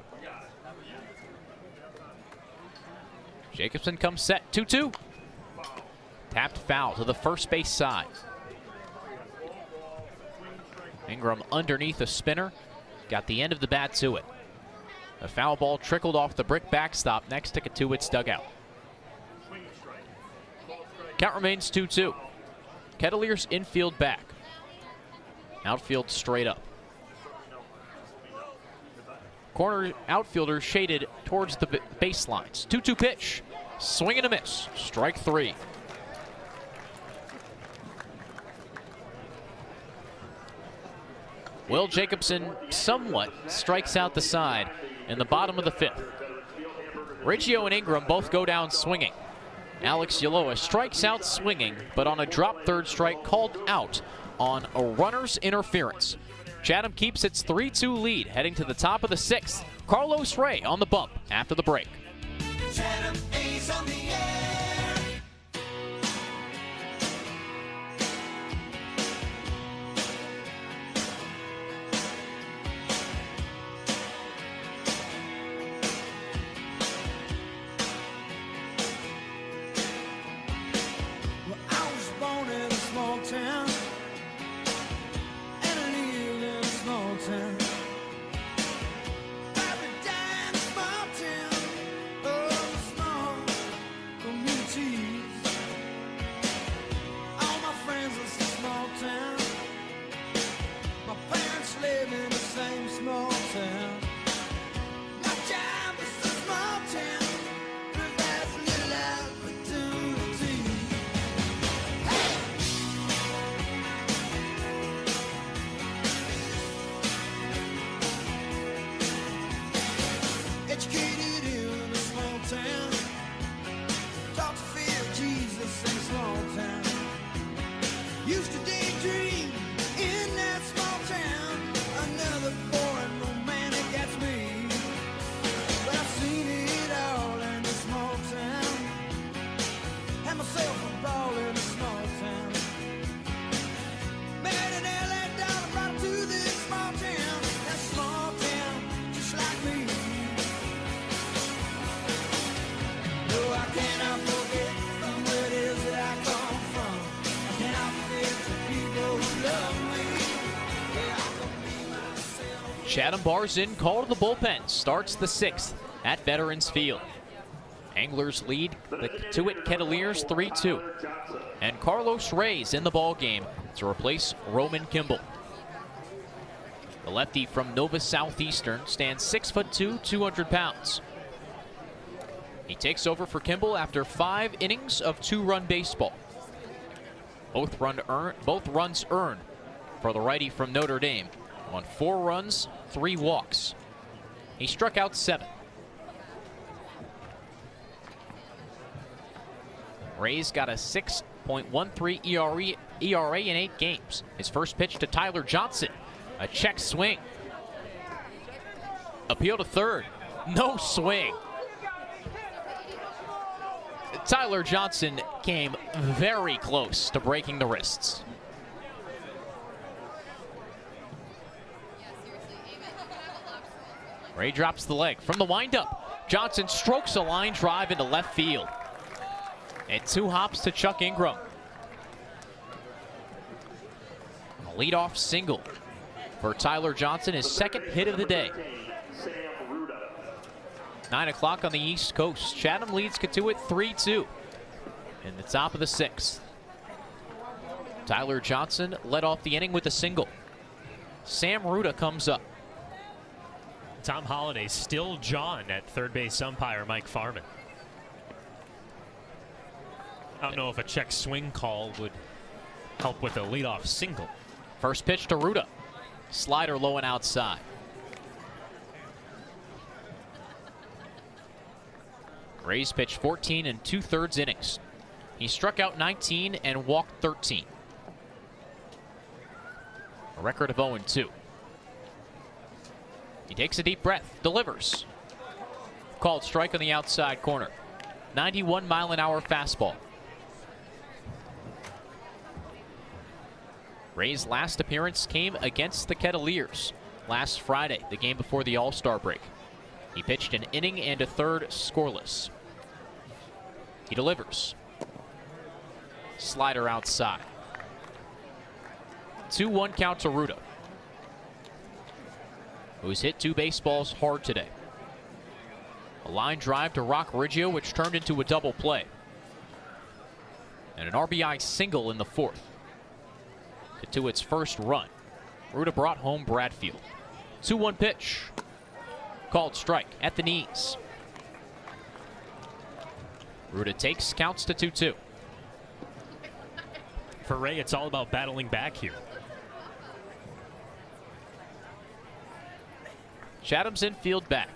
Jacobson comes set. 2-2. Tapped foul to the first base side. Ingram underneath a spinner. Got the end of the bat to it. A foul ball trickled off the brick backstop next to Cotuit's dugout. Count remains 2-2. Kettleers infield back. Outfield straight up. Corner outfielder shaded towards the baselines. 2-2 pitch. Swing and a miss. Strike 3. Will Jacobson somewhat strikes out the side in the bottom of the 5th. Riggio and Ingram both go down swinging. Alex Yaloa strikes out swinging, but on a drop third strike called out on a runner's interference. Chatham keeps its 3-2 lead heading to the top of the 6th. Carlos Ray on the bump after the break. Chatham A's on the air. Well, I was born in a small town, and I lived in a small town. Educated in a small town, taught to fear Jesus in a small town. Used to daydream in that small town. Another boring romantic, that's me. But I've seen it all in a small town. Had myself a ball in a small town. Married an LA dollar, brought her to this small town. That small town, just like me. No, I cannot forget from where it is that I come from. I cannot forget the people who love me. Yeah, I can be myself. Chatham bars in, call to the bullpen. Starts the 6th at Veterans Field. Anglers lead the Cotuit Kettleers 3-2. And Carlos Ray's in the ball game to replace Roman Kimball. The lefty from Nova Southeastern stands 6'2", 200 pounds. He takes over for Kimball after 5 innings of 2-run baseball. Both runs earned for the righty from Notre Dame on 4 runs, 3 walks. He struck out 7. Ray's got a 6.13 ERA in 8 games. His first pitch to Tyler Johnson, a check swing. Appeal to third, no swing. Tyler Johnson came very close to breaking the wrists. Ray drops the leg from the windup. Johnson strokes a line drive into left field. And 2 hops to Chuck Ingram. A leadoff single for Tyler Johnson, his 2nd hit of the day. 9 o'clock on the East Coast. Chatham leads Cotuit 3-2 in the top of the 6th. Tyler Johnson led off the inning with a single. Sam Ruda comes up. Tom Holliday still John at third base umpire Mike Farman. I don't know if a check swing call would help with a leadoff single. First pitch to Ruda. Slider low and outside. Rays pitched 14 2/3 innings. He struck out 19 and walked 13. A record of 0-2. He takes a deep breath, delivers. Called strike on the outside corner. 91-mile-an-hour fastball. Ray's last appearance came against the Kettleers last Friday, the game before the All-Star break. He pitched an inning and a third scoreless. He delivers. Slider outside. 2-1 count to Ruda, who's hit 2 baseballs hard today. A line drive to Rock Riggio, which turned into a double play. And an RBI single in the fourth. Cotuit's first run. Ruda brought home Bradfield. 2-1 pitch. Called strike at the knees. Ruda takes, counts to 2-2. For Ray, it's all about battling back here. Chatham's infield back.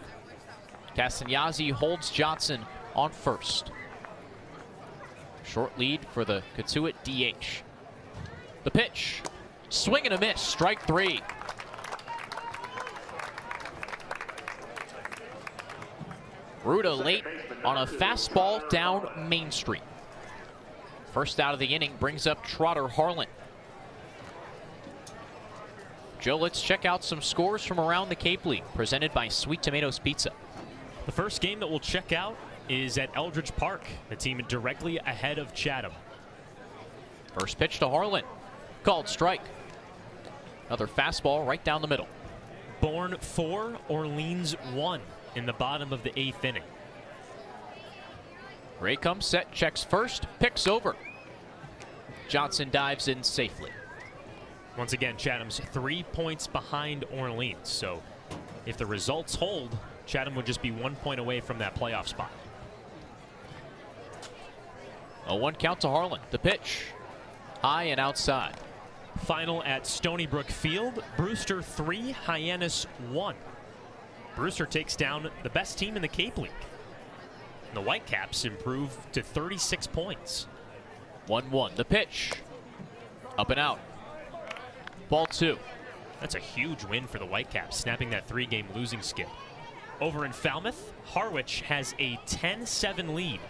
Castagnazzi holds Johnson on first. Short lead for the Cotuit DH. The pitch. Swing and a miss. Strike 3. Ruda late on a fastball down Main Street. First out of the inning brings up Trotter Harlan. Joe, let's check out some scores from around the Cape League, presented by Sweet Tomatoes Pizza. The first game that we'll check out is at Eldridge Park, the team directly ahead of Chatham. First pitch to Harlan. Called strike. Another fastball right down the middle. Bourne 4, Orleans 1 in the bottom of the 8th inning. Ray comes set, checks first, picks over. Johnson dives in safely. Once again, Chatham's 3 points behind Orleans, so if the results hold, Chatham would just be 1 point away from that playoff spot. A 1 count to Harlan. The pitch. High and outside. Final at Stony Brook Field. Brewster 3, Hyannis 1. Brewster takes down the best team in the Cape League. The Whitecaps improve to 36 points. 1-1. The pitch. Up and out. Ball 2. That's a huge win for the Whitecaps, snapping that 3-game losing skid. Over in Falmouth, Harwich has a 10-7 lead.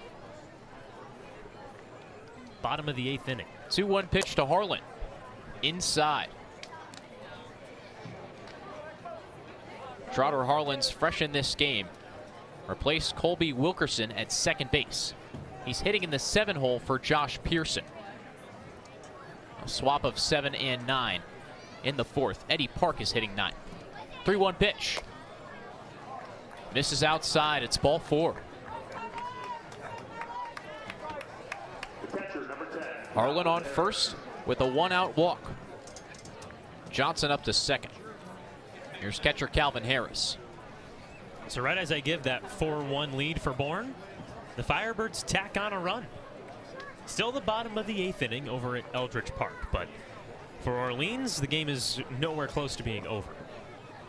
Bottom of the 8th inning. 2-1 pitch to Harlan. Inside. Trotter Harlan's fresh in this game. Replaced Colby Wilkerson at second base. He's hitting in the 7 hole for Josh Pearson. A swap of 7 and 9 in the fourth. Eddie Park is hitting 9. 3-1 pitch. Misses outside. It's ball 4. Harlan on first with a 1-out walk. Johnson up to second. Here's catcher Calvin Harris. So right as I give that 4-1 lead for Bourne, the Firebirds tack on a run. Still the bottom of the 8th inning over at Eldridge Park, but for Orleans, the game is nowhere close to being over.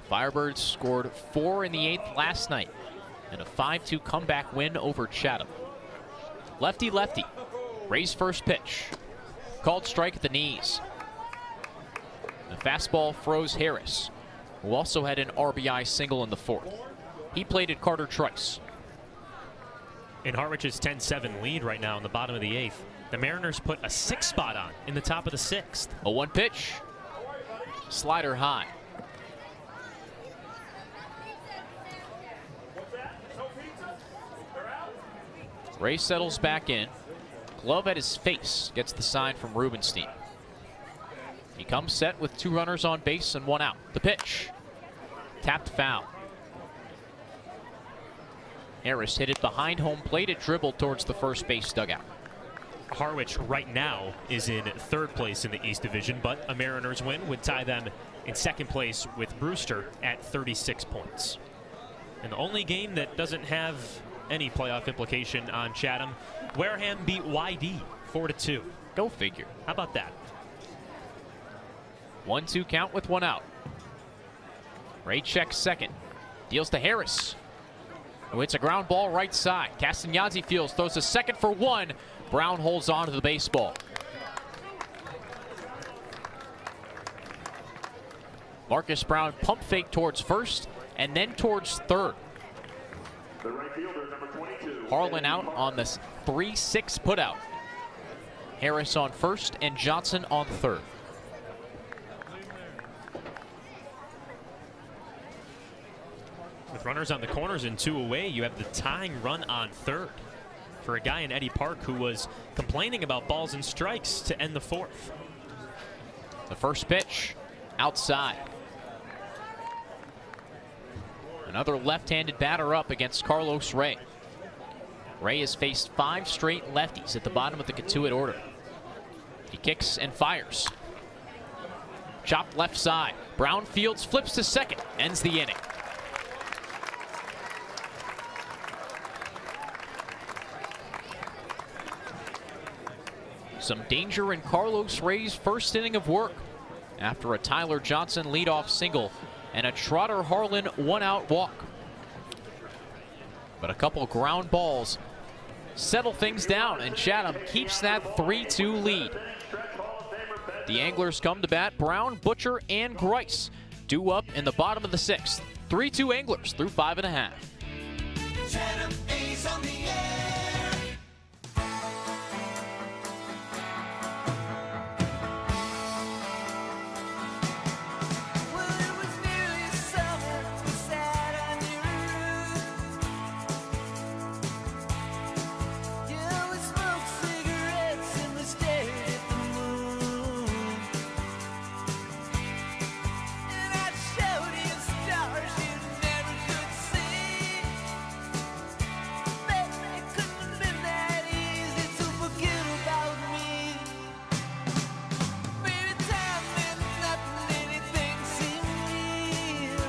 Firebirds scored 4 in the 8th last night and a 5-2 comeback win over Chatham. Lefty-lefty. Ray's first pitch. Called strike at the knees. The fastball froze Harris, who also had an RBI single in the fourth. He played at Carter Trice. In Harwich's 10-7 lead right now in the bottom of the 8th, the Mariners put a 6 spot on in the top of the 6th. A 1 pitch. Slider high. Ray settles back in. Glove at his face gets the sign from Rubenstein. He comes set with 2 runners on base and 1 out. The pitch. Tapped foul. Harris hit it behind home plate. It dribbled towards the first base dugout. Harwich right now is in 3rd place in the East Division, but a Mariners win would tie them in 2nd place with Brewster at 36 points. And the only game that doesn't have any playoff implication on Chatham, Wareham beat YD 4-2. Go figure. How about that? 1-2 count with 1 out. Ray checks second. Deals to Harris, who hits a ground ball right side. Castagnazzi fields, throws a second for 1. Brown holds on to the baseball. Marcus Brown pump fake towards first and then towards third. The right fielder, number 22. Harlan out on this 3-6 putout. Harris on first and Johnson on third. With runners on the corners and 2 away, you have the tying run on third for a guy in Eddie Park who was complaining about balls and strikes to end the 4th. The first pitch, outside. Another left-handed batter up against Carlos Ray. Ray has faced 5 straight lefties at the bottom of the Cotuit order. He kicks and fires. Chopped left side. Brown fields, flips to second, ends the inning. Some danger in Carlos Ray's first inning of work after a Tyler Johnson leadoff single and a Trotter Harlan 1-out walk. But a couple ground balls settle things down, and Chatham keeps that 3-2 lead. The Anglers come to bat. Brown, Butcher, and Grice due up in the bottom of the 6th. 3-2 Anglers through 5.5. Chatham A's on the air. Well, it was nearly summer. We sat on your roof. Yeah, we smoked cigarettes and we stared at the moon. And I'd show you stars you never could see. Bet it couldn't have been that easy to forget about me. Baby, time meant nothing, anything seemed real.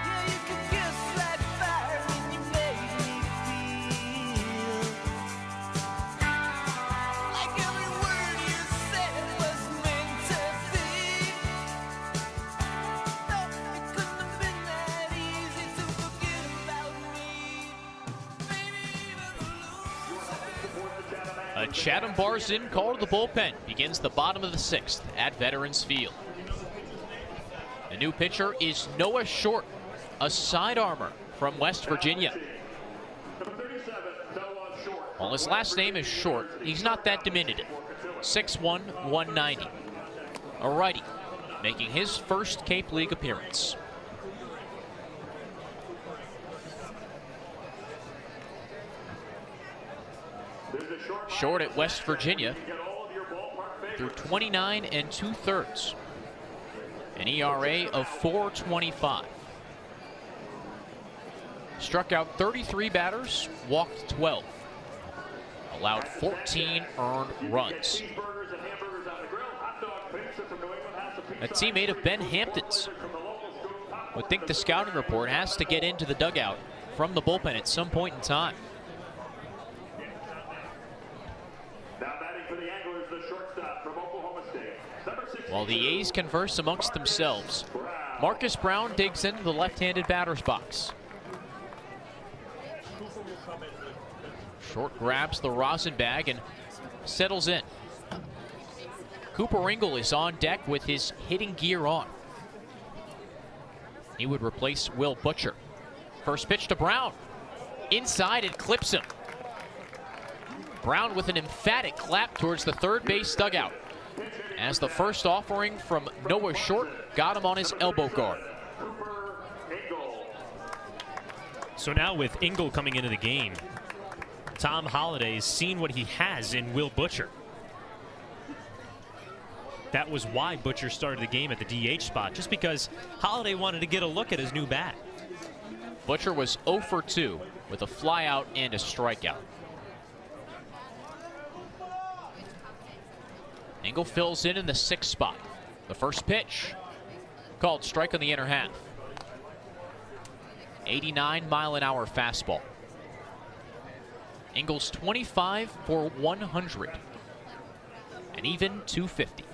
Yeah, you could kiss like fire when you made me feel like every word you said was meant to be. No, it couldn't have been that easy to forget about me. Maybe even A Chatham Barzin call to the bullpen begins the bottom of the 6th at Veterans Field. The new pitcher is Noah Short, a side armor from West Virginia. While his last name is Short, he's not that diminutive. 6'1", 190. A righty, making his first Cape League appearance. Short at West Virginia through 29 2/3. An ERA of 4.25. Struck out 33 batters, walked 12. Allowed 14 earned runs. A teammate of Ben Hampton's. Would think the scouting report has to get into the dugout from the bullpen at some point in time. While the A's converse amongst themselves, Marcus Brown digs into the left-handed batter's box. Short grabs the rosin bag and settles in. Cooper Ingle is on deck with his hitting gear on. He would replace Will Butcher. First pitch to Brown. Inside, it clips him. Brown with an emphatic clap towards the third base dugout, as the first offering from Noah Short got him on his elbow guard. So now with Ingle coming into the game, Tom Holliday's seen what he has in Will Butcher. That was why Butcher started the game at the DH spot, just because Holliday wanted to get a look at his new bat. Butcher was 0 for 2 with a flyout and a strikeout. Ingle fills in the 6th spot. The first pitch, called strike on the inner half. 89-mile-an-hour fastball. Ingle's 25 for 100. An even 250.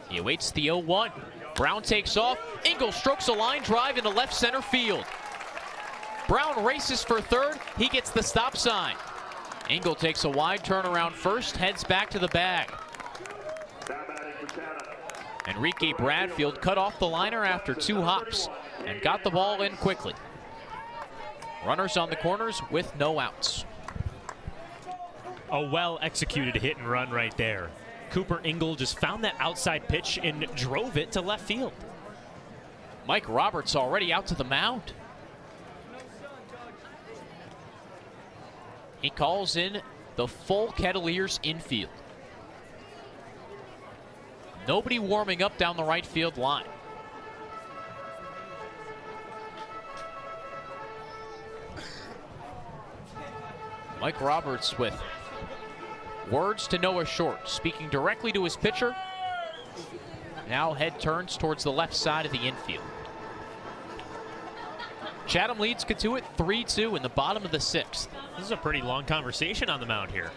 He awaits the 0-1. Brown takes off. Ingle strokes a line drive into left center field. Brown races for third. He gets the stop sign. Ingle takes a wide turnaround first, heads back to the bag. Enrique Bradfield cut off the liner after 2 hops and got the ball in quickly. Runners on the corners with no outs. A well-executed hit and run right there. Cooper Ingle just found that outside pitch and drove it to left field. Mike Roberts already out to the mound. He calls in the full Kettleers infield. Nobody warming up down the right field line. Mike Roberts with words to Noah Short, speaking directly to his pitcher. Now head turns towards the left side of the infield. Chatham leads Cotuit 3-2 in the bottom of the 6th. This is a pretty long conversation on the mound here.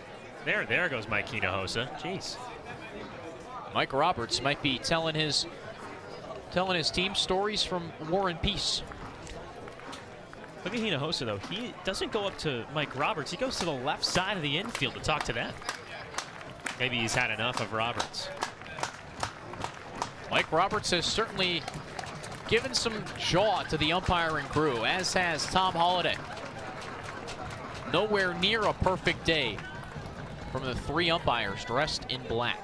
There goes Mike Hinojosa. Jeez. Mike Roberts might be telling his team stories from War and Peace. Look at Hinojosa, though. He doesn't go up to Mike Roberts. He goes to the left side of the infield to talk to them. Maybe he's had enough of Roberts. Mike Roberts has certainly given some jaw to the umpiring crew, as has Tom Holliday. Nowhere near a perfect day from the 3 umpires dressed in black.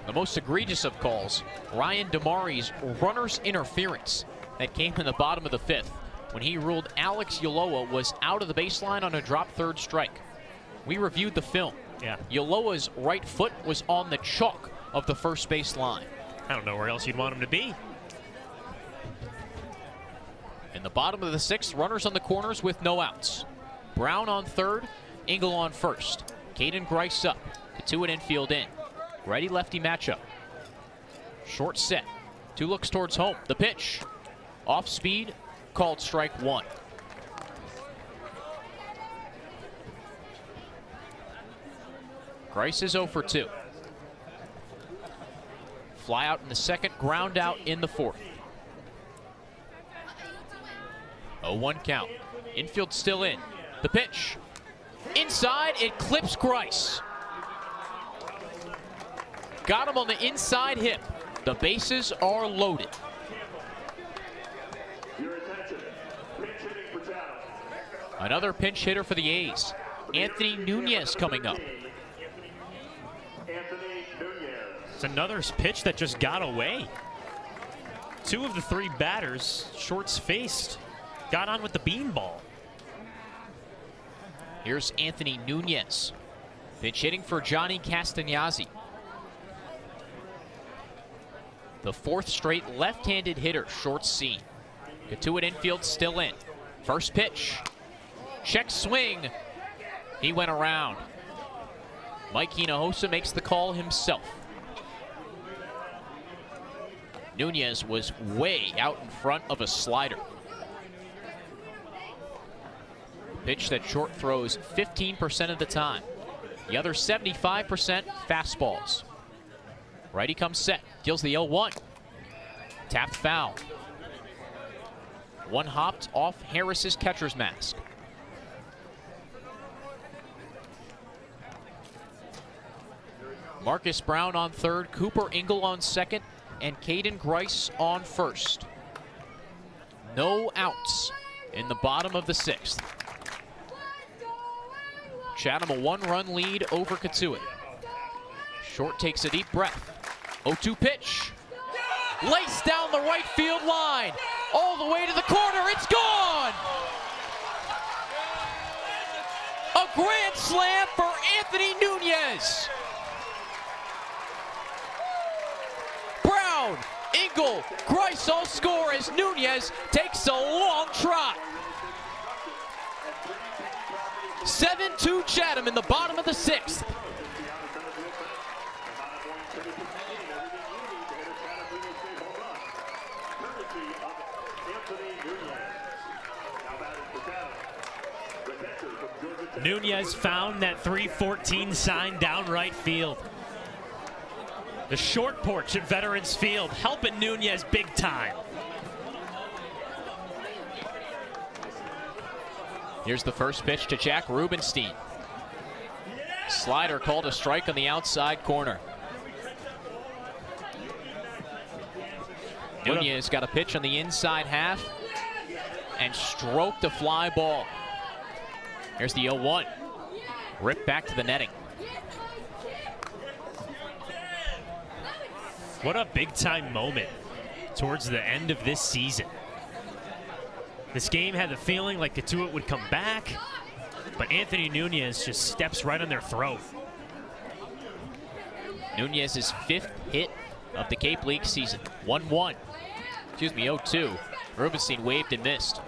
The most egregious of calls, Ryan Damari's runner's interference that came in the bottom of the 5th when he ruled Alex Ulloa was out of the baseline on a drop third strike. We reviewed the film. Yeah. Ulloa's right foot was on the chalk of the first base line. I don't know where else you'd want him to be. In the bottom of the 6th, runners on the corners with no outs. Brown on third, Engel on first. Caden Grice up, Cotuit infield in. Righty-lefty matchup. Short set, 2 looks towards home. The pitch, off speed, called strike 1. Grice is 0 for 2. Fly out in the 2nd, ground out in the 4th. 0-1 count. Infield still in. The pitch. Inside, it clips Grice. Got him on the inside hip. The bases are loaded. Another pinch hitter for the A's. Anthony Nunez coming up. It's another pitch that just got away. 2 of the 3 batters, shorts faced, got on with the beanball. Here's Anthony Nunez. Pitch hitting for Johnny Castagnazzi. The 4th straight left-handed hitter shorts seen. Cotuit infield still in. First pitch. Check swing. He went around. Mike Hinojosa makes the call himself. Nunez was way out in front of a slider. Pitch that Short throws 15% of the time. The other 75% fastballs. Righty comes set, deals the 0-1. Tapped foul. One hopped off Harris's catcher's mask. Marcus Brown on third, Cooper Engel on second, and Caden Grice on first. No outs in the bottom of the 6th. Chatham a 1-run lead over Cotuit. Short takes a deep breath. 0-2 pitch. Laced down the right field line. All the way to the corner. It's gone! A grand slam for Anthony Nunez. Brown, Engel, Grice all score as Nunez takes a long trot. 7-2 Chatham in the bottom of the 6th. Nunez found that 314 sign down right field. The short porch at Veterans Field helping Nunez big time. Here's the first pitch to Jack Rubenstein. Slider called a strike on the outside corner. Nunez got a pitch on the inside half and stroked a fly ball. Here's the 0-1. Ripped back to the netting. What a big-time moment towards the end of this season. This game had the feeling like Cotuit would come back, but Anthony Nunez just steps right on their throat. Nunez's 5th hit of the Cape League season. 1-1. Excuse me, 0-2. Rubenstein waved and missed.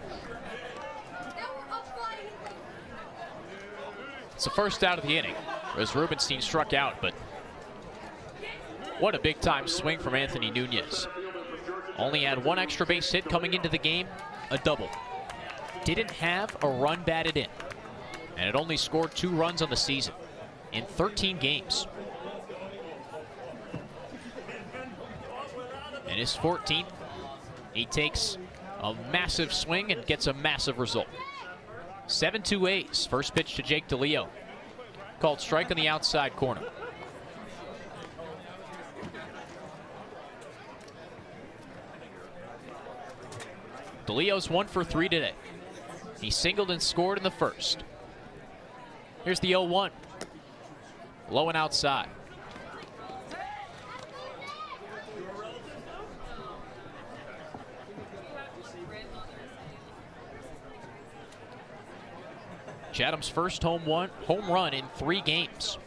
It's the first out of the inning as Rubenstein struck out, but what a big-time swing from Anthony Nunez. Only had one extra base hit coming into the game, a double. Didn't have a run batted in, and it only scored 2 runs on the season in 13 games. In his 14th, he takes a massive swing and gets a massive result. 7-2 A's. First pitch to Jake DeLeo. Called strike on the outside corner. DeLeo's 1 for 3 today. He singled and scored in the first. Here's the 0-1. Low and outside. Chatham's first home run in 3 games.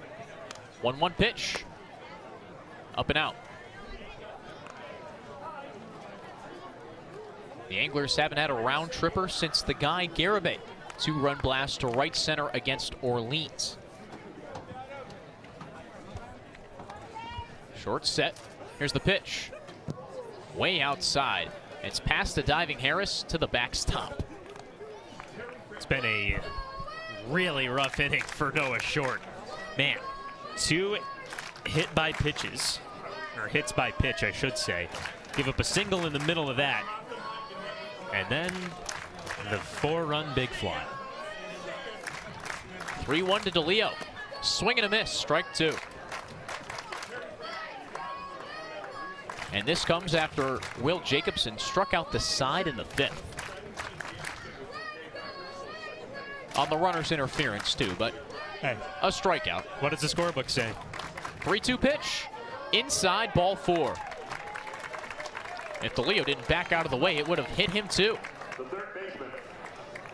1-1 pitch. Up and out. The Anglers haven't had a round tripper since the Guy Garibay 2-run blast to right center against Orleans. Short set. Here's the pitch. Way outside. It's past the diving Harris to the backstop. It's been a really rough inning for Noah Short. Man, 2 hit by pitches, or hits by pitch, I should say. Give up a single in the middle of that. And then the 4-run big fly. 3-1 to DeLeo. Swing and a miss, strike 2. And this comes after Will Jacobson struck out the side in the 5th. On the runner's interference too, but hey, a strikeout. What does the scorebook say? 3-2 pitch. Inside, ball 4. If DeLeo didn't back out of the way, it would have hit him too.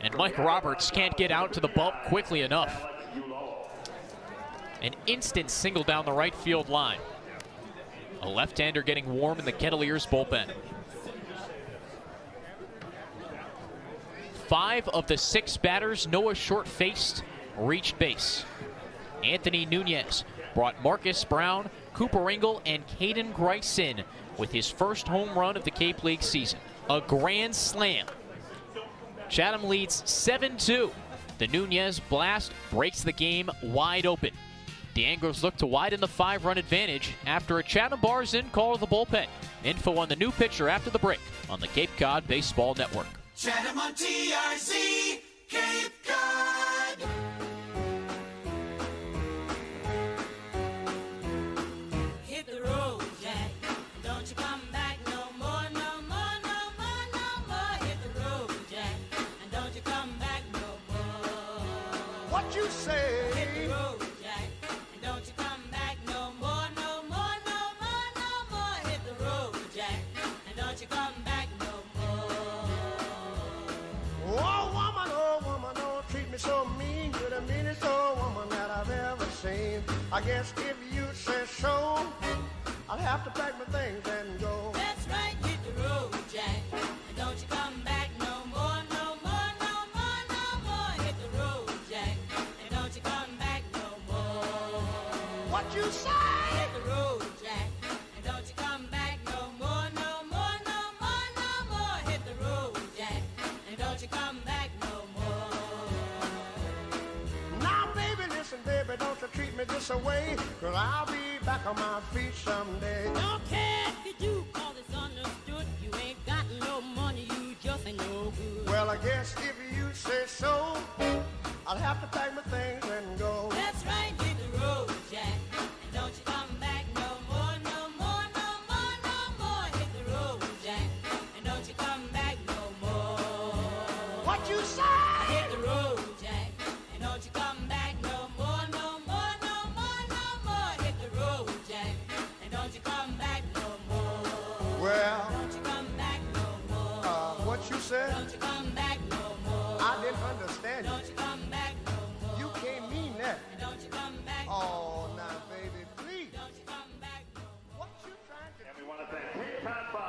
And Mike Roberts can't get out to the bump quickly enough. An instant single down the right field line. A left-hander getting warm in the Kettleers bullpen. 5 of the 6 batters Noah Short faced reached base. Anthony Nunez brought Marcus Brown, Cooper Engel, and Caden Grice in with his first home run of the Cape League season. A grand slam. Chatham leads 7-2. The Nunez blast breaks the game wide open. The Anglers look to widen the 5-run advantage after a Chatham bars in call of the bullpen. Info on the new pitcher after the break on the Cape Cod Baseball Network. Chatham on TRC, Cape Cod. Hit the road, Jack. Don't you come back no more, no more, no more, no more. Hit the road, Jack. And don't you come back no more. What you say? Hit the road, Jack. And don't you come back no more, no more, no more, no more. Hit the road, Jack. And don't you come back no more. Oh woman, don't treat me so mean. You're the meanest old woman that I've ever seen. I guess if you say so, I'll have to pack my things and go. That's right, hit the road, Jack. And don't you come back no more, no more, no more, no more. Hit the road, Jack. And don't you come back no more. What you say? Hit the road, Jack. And don't you come back no more, no more, no more, no more. Hit the road, Jack. And don't you come back no more. Now, baby, listen, baby, don't you treat me this away, 'cause I'll be back on my feet someday. Don't care if you do, 'cause it's understood. You ain't got no money, you just ain't no good. Well, I guess if you say so, I'll have to pack my things and go. That's right, hit the road, Jack. And don't you come back no more, no more, no more, no more. Hit the road, Jack. And don't you come back no more. What you say? Hit the road, Jack. And don't you come back no more, no more, no more, no more. Hit the road, Jack. And don't you come back no more. Well, Don't you come back no more. what you said? Don't you come back no more. I didn't understand you. Don't you come back no more. You can't mean that. And don't you come back no Oh, now, baby, please. Don't you come back no more. What you trying to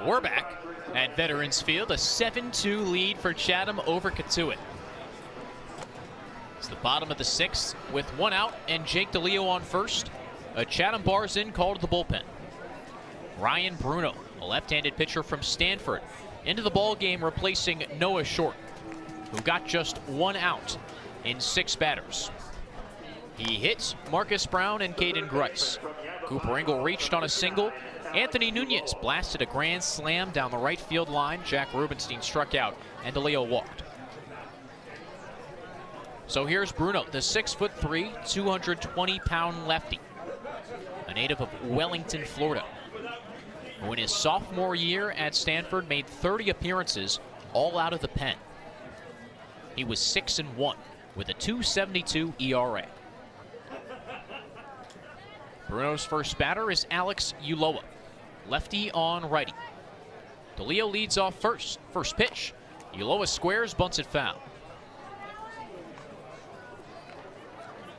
do? We're back at Veterans Field, a 7-2 lead for Chatham over Cotuit. the bottom of the 6th with 1 out and Jake DeLeo on first. A Chatham bars in call to the bullpen. Ryan Bruno, a left-handed pitcher from Stanford, into the ball game replacing Noah Short, who got just 1 out in 6 batters. He hits Marcus Brown and Caden Grice. Cooper Engel reached on a single. Anthony Nunez blasted a grand slam down the right field line. Jack Rubenstein struck out and DeLeo walked. So here's Bruno, the 6'3", 220-pound lefty, a native of Wellington, Florida, who in his sophomore year at Stanford made 30 appearances, all out of the pen. He was 6-1 with a 2.72 ERA. Bruno's first batter is Alex Ulloa, lefty on righty. DeLeo leads off first. First pitch. Ulloa squares, bunts it foul.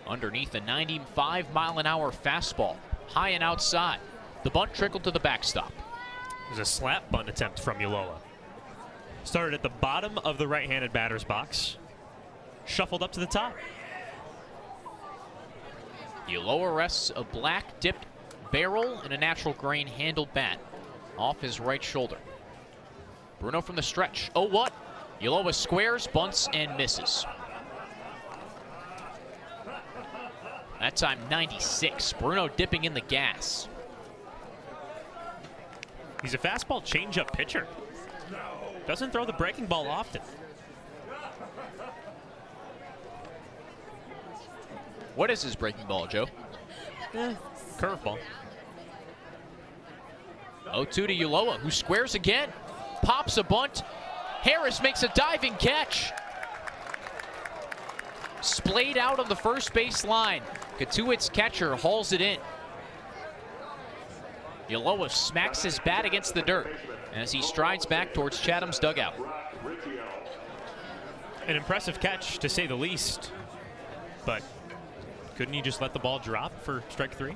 Underneath a 95-mile-an-hour fastball, high and outside. The bunt trickled to the backstop. There's a slap bunt attempt from Ulloa. Started at the bottom of the right-handed batter's box. Shuffled up to the top. Ulloa rests a black-dipped barrel and a natural grain handled bat off his right shoulder. Bruno from the stretch. Oh, what? Ulloa squares, bunts, and misses. That time 96. Bruno dipping in the gas. He's a fastball changeup pitcher. Doesn't throw the breaking ball often. What is his breaking ball, Joe? Curveball. 0-2 to Ulloa, who squares again. Pops a bunt. Harris makes a diving catch. Splayed out on the first base line. Cotuit's catcher hauls it in. Ulloa smacks his bat against the dirt as he strides back towards Chatham's dugout. An impressive catch, to say the least. But couldn't he just let the ball drop for strike 3?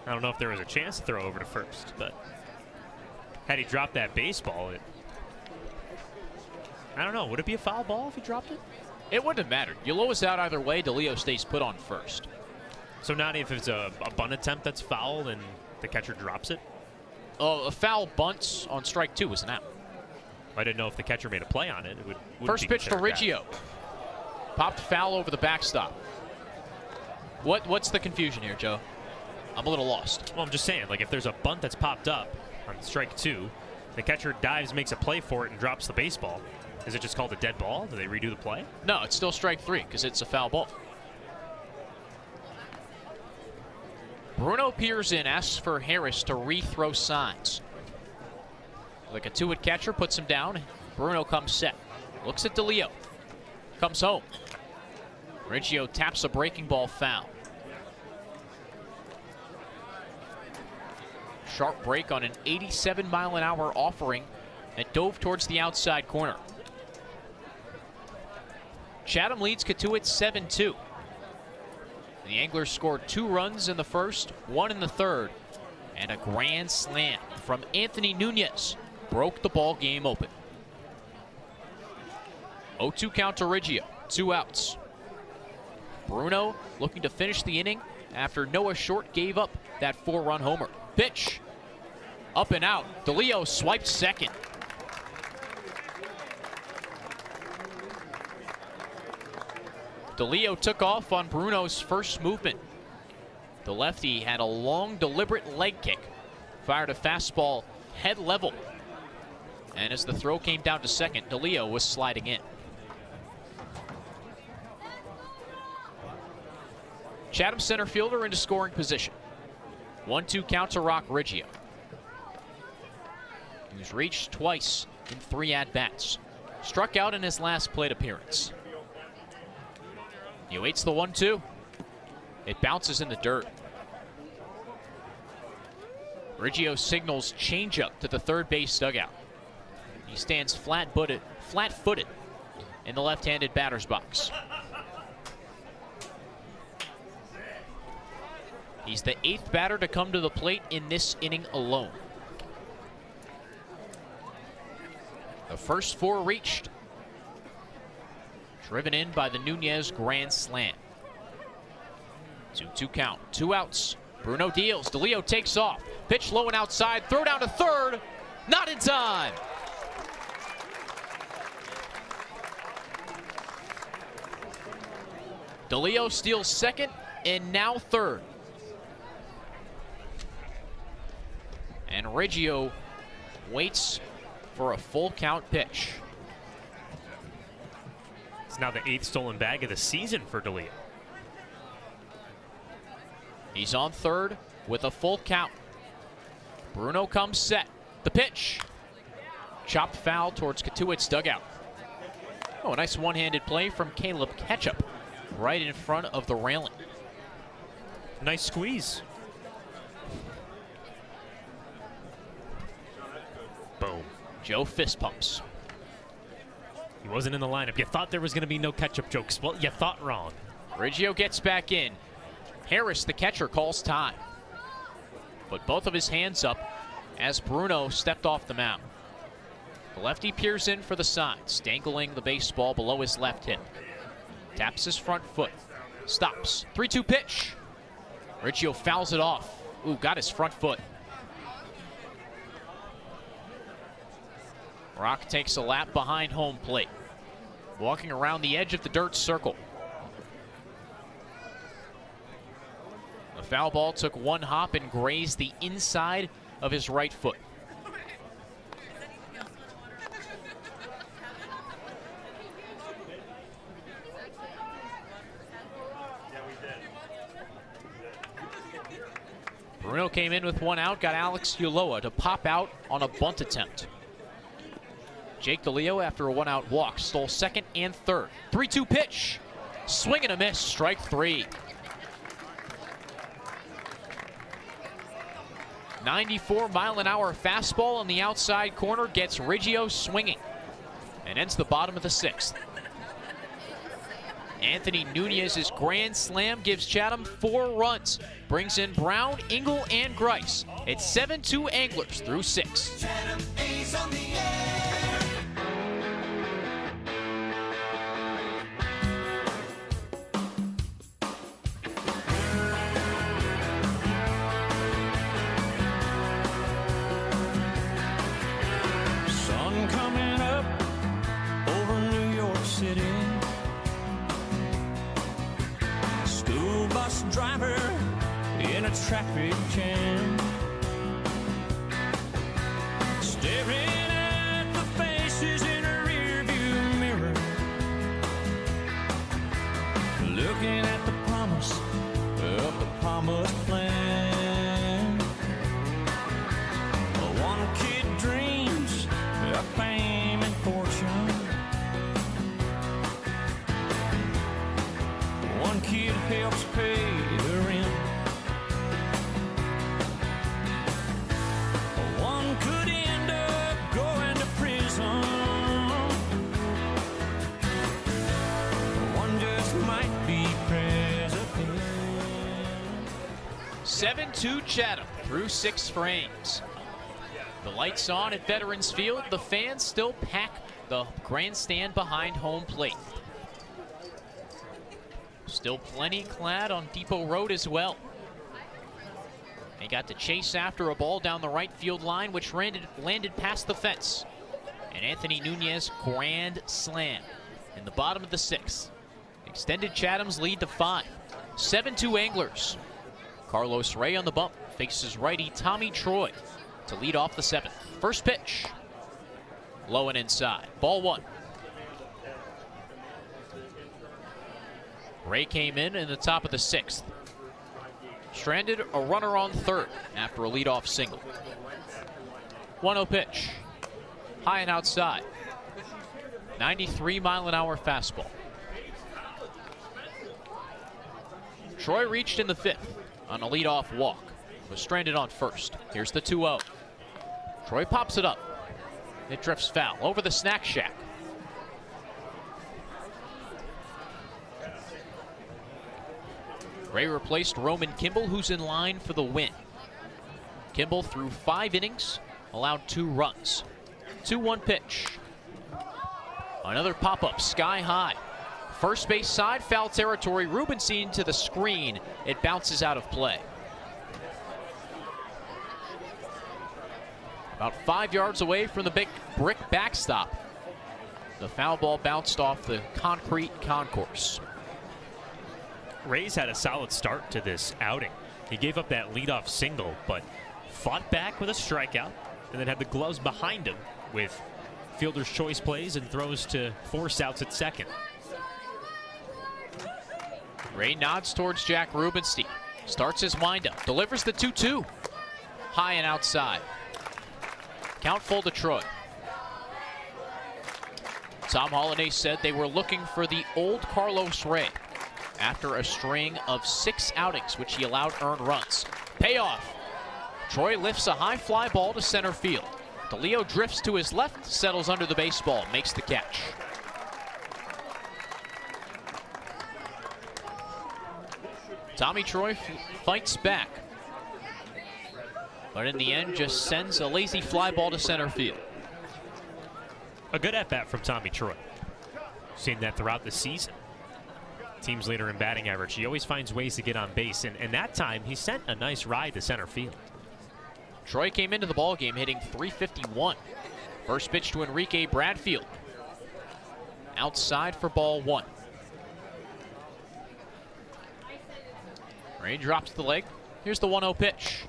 I don't know if there was a chance to throw over to first, but had he dropped that baseball, I don't know. Would it be a foul ball if he dropped it? It wouldn't have mattered. Ulloa's out either way. DeLeo stays put on first. So not if it's a bunt attempt that's foul and the catcher drops it? Oh, a foul bunt on strike 2 was an out. I didn't know if the catcher made a play on it. First pitch to Riggio. Popped foul over the backstop. What's the confusion here, Joe? I'm a little lost. Well, I'm just saying, like, if there's a bunt that's popped up on strike 2, the catcher dives, makes a play for it, and drops the baseball. Is it just called a dead ball? Do they redo the play? No, it's still strike 3 because it's a foul ball. Bruno peers in, asks for Harris to rethrow signs. The Cotuit catcher puts him down. Bruno comes set. Looks at DeLeo. Comes home. Riggio taps a breaking ball foul. Sharp break on an 87-mile-an-hour offering that dove towards the outside corner. Chatham leads Cotuit 7-2. The Anglers scored 2 runs in the first, 1 in the third, and a grand slam from Anthony Nunez broke the ball game open. 0-2 count to Riggio, 2 outs. Bruno looking to finish the inning after Noah Short gave up that 4-run homer. Pitch, up and out. DeLeo swiped second. DeLeo took off on Bruno's first movement. The lefty had a long, deliberate leg kick. Fired a fastball head level. And as the throw came down to second, DeLeo was sliding in. Chatham center fielder into scoring position. 1-2 count to Rock Riggio. He's reached twice in 3 at-bats. Struck out in his last plate appearance. He awaits the 1-2. It bounces in the dirt. Riggio signals changeup to the third base dugout. He stands flat-footed in the left-handed batter's box. He's the 8th batter to come to the plate in this inning alone. The first 4 reached. Driven in by the Nunez grand slam. 2-2 count, 2 outs. Bruno deals, DeLeo takes off. Pitch low and outside, throw down to third. Not in time. DeLeo steals second and now third. And Reggio waits for a full count pitch. It's now the 8th stolen bag of the season for DeLeo. He's on third with a full count. Bruno comes set. The pitch. Chopped foul towards Cotuit's dugout. Oh, a nice one-handed play from Caleb Ketchup right in front of the railing. Nice squeeze. Boom. Joe fist pumps. He wasn't in the lineup. You thought there was going to be no Ketchup jokes. Well, you thought wrong. Reggio gets back in. Harris, the catcher, calls time. Put both of his hands up as Bruno stepped off the mound. The lefty peers in for the signs, dangling the baseball below his left hip. Taps his front foot. Stops. 3-2 pitch. Reggio fouls it off. Ooh, got his front foot. Rock takes a lap behind home plate. Walking around the edge of the dirt circle. The foul ball took one hop and grazed the inside of his right foot. Bruno came in with one out, got Alex Ulloa to pop out on a bunt attempt. Jake DeLeo, after a one-out walk, stole second and third. 3-2 pitch. Swing and a miss, strike 3. 94-mile-an-hour fastball on the outside corner gets Reggio swinging and ends the bottom of the 6th. Anthony Nunez's grand slam gives Chatham 4 runs. Brings in Brown, Engel, and Grice. It's 7-2 Anglers through 6. Chatham A's on the air. Sun coming up over New York City. School bus driver in a traffic jam, staring at the faces in a rearview mirror, looking at the promise of the promised plan. One kid dreams of fame and fortune. One kid helps pay the rent. One could end up going to prison. One just might be president. 7-2 Chatham through 6 frames. The lights on at Veterans Field. The fans still pack the grandstand behind home plate. Still plenty clad on Depot Road as well. They got to chase after a ball down the right field line, which landed past the fence. And Anthony Nunez grand slam in the bottom of the 6th. Extended Chatham's lead to 5. 7-2 Anglers. Carlos Ray on the bump faces righty Tommy Troy to lead off the 7th. First pitch. Low and inside. Ball 1. Ray came in the top of the 6th. Stranded a runner on third after a leadoff single. 1-0 pitch. High and outside. 93-mile-an-hour fastball. Troy reached in the 5th on a leadoff walk. Was stranded on first. Here's the 2-0. Troy pops it up. It drifts foul over the snack shack. Ray replaced Roman Kimball, who's in line for the win. Kimball threw 5 innings, allowed 2 runs. 2-1 pitch. Another pop-up, sky high. First base side, foul territory. Rubenstein to the screen. It bounces out of play. About 5 yards away from the big brick backstop. The foul ball bounced off the concrete concourse. Ray's had a solid start to this outing. He gave up that leadoff single, but fought back with a strikeout, and then had the gloves behind him with fielder's choice plays and throws to force outs at second. Ray nods towards Jack Rubenstein. Starts his windup. Delivers the 2-2. High and outside. Count full to Troy. Tom Holliday said they were looking for the old Carlos Ray after a string of 6 outings, which he allowed earned runs. Payoff. Troy lifts a high fly ball to center field. DeLeo drifts to his left, settles under the baseball, makes the catch. Tommy Troy fights back, but in the end just sends a lazy fly ball to center field. A good at-bat from Tommy Troy. Seen that throughout the season. Team's leader in batting average. He always finds ways to get on base, and that time he sent a nice ride to center field. Troy came into the ballgame hitting .351. First pitch to Enrique Bradfield. Outside for ball 1. Ray drops the leg. Here's the 1-0 pitch.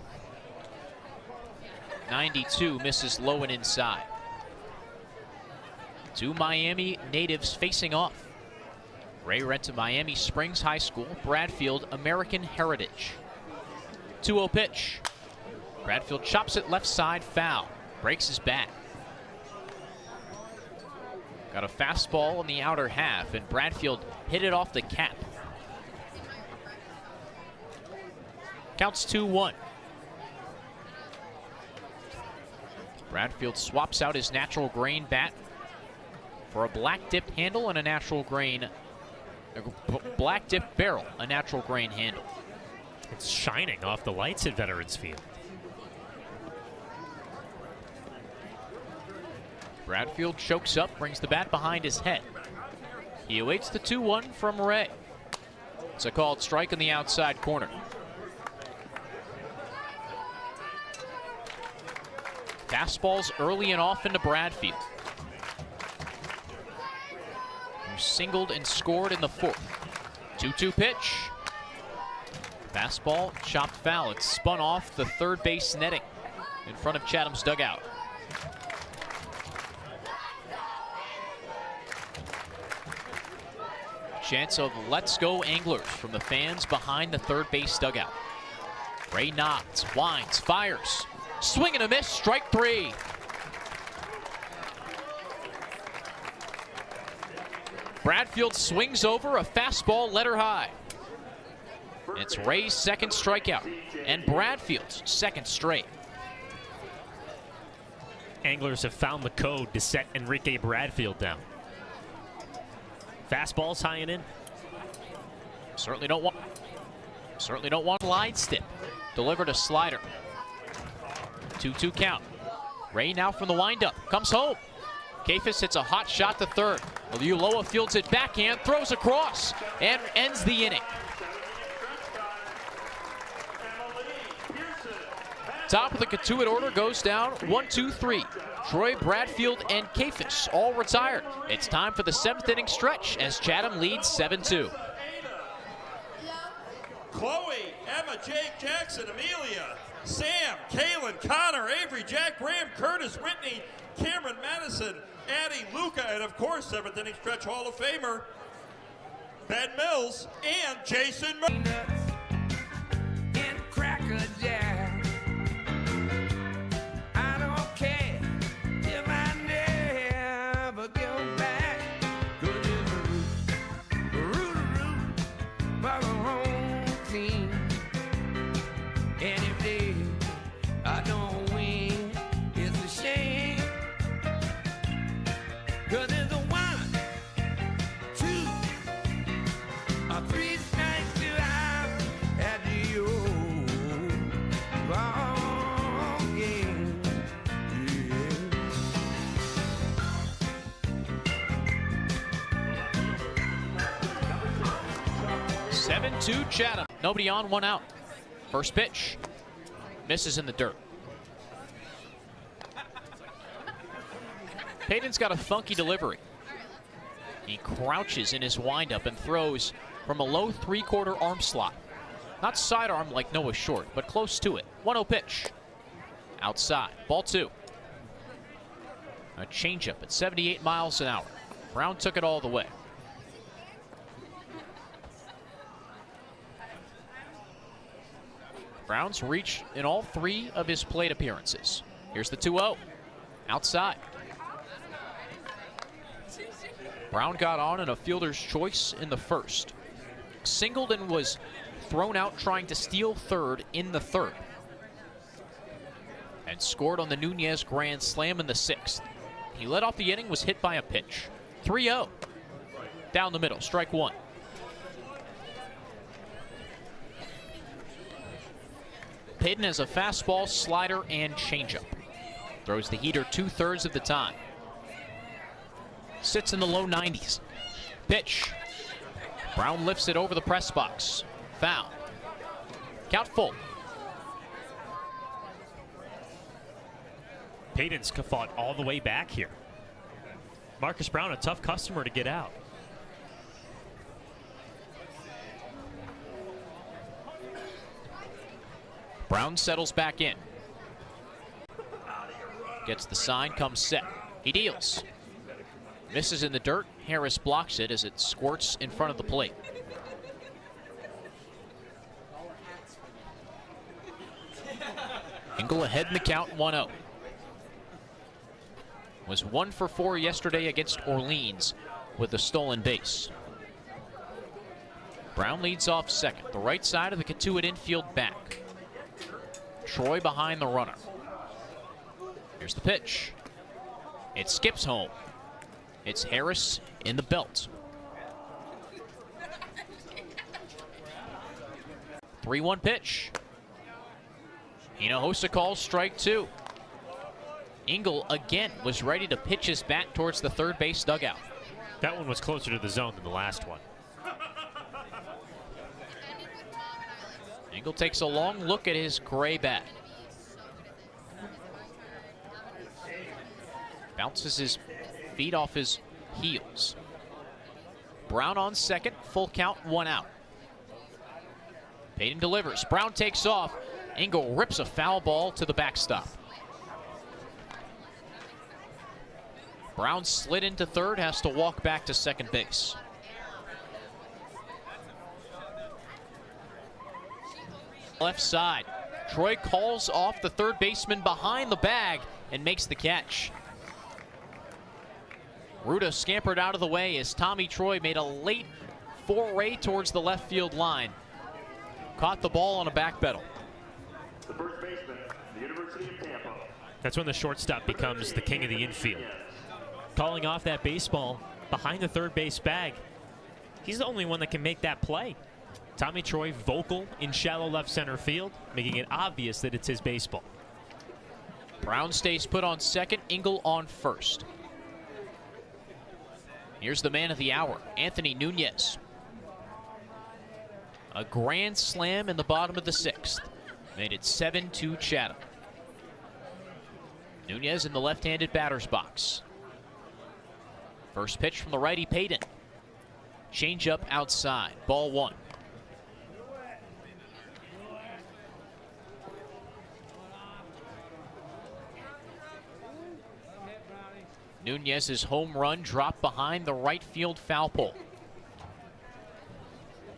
92 misses low and inside. 2 Miami natives facing off. Ray went to Miami Springs High School, Bradfield American Heritage. 2-0 pitch. Bradfield chops it left side, foul. Breaks his bat. Got a fastball in the outer half, and Bradfield hit it off the cap. Counts 2-1. Bradfield swaps out his natural grain bat for a black dip handle and a natural grain, black dip barrel, a natural grain handle. It's shining off the lights at Veterans Field. Bradfield chokes up, brings the bat behind his head. He awaits the 2-1 from Ray. It's a called strike in the outside corner. Fastballs early and often to Bradfield, who singled and scored in the 4th. 2-2 pitch. Fastball chopped foul. It's spun off the third base netting in front of Chatham's dugout. Chance of let's go Anglers from the fans behind the third base dugout. Ray nods, winds, fires. Swing and a miss, strike 3. Bradfield swings over a fastball, letter high. It's Ray's second strikeout and Bradfield's second straight. Anglers have found the code to set Enrique Bradfield down. Fastballs high and in. Certainly don't want line stip. Delivered a slider. 2-2 count. Ray now from the windup. Comes home. Kafis hits a hot shot to third. Uloa fields it backhand, throws across, and ends the inning. Top of the Cotuit order goes down 1-2-3. Troy, Bradfield, and Kafis all retired. It's time for the 7th inning stretch as Chatham leads 7-2. Chloe, Emma, Jake, Jackson, Amelia, Sam, Kaylin, Connor, Avery, Jack, Graham, Curtis, Whitney, Cameron, Madison, Addie, Luca, and of course 7th inning stretch Hall of Famer Ben Mills and Jason Murray. 7-2 Chatham. Nobody on, one out. First pitch. Misses in the dirt. Payton's got a funky delivery. He crouches in his windup and throws from a low three-quarter arm slot. Not sidearm like Noah Short, but close to it. 1-0 pitch. Outside. Ball 2. A changeup at 78 miles an hour. Brown took it all the way. Brown's reached in all 3 of his plate appearances. Here's the 2-0. Outside. Brown got on in a fielder's choice in the first. Singled and was thrown out trying to steal third in the third. And scored on the Nunez grand slam in the 6th. He led off the inning, was hit by a pitch. 3-0. Down the middle, strike 1. Payton has a fastball, slider, and changeup. Throws the heater 2/3 of the time. Sits in the low 90s. Pitch. Brown lifts it over the press box. Foul. Count full. Payton's fought all the way back here. Marcus Brown, a tough customer to get out. Brown settles back in. Gets the sign, comes set. He deals. Misses in the dirt. Harris blocks it as it squirts in front of the plate. Engel ahead in the count, 1-0. Was 1 for 4 yesterday against Orleans with a stolen base. Brown leads off second. The right side of the Cotuit infield back. Troy behind the runner. Here's the pitch. It skips home. It's Harris in the belt. 3-1 pitch. Hinojosa calls strike 2. Engel again was ready to pitch his bat towards the third base dugout. That one was closer to the zone than the last one. Engel takes a long look at his gray bat. Bounces his feet off his heels. Brown on second, full count, 1 out. Payton delivers. Brown takes off. Engel rips a foul ball to the backstop. Brown slid into third, has to walk back to second base. Left side. Troy calls off the third baseman behind the bag and makes the catch. Ruda scampered out of the way as Tommy Troy made a late foray towards the left field line. Caught the ball on a back pedal. The first baseman, the University of Tampa. That's when the shortstop becomes the king of the infield. Calling off that baseball behind the third base bag. He's the only one that can make that play. Tommy Troy vocal in shallow left center field, making it obvious that it's his baseball. Brown stays put on second, Engel on first. Here's the man of the hour, Anthony Nunez. A grand slam in the bottom of the 6th. Made it 7-2 Chatham. Nunez in the left-handed batter's box. First pitch from the righty, Payton. Changeup outside, ball 1. Nunez's home run dropped behind the right field foul pole.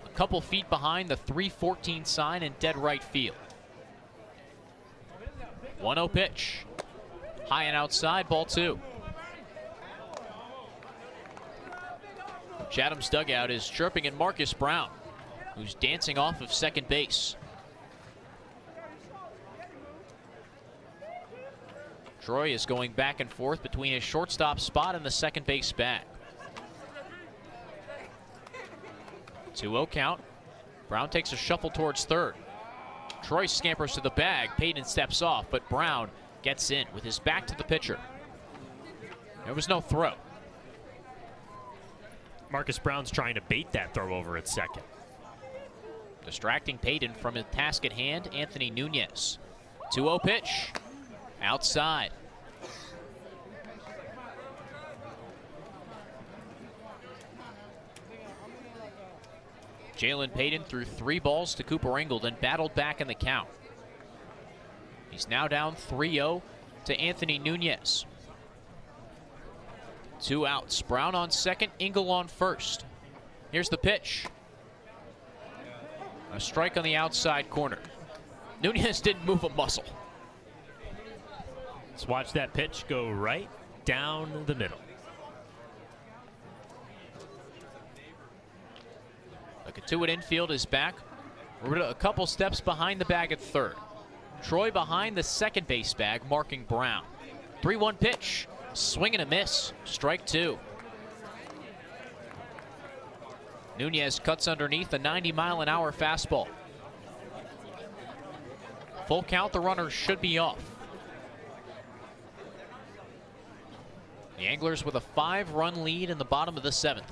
A couple feet behind the 314 sign in dead right field. 1-0 pitch. High and outside, ball 2. Chatham's dugout is chirping at Marcus Brown, who's dancing off of second base. Troy is going back and forth between his shortstop spot and the second base bag. 2-0 count. Brown takes a shuffle towards third. Troy scampers to the bag. Payton steps off, but Brown gets in with his back to the pitcher. There was no throw. Marcus Brown's trying to bait that throw over at second. Distracting Payton from his task at hand, Anthony Nunez. 2-0 pitch. Outside. Jalen Payton threw 3 balls to Cooper Engel, then battled back in the count. He's now down 3-0 to Anthony Nunez. 2 outs. Brown on second, Engel on first. Here's the pitch. A strike on the outside corner. Nunez didn't move a muscle. Let's watch that pitch go right down the middle. The Cotuit infield is back. We're a couple steps behind the bag at third. Troy behind the second base bag, marking Brown. 3-1 pitch. Swing and a miss. Strike 2. Nunez cuts underneath a 90-mile-an-hour fastball. Full count, the runner should be off. The Anglers with a 5-run lead in the bottom of the 7th.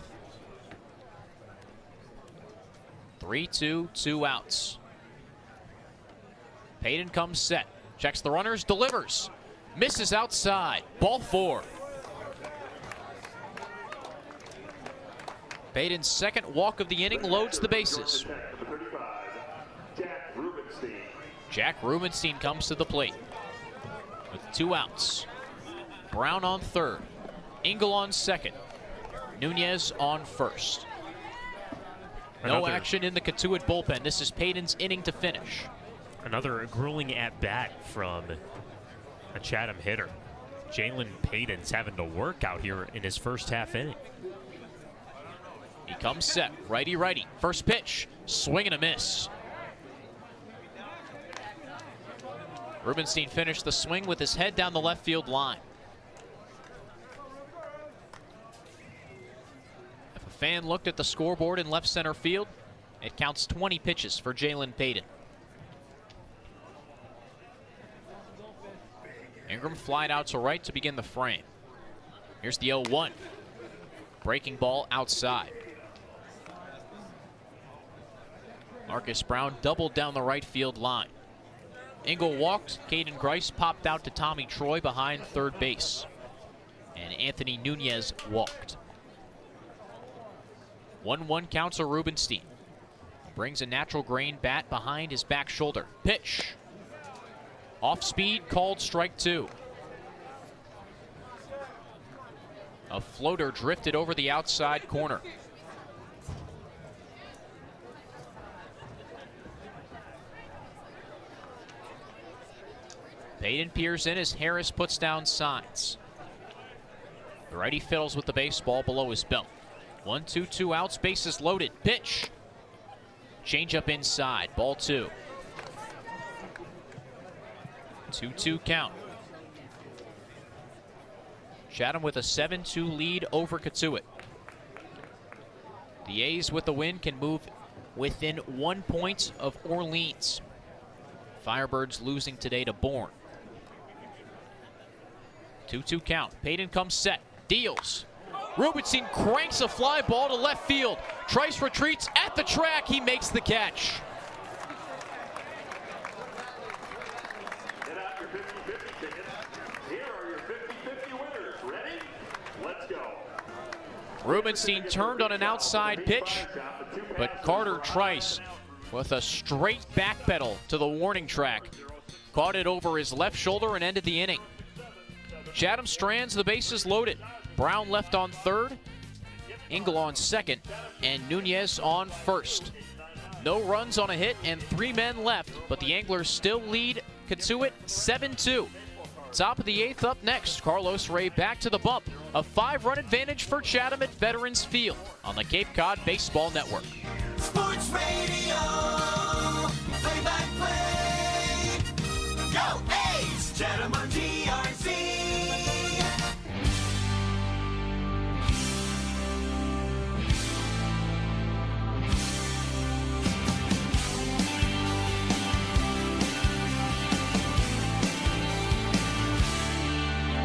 3-2, 2 outs. Payton comes set. Checks the runners, delivers. Misses outside. Ball 4. Payton's second walk of the inning loads the bases. Jack Rubenstein comes to the plate with 2 outs. Brown on third. Engel on second. Nunez on first. No action in the Cotuit bullpen. This is Payton's inning to finish. Another grueling at-bat from a Chatham hitter. Jalen Payton's having to work out here in his first half inning. He comes set, righty-righty. First pitch, swing and a miss. Rubenstein finished the swing with his head down the left field line. If a fan looked at the scoreboard in left center field, it counts 20 pitches for Jalen Payton. Ingram flied out to right to begin the frame. Here's the 0-1. Breaking ball outside. Marcus Brown doubled down the right field line. Engel walked. Caden Grice popped out to Tommy Troy behind third base. And Anthony Nunez walked. 1-1 counts to Rubenstein. Brings a natural grain bat behind his back shoulder. Pitch. Off speed, called strike 2. A floater drifted over the outside corner. Payton peers in as Harris puts down signs. The righty fiddles with the baseball below his belt. 1-2, 2 outs, bases loaded. Pitch. Change up inside, ball 2. 2-2 count. Chatham with a 7-2 lead over Cotuit. The A's with the win can move within 1 point of Orleans. Firebirds losing today to Bourne. 2-2 count. Payton comes set. Deals. Rubenstein cranks a fly ball to left field. Trice retreats at the track. He makes the catch. Get out your 50-50 tickets. Here are your 50-50 winners. Ready? Let's go. Rubenstein turned on an outside pitch, but Carter Trice with a straight back pedal to the warning track. Caught it over his left shoulder and ended the inning. Chatham strands the bases loaded. Brown left on third, Engel on second, and Nunez on first. No runs on a hit and 3 men left, but the Anglers still lead Cotuit 7-2. Top of the 8th up next, Carlos Ray back to the bump. A 5-run advantage for Chatham at Veterans Field on the Cape Cod Baseball Network. Sports Radio, play-by-play. Go A's! Chatham on GRC.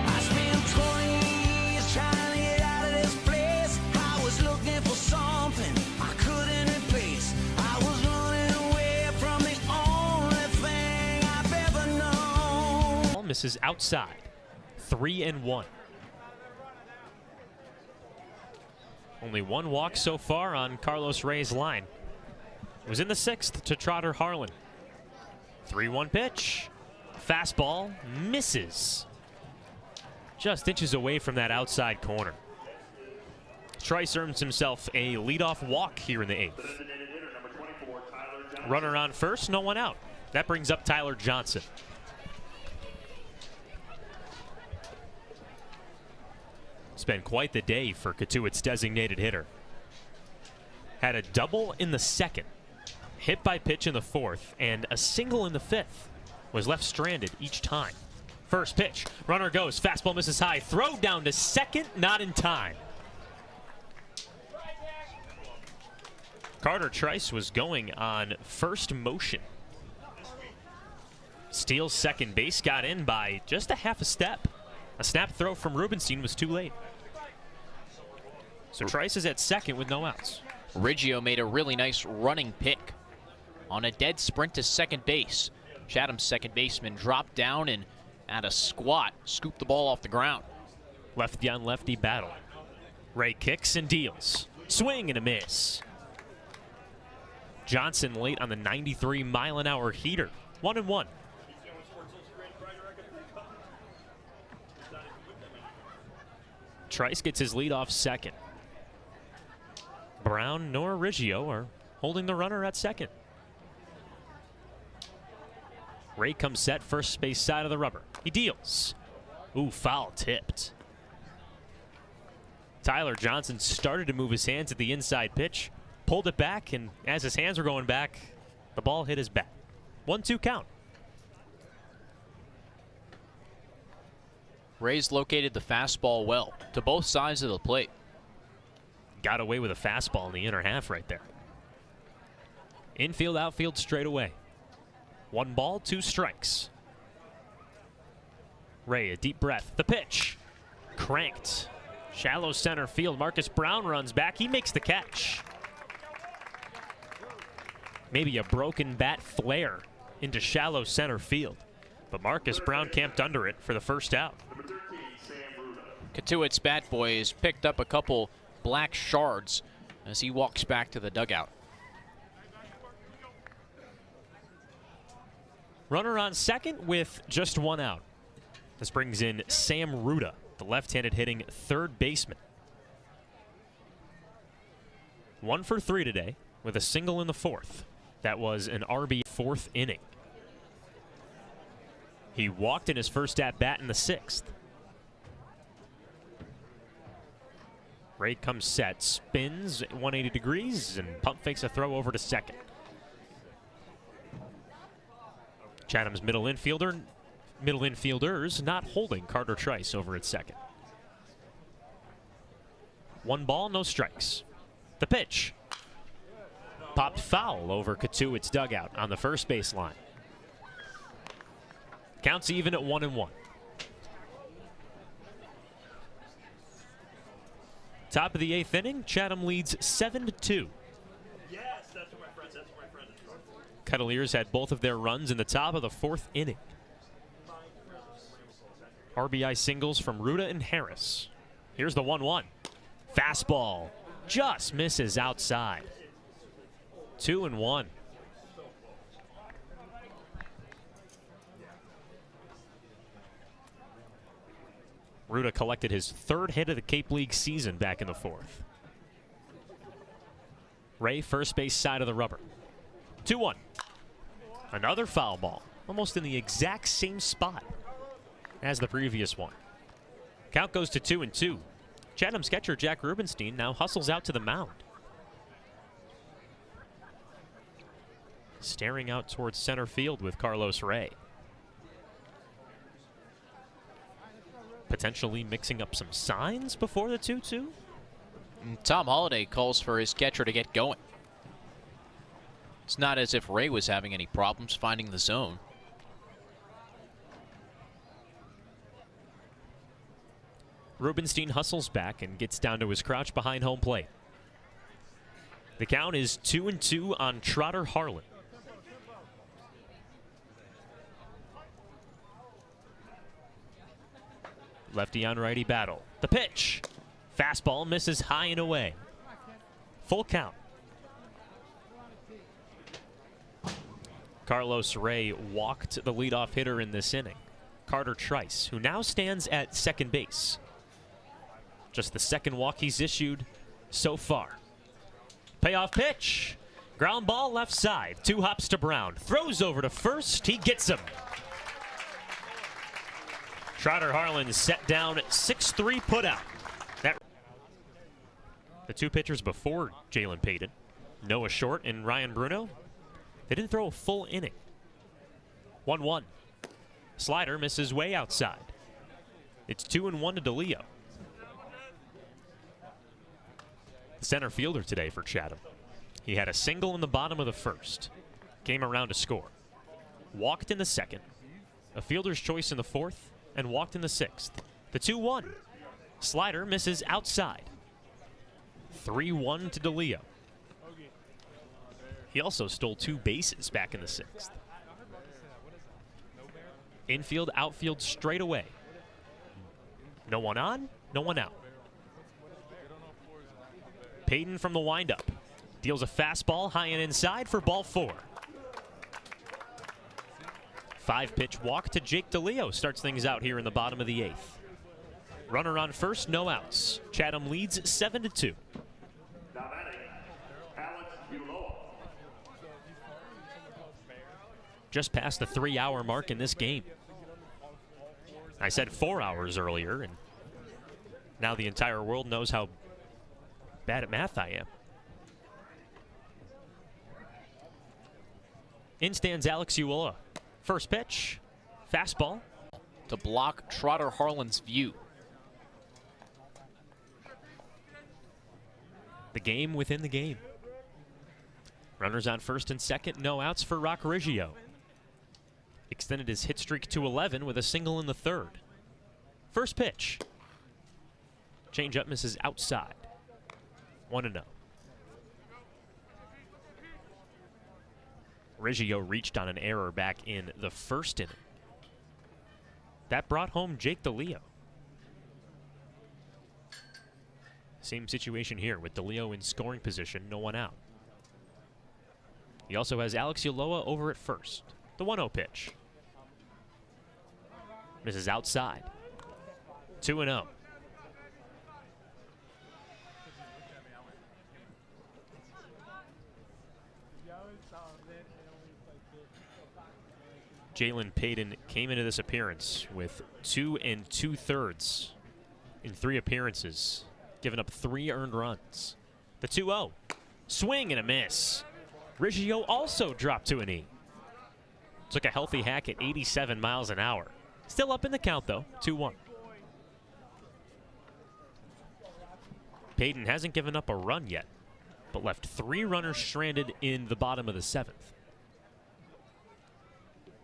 I spent 20 years trying to get out of this place. I was looking for something I couldn't replace. I was running misses outside. 3-1. Only one walk so far on Carlos Ray's line. It was in the 6th to Trotter Harlan. 3-1 pitch. Fastball misses. Just inches away from that outside corner. Trice earns himself a leadoff walk here in the 8th. Runner on first, no one out. That brings up Tyler Johnson. It's been quite the day for Cotuit's designated hitter. Had a double in the 2nd, hit by pitch in the 4th, and a single in the 5th. Was left stranded each time. First pitch, runner goes, fastball misses high, throw down to 2nd, not in time. Carter Trice was going on first motion. Steals second base, got in by just a half a step. A snap throw from Rubenstein was too late. So Trice is at 2nd with no outs. Riggio made a really nice running pick on a dead sprint to second base. Chatham's second baseman dropped down and at a squat, scooped the ball off the ground. Lefty on lefty battle. Ray kicks and deals. Swing and a miss. Johnson late on the 93-mile-an-hour heater. 1-1. Trice gets his lead off 2nd. Brown nor Riggio are holding the runner at 2nd. Ray comes set, first base side of the rubber. He deals. Ooh, foul tipped. Tyler Johnson started to move his hands at the inside pitch, pulled it back, and as his hands were going back, the ball hit his bat. 1-2 count. Ray's located the fastball well to both sides of the plate. Got away with a fastball in the inner half right there. Infield, outfield straight away. 1 ball, 2 strikes. Ray, a deep breath. The pitch. Cranked. Shallow center field. Marcus Brown runs back. He makes the catch. Maybe a broken bat flare into shallow center field. But Marcus Brown camped under it for the first out. Cotuit's bat boy has picked up a couple black shards as he walks back to the dugout. Runner on 2nd with just 1 out. This brings in Sam Ruda, the left-handed hitting 3rd baseman. 1 for 3 today with a single in the 4th. That was an RB 4th inning. He walked in his first at-bat in the 6th. Ray comes set, spins 180 degrees, and pump fakes a throw over to 2nd. Chatham's middle infielders not holding Carter Trice over at 2nd. 1 ball, no strikes. The pitch. Popped foul over Cotuit's dugout on the first base line. Counts even at 1-1. Top of the 8th inning, Chatham leads 7-2. Yes, that's what my friend is. Kettleers had both of their runs in the top of the 4th inning. RBI singles from Ruda and Harris. Here's the 1-1. Fastball just misses outside. 2-1. Ruda collected his 3rd hit of the Cape League season back in the 4th. Ray, first base side of the rubber. 2-1. Another foul ball, almost in the exact same spot as the previous one. Count goes to 2-2. Chatham's catcher Jack Rubenstein now hustles out to the mound. Staring out towards center field with Carlos Ray. Potentially mixing up some signs before the 2-2. Tom Holliday calls for his catcher to get going. It's not as if Ray was having any problems finding the zone. Rubenstein hustles back and gets down to his crouch behind home plate. The count is 2-2 on Trotter Harlan. Lefty on righty battle. The pitch. Fastball misses high and away. Full count. Carlos Ray walked the leadoff hitter in this inning, Carter Trice, who now stands at second base. Just the second walk he's issued so far. Payoff pitch. Ground ball left side. 2 hops to Brown. Throws over to first. He gets him. Trotter Harlan set down 6-3 putout. The 2 pitchers before Jalen Payton, Noah Short and Ryan Bruno, they didn't throw a full inning. 1-1. Slider misses way outside. It's 2-1 to DeLeo. The center fielder today for Chatham. He had a single in the bottom of the first. Came around to score. Walked in the second. A fielder's choice in the fourth. And walked in the sixth. The 2-1. Slider misses outside. 3-1 to DeLeo. He also stole 2 bases back in the sixth. Infield, outfield straight away. No one on, no one out. Payton from the windup. Deals a fastball high and inside for ball 4. 5-pitch walk to Jake DeLeo starts things out here in the bottom of the 8th. Runner on first, no outs. Chatham leads 7-2. Just past the 3-hour mark in this game. I said 4 hours earlier, and now the entire world knows how bad at math I am. In stands Alex Ulloa. First pitch, fastball. To block Trotter Harlan's view. The game within the game. Runners on first and second, no outs for Rock Riggio. Extended his hit streak to 11 with a single in the third. First pitch. Changeup misses outside. 1-0. Riggio reached on an error back in the first inning. That brought home Jake DeLeo. Same situation here with DeLeo in scoring position, no one out. He also has Alex Ulloa over at first. The 1-0 pitch. Misses outside. 2-0. Jalen Payton came into this appearance with 2 2/3 in 3 appearances, giving up 3 earned runs. The 2-0. Swing and a miss. Riggio also dropped to an E. Took a healthy hack at 87 miles an hour. Still up in the count, though. 2-1. Payton hasn't given up a run yet, but left 3 runners stranded in the bottom of the 7th.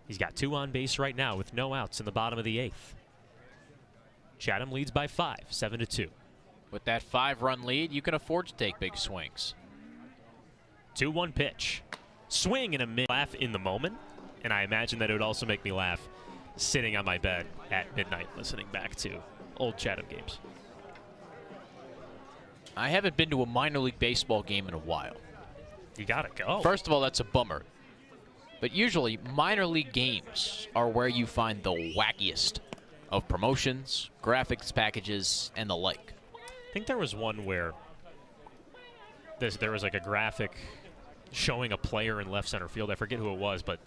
He's got 2 on base right now with no outs in the bottom of the 8th. Chatham leads by 5, 7-2. With that 5-run lead, you can afford to take big swings. 2-1 pitch. Swing and a miss. Laugh in the moment, and I imagine that it would also make me laugh sitting on my bed at midnight listening back to old Chatham games. I haven't been to a minor league baseball game in a while. You gotta go. First of all, that's a bummer. But usually, minor league games are where you find the wackiest of promotions, graphics packages, and the like. I think there was one where there was like a graphic showing a player in left center field. I forget who it was, but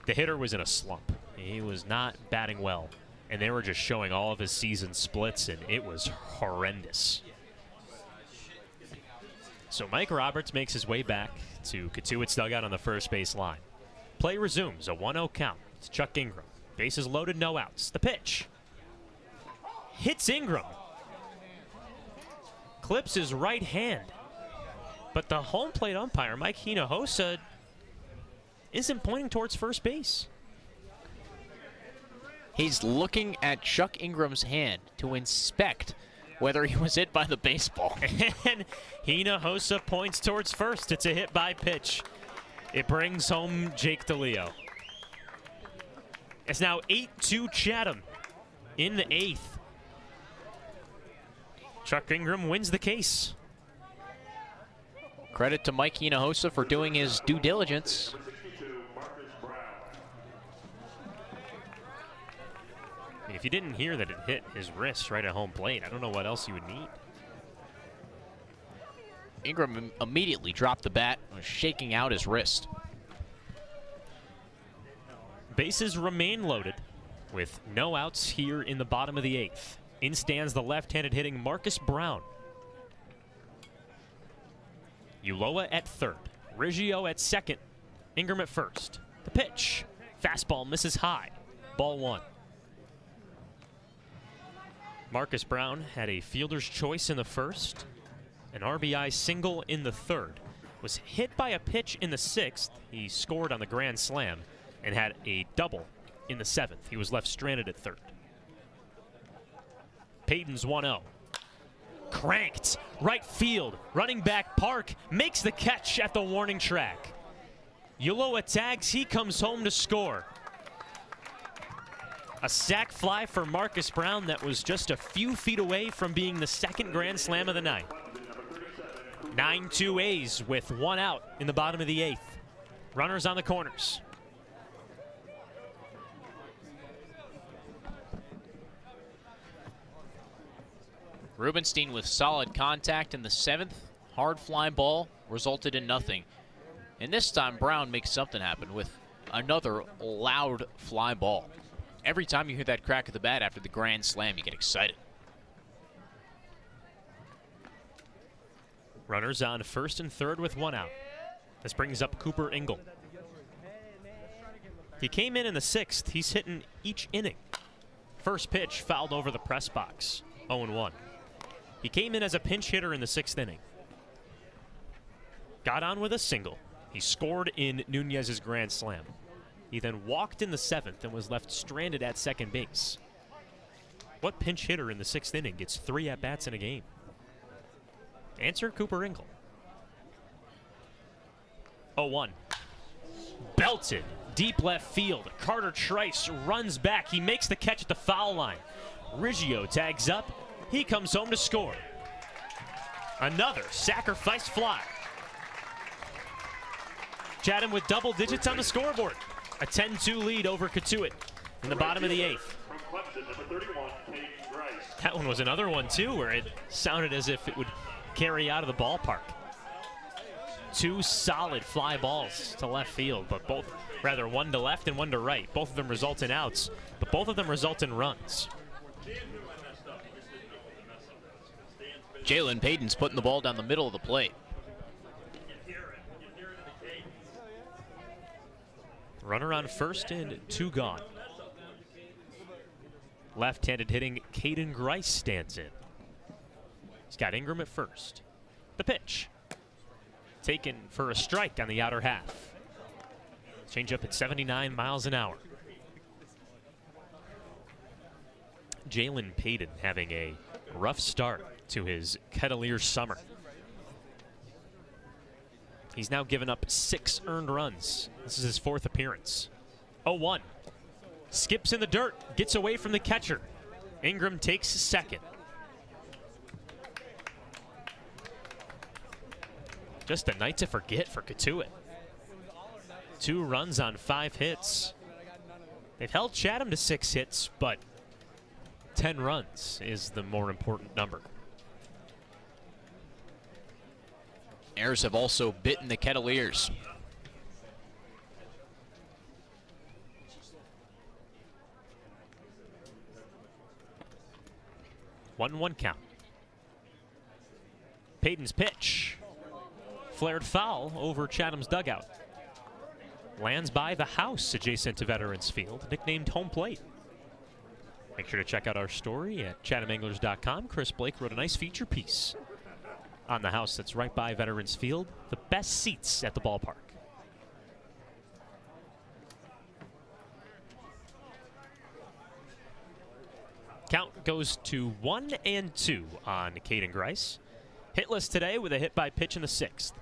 the hitter was in a slump. He was not batting well, and they were just showing all of his season splits, and it was horrendous. So Mike Roberts makes his way back to Cotuit's dugout on the first base line. Play resumes, a 1-0 count. It's Chuck Ingram. Bases loaded, no outs. The pitch. Hits Ingram. Clips his right hand. But the home plate umpire, Mike Hinojosa, isn't pointing towards first base. He's looking at Chuck Ingram's hand to inspect whether he was hit by the baseball. And Hinojosa points towards first. It's a hit by pitch. It brings home Jake DeLeo. It's now 8-2 Chatham in the 8th. Chuck Ingram wins the case. Credit to Mike Hinojosa for doing his due diligence. If you didn't hear that it hit his wrist right at home plate, I don't know what else you would need. Ingram immediately dropped the bat and was shaking out his wrist. Bases remain loaded with no outs here in the bottom of the 8th. In stands the left-handed hitting Marcus Brown. Ulloa at third. Riggio at second. Ingram at first. The pitch. Fastball misses high. Ball 1. Marcus Brown had a fielder's choice in the first. An RBI single in the third. Was hit by a pitch in the 6th. He scored on the grand slam and had a double in the 7th. He was left stranded at third. Payton's 1-0. Cranked. Right field. Running back Park makes the catch at the warning track. Ulloa tags. He comes home to score. A sac fly for Marcus Brown that was just a few feet away from being the second grand slam of the night. 9-2 A's with 1 out in the bottom of the 8th. Runners on the corners. Rubenstein with solid contact in the 7th. Hard fly ball resulted in nothing. And this time Brown makes something happen with another loud fly ball. Every time you hear that crack of the bat after the grand slam, you get excited. Runners on first and third with 1 out. This brings up Cooper Ingle. He came in the 6th. He's hitting each inning. First pitch fouled over the press box. 0-1. He came in as a pinch hitter in the 6th inning. Got on with a single. He scored in Nunez's grand slam. He then walked in the 7th and was left stranded at second base. What pinch hitter in the 6th inning gets 3 at-bats in a game? Answer, Cooper Ingle. 0-1. Belted. Deep left field. Carter Trice runs back. He makes the catch at the foul line. Riggio tags up. He comes home to score. Another sacrifice fly. Chatham with double digits on the scoreboard. A 10-2 lead over Cotuit in the bottom of the 8th. That one was another one, too, where it sounded as if it would carry out of the ballpark. 2 solid fly balls to left field, but both, rather one to left and one to right. Both of them result in outs, but both of them result in runs. Jalen Payton's putting the ball down the middle of the plate. Runner on first and 2 gone. Left-handed hitting Caden Grice stands in. He's got Ingram at first. The pitch. Taken for a strike on the outer half. Change up at 79 miles an hour. Jalen Payton having a rough start to his Kettleers summer. He's now given up 6 earned runs. This is his 4th appearance. 0-1. Skips in the dirt, gets away from the catcher. Ingram takes second. Just a night to forget for Cotuit. 2 runs on 5 hits. They've held Chatham to 6 hits, but 10 runs is the more important number. Airs have also bitten the Kettleers. One count. Payton's pitch. Flared foul over Chatham's dugout. Lands by the house adjacent to Veterans Field, nicknamed home plate. Make sure to check out our story at chathamanglers.com. Chris Blake wrote a nice feature piece on the house that's right by Veterans Field. The best seats at the ballpark. Count goes to 1-2 on Caden Grice. Hitless today with a hit by pitch in the 6th.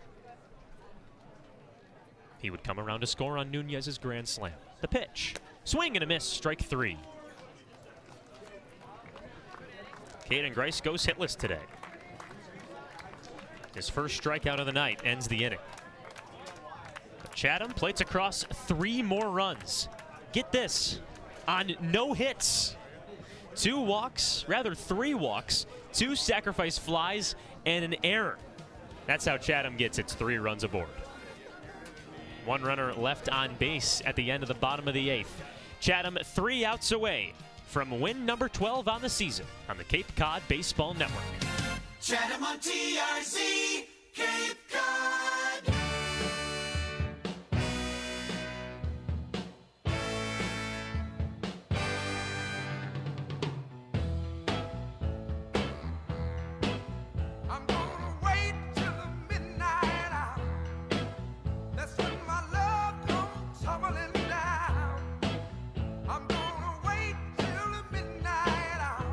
He would come around to score on Nunez's grand slam. The pitch. Swing and a miss, strike 3. Caden Grice goes hitless today. His first strikeout of the night ends the inning. But Chatham plates across 3 more runs. Get this, on no hits. 3 walks, 2 sacrifice flies, and an error. That's how Chatham gets its 3 runs aboard. 1 runner left on base at the end of the bottom of the 8th. Chatham 3 outs away from win number 12 on the season on the Cape Cod Baseball Network. Chatham on TRZ, Cape Cod. I'm gonna wait till the midnight hour. That's when my love comes tumbling down. I'm gonna wait till the midnight hour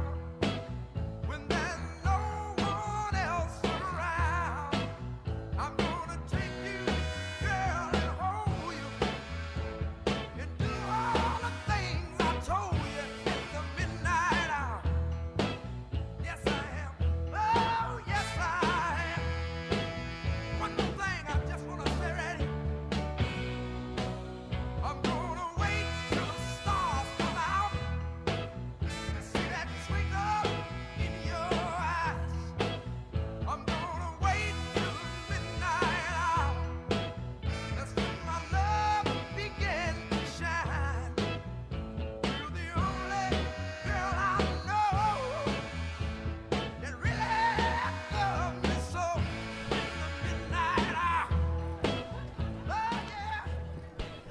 when there's no one else around. I'm gonna take you, girl, and hold you and do all the things I told you in the midnight hour. Yes, I am. Oh, yes, I am. One more thing I just want to say right here. I'm gonna wait till the stars come out and see that twinkle in your eyes. I'm gonna wait till the midnight hour. That's when my love begins to shine. You're the only girl I know that really loves me so in the midnight hour. Oh, yeah.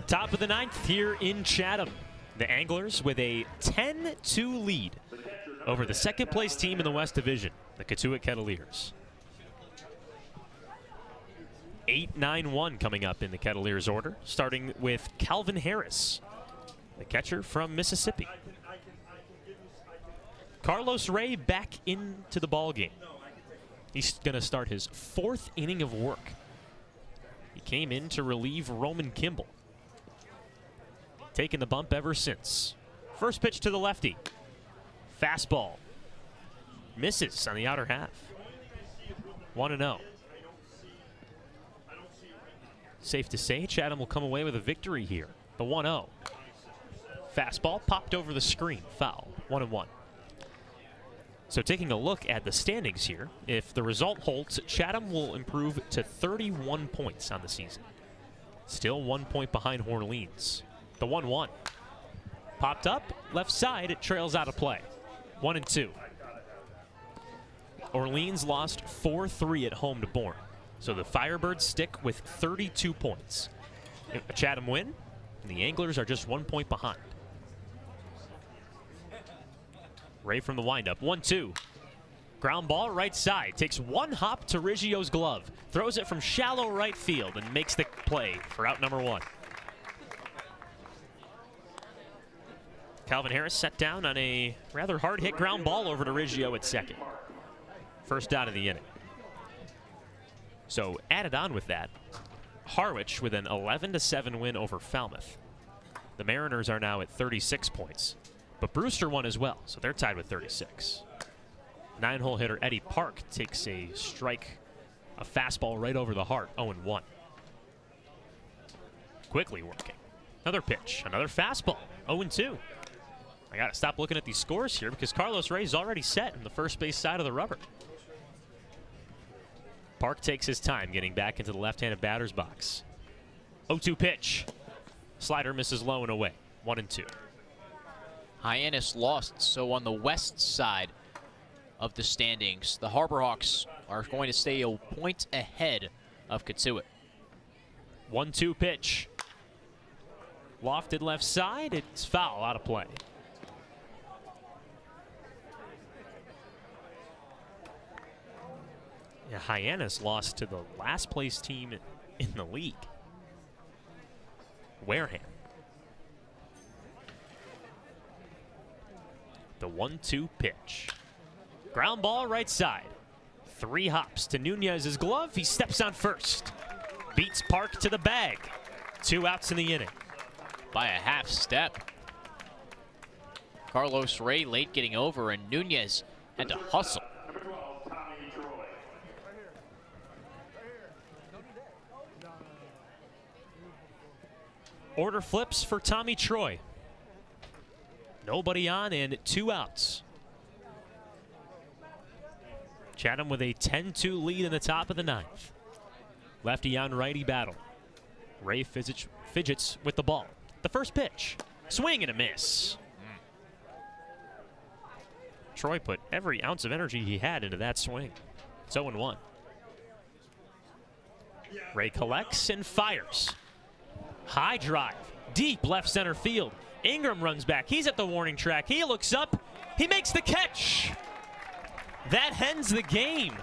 Top of the 9th here in Chatham. The Anglers with a 10-2 lead over the second-place team in the West Division, the Cotuit Kettleers. 8-9-1 coming up in the Kettleers order, starting with Calvin Harris, the catcher from Mississippi. Carlos Ray back into the ballgame. He's going to start his 4th inning of work. He came in to relieve Roman Kimball. Taking the bump ever since. First pitch to the lefty. Fastball. Misses on the outer half. 1-0. Safe to say, Chatham will come away with a victory here. The 1-0. Fastball popped over the screen. Foul. 1-1. So taking a look at the standings here, if the result holds, Chatham will improve to 31 points on the season. Still 1 point behind Orleans. The 1-1. Popped up, left side, it trails out of play. 1-2. Orleans lost 4-3 at home to Bourne. So the Firebirds stick with 32 points. A Chatham win, and the Anglers are just 1 point behind. Ray from the windup, 1-2. Ground ball right side, takes 1 hop to Riggio's glove, throws it from shallow right field and makes the play for out number 1. Calvin Harris set down on a rather hard-hit ground ball over to Riggio at second. First out of the inning. So added on with that, Harwich with an 11-7 win over Falmouth. The Mariners are now at 36 points, but Brewster won as well, so they're tied with 36. 9-hole hitter Eddie Park takes a strike, a fastball right over the heart, 0-1. Quickly working. Another pitch, another fastball, 0-2. I got to stop looking at these scores here because Carlos Ray's already set in the first base side of the rubber. Park takes his time getting back into the left-handed batter's box. 0-2 pitch. Slider misses low and away. 1-2. Hyannis lost, so on the west side of the standings, the Harbor Hawks are going to stay a point ahead of Cotuit. 1-2 pitch. Lofted left side, it's foul, out of play. Yeah, Hyannis lost to the last place team in the league, Wareham. The 1-2 pitch. Ground ball right side. 3 hops to Nunez's glove. He steps on first. Beats Park to the bag. 2 outs in the inning. By a half step. Carlos Ray late getting over, and Nunez had to hustle. flips for Tommy Troy. Nobody on and 2 outs. Chatham with a 10-2 lead in the top of the 9th. Lefty on righty battle. Ray fidgets with the ball. The first pitch. Swing and a miss. Troy put every ounce of energy he had into that swing. It's 0-1. Ray collects and fires. High drive. Deep left center field. Ingram runs back. He's at the warning track. He looks up. He makes the catch. That ends the game.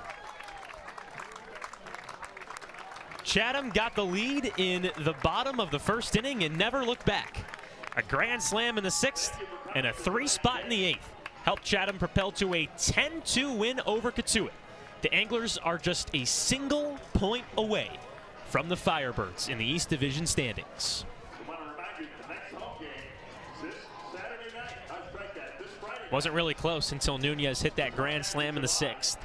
Chatham got the lead in the bottom of the first inning and never looked back. A grand slam in the 6th and a 3-spot in the 8th helped Chatham propel to a 10-2 win over Cotuit. The Anglers are just a single point away from the Firebirds in the East Division standings. Wasn't really close until Nunez hit that grand slam in the 6th.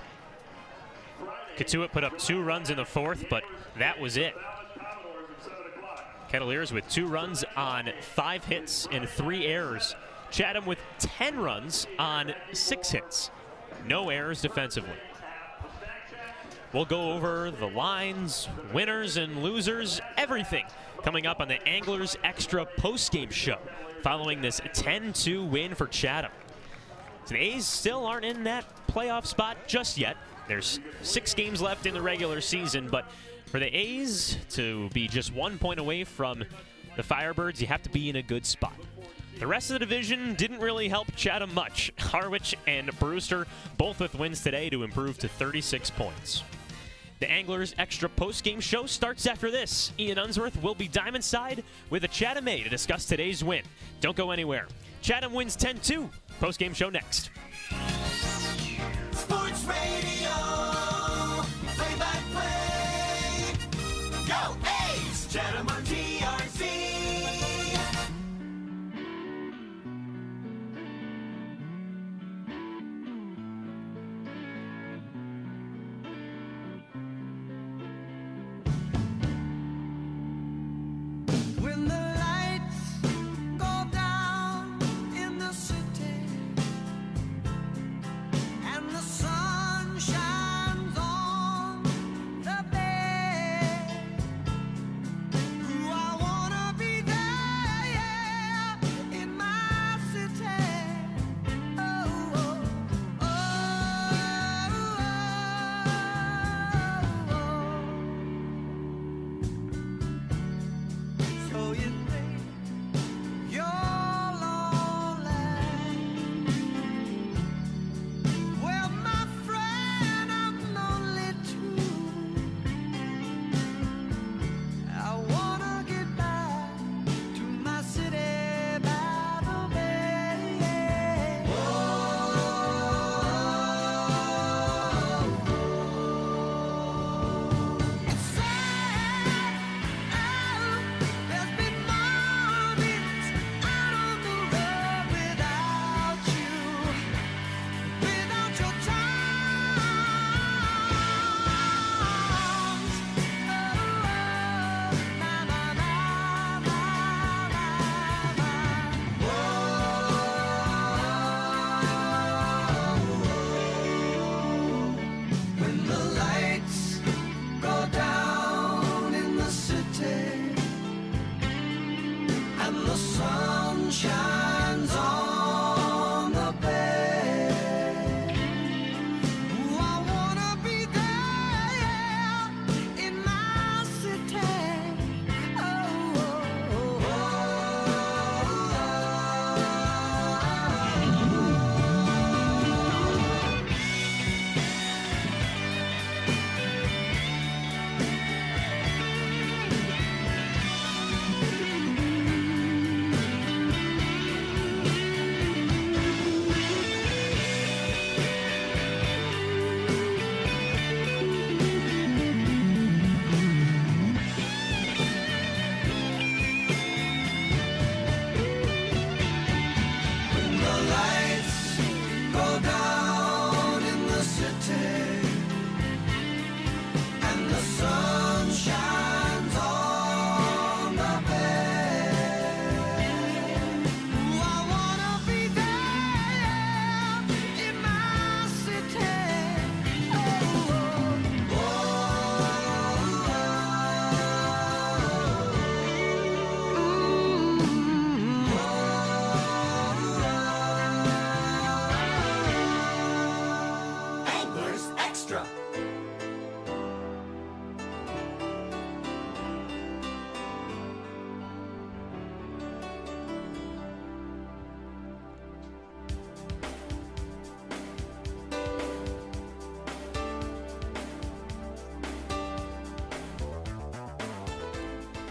Cotuit put up 2 runs in the 4th, but that was it. Kettleers with 2 runs on 5 hits and 3 errors. Chatham with 10 runs on 6 hits. No errors defensively. We'll go over the lines, winners and losers, everything coming up on the Anglers Extra postgame show following this 10-2 win for Chatham. The A's still aren't in that playoff spot just yet. There's 6 games left in the regular season, but for the A's to be just 1 point away from the Firebirds, you have to be in a good spot. The rest of the division didn't really help Chatham much. Harwich and Brewster both with wins today to improve to 36 points. The Anglers Extra postgame show starts after this. Ian Unsworth will be diamond side with a Chatham A to discuss today's win. Don't go anywhere. Chatham wins 10-2. Postgame show next. Sports Radio, play-by-play. Go A's, Chatham on TRC. When the lights go down in the city,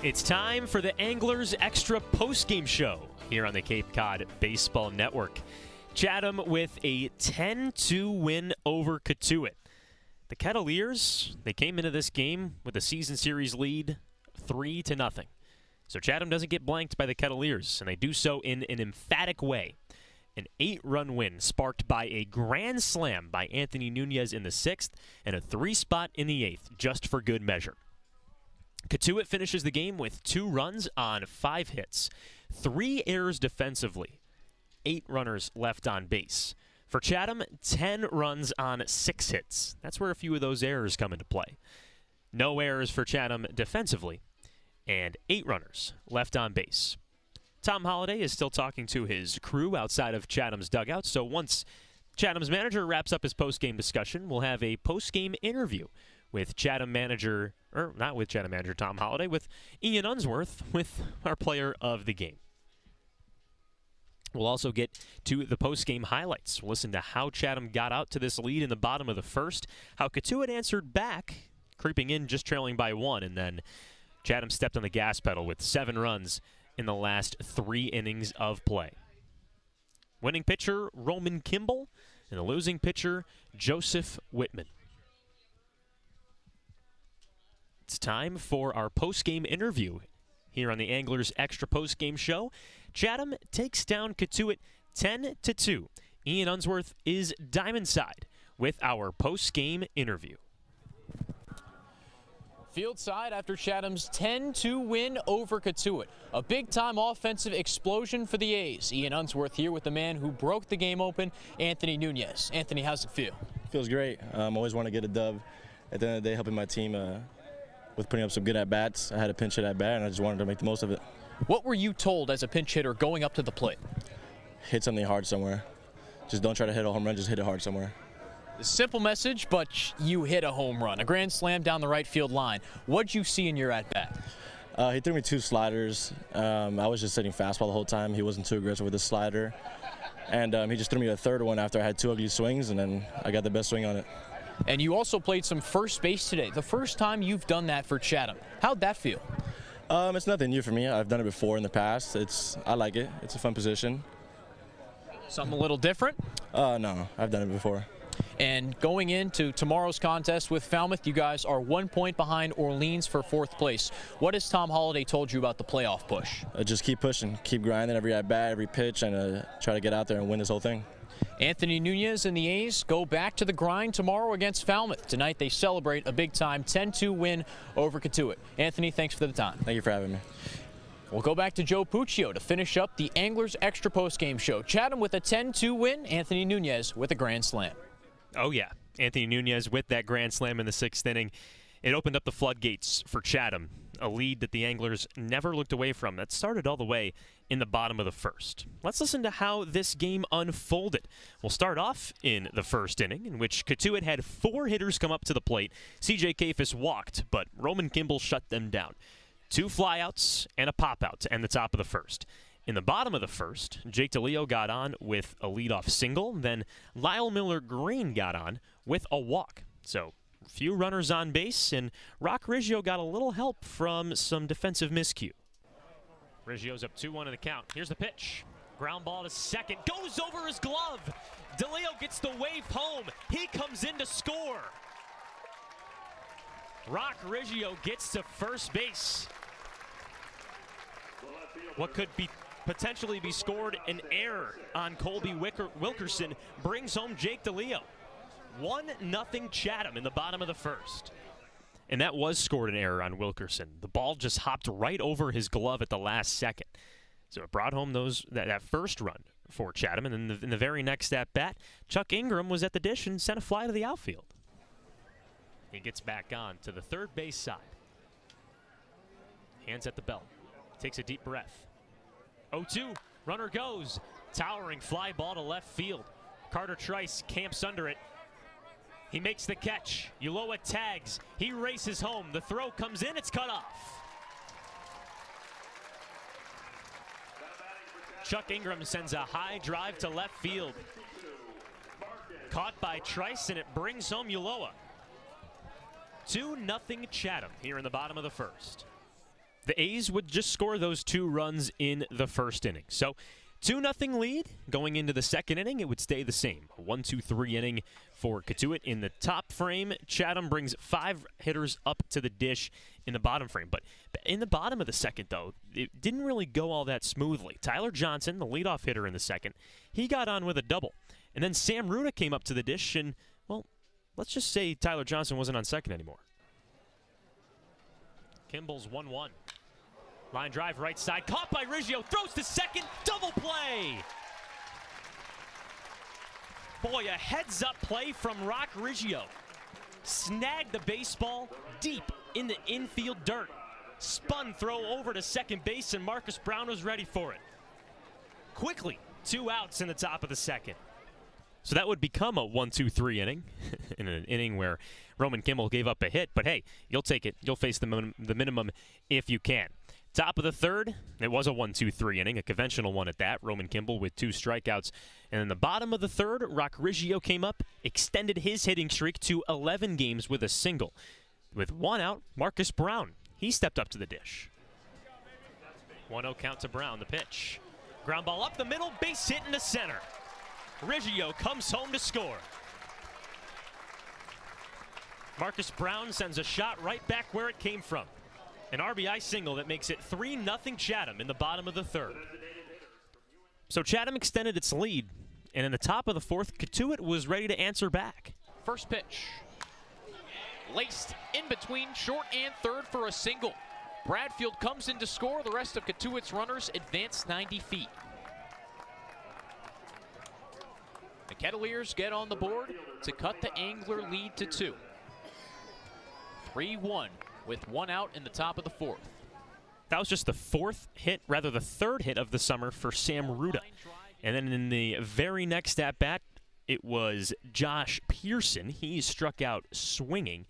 It's time for the Anglers Extra postgame show here on the Cape Cod Baseball Network. Chatham with a 10-2 win over Cotuit. The Kettleers, they came into this game with a season series lead 3-0. So Chatham doesn't get blanked by the Kettleers, and they do so in an emphatic way. An 8-run win sparked by a grand slam by Anthony Nunez in the 6th and a 3-spot in the 8th, just for good measure. Cotuit finishes the game with 2 runs on 5 hits, 3 errors defensively, 8 runners left on base. For Chatham, 10 runs on 6 hits. That's where a few of those errors come into play. No errors for Chatham defensively, and 8 runners left on base. Tom Holliday is still talking to his crew outside of Chatham's dugout, so once Chatham's manager wraps up his post-game discussion, we'll have a post-game interview with Chatham manager, or not with Chatham manager Tom Holliday, with Ian Unsworth, with our player of the game. We'll also get to the post-game highlights. We'll listen to how Chatham got out to this lead in the bottom of the first, how Cotuit answered back, creeping in just trailing by 1, and then Chatham stepped on the gas pedal with 7 runs in the last 3 innings of play. Winning pitcher, Roman Kimball, and the losing pitcher, Joseph Whitman. It's time for our post-game interview here on the Anglers Extra Post-Game Show. Chatham takes down Cotuit 10-2. Ian Unsworth is diamond side with our post-game interview. Field side after Chatham's 10-2 win over Cotuit. A big-time offensive explosion for the A's. Ian Unsworth here with the man who broke the game open, Anthony Nunez. Anthony, how's it feel? Feels great. Always want to get a dub. At the end of the day, helping my team with putting up some good at-bats. I had a pinch hit at-bat, and I just wanted to make the most of it. What were you told as a pinch hitter going up to the plate? Hit something hard somewhere. Just don't try to hit a home run, just hit it hard somewhere. A simple message, but you hit a home run, a grand slam down the right field line. What'd you see in your at-bat? He threw me 2 sliders. I was just sitting fastball the whole time. He wasn't too aggressive with his slider. And he just threw me a third one after I had 2 ugly swings, and then I got the best swing on it. And you also played some first base today. The first time you've done that for Chatham. How'd that feel? It's nothing new for me. I've done it before in the past. I like it. It's a fun position. Something a little different? No, I've done it before. And going into tomorrow's contest with Falmouth, you guys are 1 point behind Orleans for 4th place. What has Tom Holliday told you about the playoff push? Just keep pushing, keep grinding every at-bat, every pitch, and try to get out there and win this whole thing. Anthony Nunez and the A's go back to the grind tomorrow against Falmouth. Tonight they celebrate a big-time 10-2 win over Cotuit. Anthony, thanks for the time. Thank you for having me. We'll go back to Joe Puccio to finish up the Anglers Extra Postgame Show. Chatham with a 10-2 win, Anthony Nunez with a grand slam. Oh, yeah. Anthony Nunez with that grand slam in the 6th inning. It opened up the floodgates for Chatham, a lead that the Anglers never looked away from. That started all the way in the bottom of the first. Let's listen to how this game unfolded. We'll start off in the first inning, in which Cotuit had 4 hitters come up to the plate. C.J. Kafis walked, but Roman Kimball shut them down. 2 flyouts and a pop-out to end the top of the first. In the bottom of the first, Jake DeLeo got on with a leadoff single. Then Lyle Miller-Green got on with a walk. So a few runners on base, and Rock Riggio got a little help from some defensive miscue. Riggio's up 2-1 in the count. Here's the pitch. Ground ball to second. Goes over his glove. DeLeo gets the wave home. He comes in to score. Rock Riggio gets to first base. What could potentially be scored an error on Colby Wilkerson brings home Jake DeLeo. 1-0 Chatham in the bottom of the first. And that was scored an error on Wilkerson. The ball just hopped right over his glove at the last second. So it brought home that first run for Chatham. And then in the very next at-bat, Chuck Ingram was at the dish and sent a fly to the outfield. He gets back on to the third base side. Hands at the belt. Takes a deep breath. 0-2, runner goes. Towering fly ball to left field. Carter Trice camps under it. He makes the catch. Ulloa tags. He races home. The throw comes in. It's cut off. Chuck Ingram sends a high drive to left field. Caught by Trice, and it brings home Ulloa. 2-0 Chatham here in the bottom of the first. The A's would just score those 2 runs in the first inning. So 2-0 lead going into the second inning. It would stay the same. A 1-2-3 inning for Cotuit in the top frame. Chatham brings 5 hitters up to the dish in the bottom frame. But in the bottom of the second, though, it didn't really go all that smoothly. Tyler Johnson, the leadoff hitter in the second, he got on with a double. And then Sam Ruda came up to the dish, and, well, let's just say Tyler Johnson wasn't on second anymore. Kimball's 1-1. Line drive right side, caught by Riggio, throws to second, double play. Boy, a heads-up play from Rock Riggio. Snagged the baseball deep in the infield dirt. Spun throw over to second base, and Marcus Brown was ready for it. Quickly, 2 outs in the top of the second. So that would become a 1-2-3 inning, in an inning where Roman Kimball gave up a hit. But hey, you'll take it. You'll face the minimum if you can. Top of the third, it was a 1-2-3 inning, a conventional one at that. Roman Kimball with 2 strikeouts. And in the bottom of the third, Rock Riggio came up, extended his hitting streak to 11 games with a single. With 1 out, Marcus Brown, he stepped up to the dish. 1-0 count to Brown, the pitch. Ground ball up the middle, base hit into center. Riggio comes home to score. Marcus Brown sends a shot right back where it came from. An RBI single that makes it 3-0 Chatham in the bottom of the third. So Chatham extended its lead, and in the top of the fourth, Cotuit was ready to answer back. First pitch. Laced in between short and third for a single. Bradfield comes in to score. The rest of Cotuit's runners advance 90 feet. The Kettleers get on the board to cut the Angler lead to 2. 3-1 with 1 out in the top of the fourth. That was just the third hit of the summer for Sam Ruda. And then in the very next at-bat, it was Josh Pearson. He struck out swinging.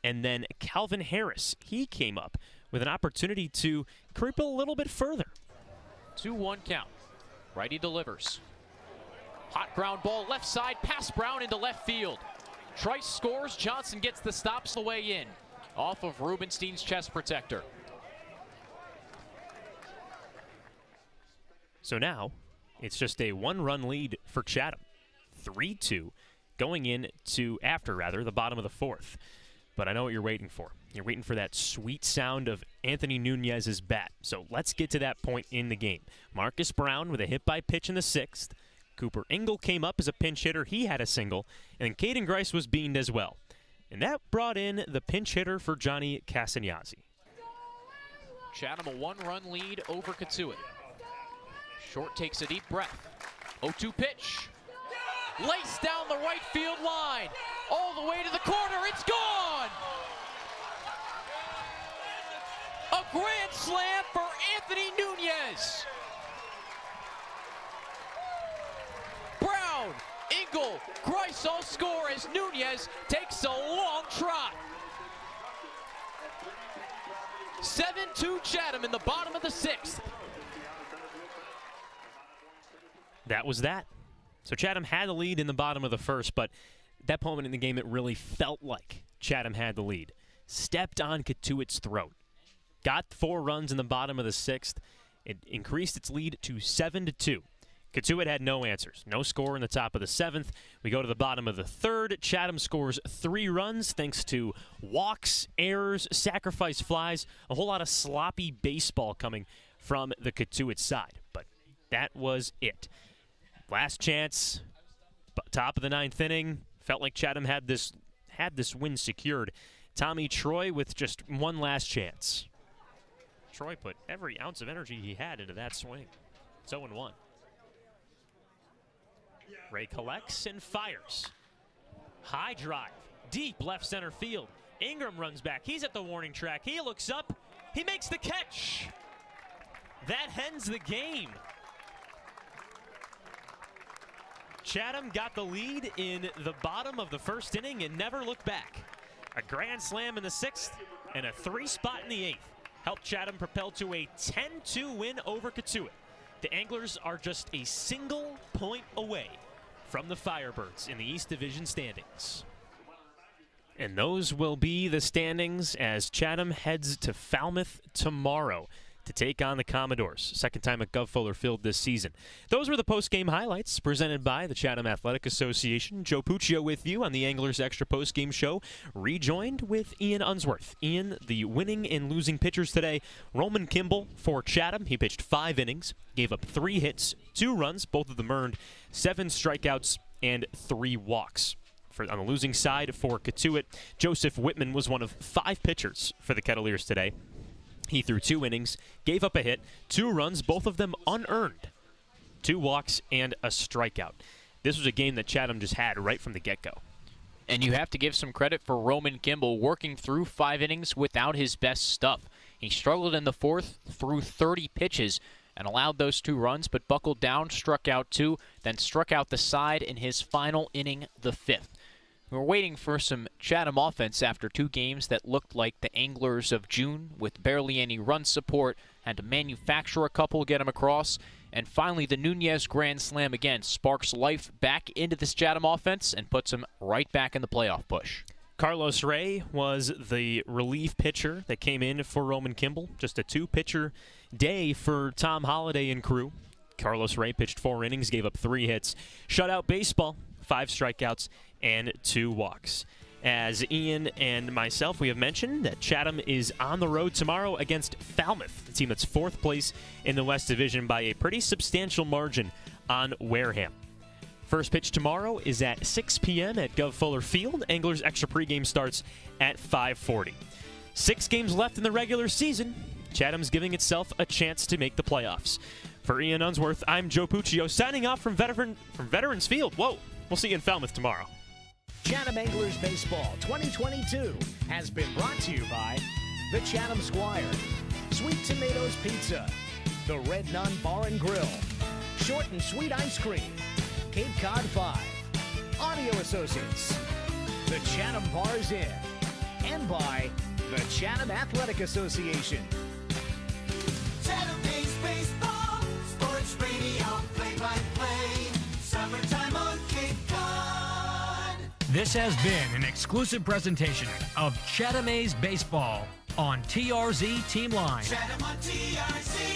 And then Calvin Harris, he came up with an opportunity to creep a little bit further. 2-1 count. Righty delivers. Hot ground ball left side, past Brown into left field. Trice scores, Johnson gets the stops the way in. Off of Rubenstein's chest protector. So now, it's just a 1-run lead for Chatham. 3-2 going into the bottom of the fourth. But I know what you're waiting for. You're waiting for that sweet sound of Anthony Nunez's bat. So let's get to that point in the game. Marcus Brown with a hit by pitch in the 6th. Cooper Engel came up as a pinch hitter. He had a single. And Caden Grice was beamed as well. And that brought in the pinch hitter for Johnny Casagnazzi. Chatham a 1-run lead over Cotuit. Short takes a deep breath. 0-2 pitch. Laced down the right field line. All the way to the corner. It's gone! A grand slam for Anthony Nunez. Brown, Engel, Grice all score as Nunez takes a long trot. 7-2 Chatham in the bottom of the 6th. That was that. So Chatham had the lead in the bottom of the first, but at that moment in the game, it really felt like Chatham had the lead. Stepped on Cotuit's throat. Got 4 runs in the bottom of the 6th. It increased its lead to 7-2. Cotuit had no answers. No score in the top of the 7th. We go to the bottom of the 3rd. Chatham scores 3 runs thanks to walks, errors, sacrifice flies, a whole lot of sloppy baseball coming from the Cotuit side. But that was it. Last chance, top of the 9th inning. Felt like Chatham had this win secured. Tommy Troy with just one last chance. Troy put every ounce of energy he had into that swing. It's 0-1. Ray collects and fires. High drive, deep left center field. Ingram runs back. He's at the warning track. He looks up. He makes the catch. That ends the game. Chatham got the lead in the bottom of the first inning and never looked back. A grand slam in the 6th and a 3 spot in the 8th helped Chatham propel to a 10-2 win over Cotuit. The Anglers are just a single point away from the Firebirds in the East Division standings. And those will be the standings as Chatham heads to Falmouth tomorrow to take on the Commodores. Second time at Gov Fuller Field this season. Those were the post-game highlights presented by the Chatham Athletic Association. Joe Puccio with you on the Anglers Extra post-game show, rejoined with Ian Unsworth. Ian, the winning and losing pitchers today. Roman Kimball for Chatham. He pitched 5 innings, gave up 3 hits, 2 runs, both of them earned, 7 strikeouts, and 3 walks. On the losing side for Cotuit, Joseph Whitman was one of 5 pitchers for the Kettleers today. He threw 2 innings, gave up a hit, 2 runs, both of them unearned, 2 walks, and a strikeout. This was a game that Chatham just had right from the get-go. And you have to give some credit for Roman Kimball working through 5 innings without his best stuff. He struggled in the 4th, threw 30 pitches, and allowed those 2 runs, but buckled down, struck out 2, then struck out the side in his final inning, the 5th. We're waiting for some Chatham offense after 2 games that looked like the Anglers of June with barely any run support, had to manufacture a couple, get them across, and finally the Nunez Grand Slam again sparks life back into this Chatham offense and puts them right back in the playoff push. Carlos Ray was the relief pitcher that came in for Roman Kimball. Just a 2-pitcher day for Tom Holliday and crew. Carlos Ray pitched 4 innings, gave up 3 hits. Shutout baseball, 5 strikeouts, and 2 walks. As Ian and myself, we have mentioned that Chatham is on the road tomorrow against Falmouth, the team that's 4th place in the West Division by a pretty substantial margin on Wareham. First pitch tomorrow is at 6 p.m. at Gov Fuller Field. Anglers Extra pregame starts at 5:40. 6 games left in the regular season. Chatham's giving itself a chance to make the playoffs. For Ian Unsworth, I'm Joe Puccio, signing off from Veterans Field. Whoa, we'll see you in Falmouth tomorrow. Chatham Anglers Baseball 2022 has been brought to you by the Chatham Squire, Sweet Tomatoes Pizza, the Red Nun Bar and Grill, Short and Sweet Ice Cream, Cape Cod 5, Audio Associates, the Chatham Bars Inn, and by the Chatham Athletic Association. Chatham Baseball, sports radio, play-by-play, summertime on Cape Cod. This has been an exclusive presentation of Chatham A's Baseball on TRZ Team Line. Chatham on TRZ.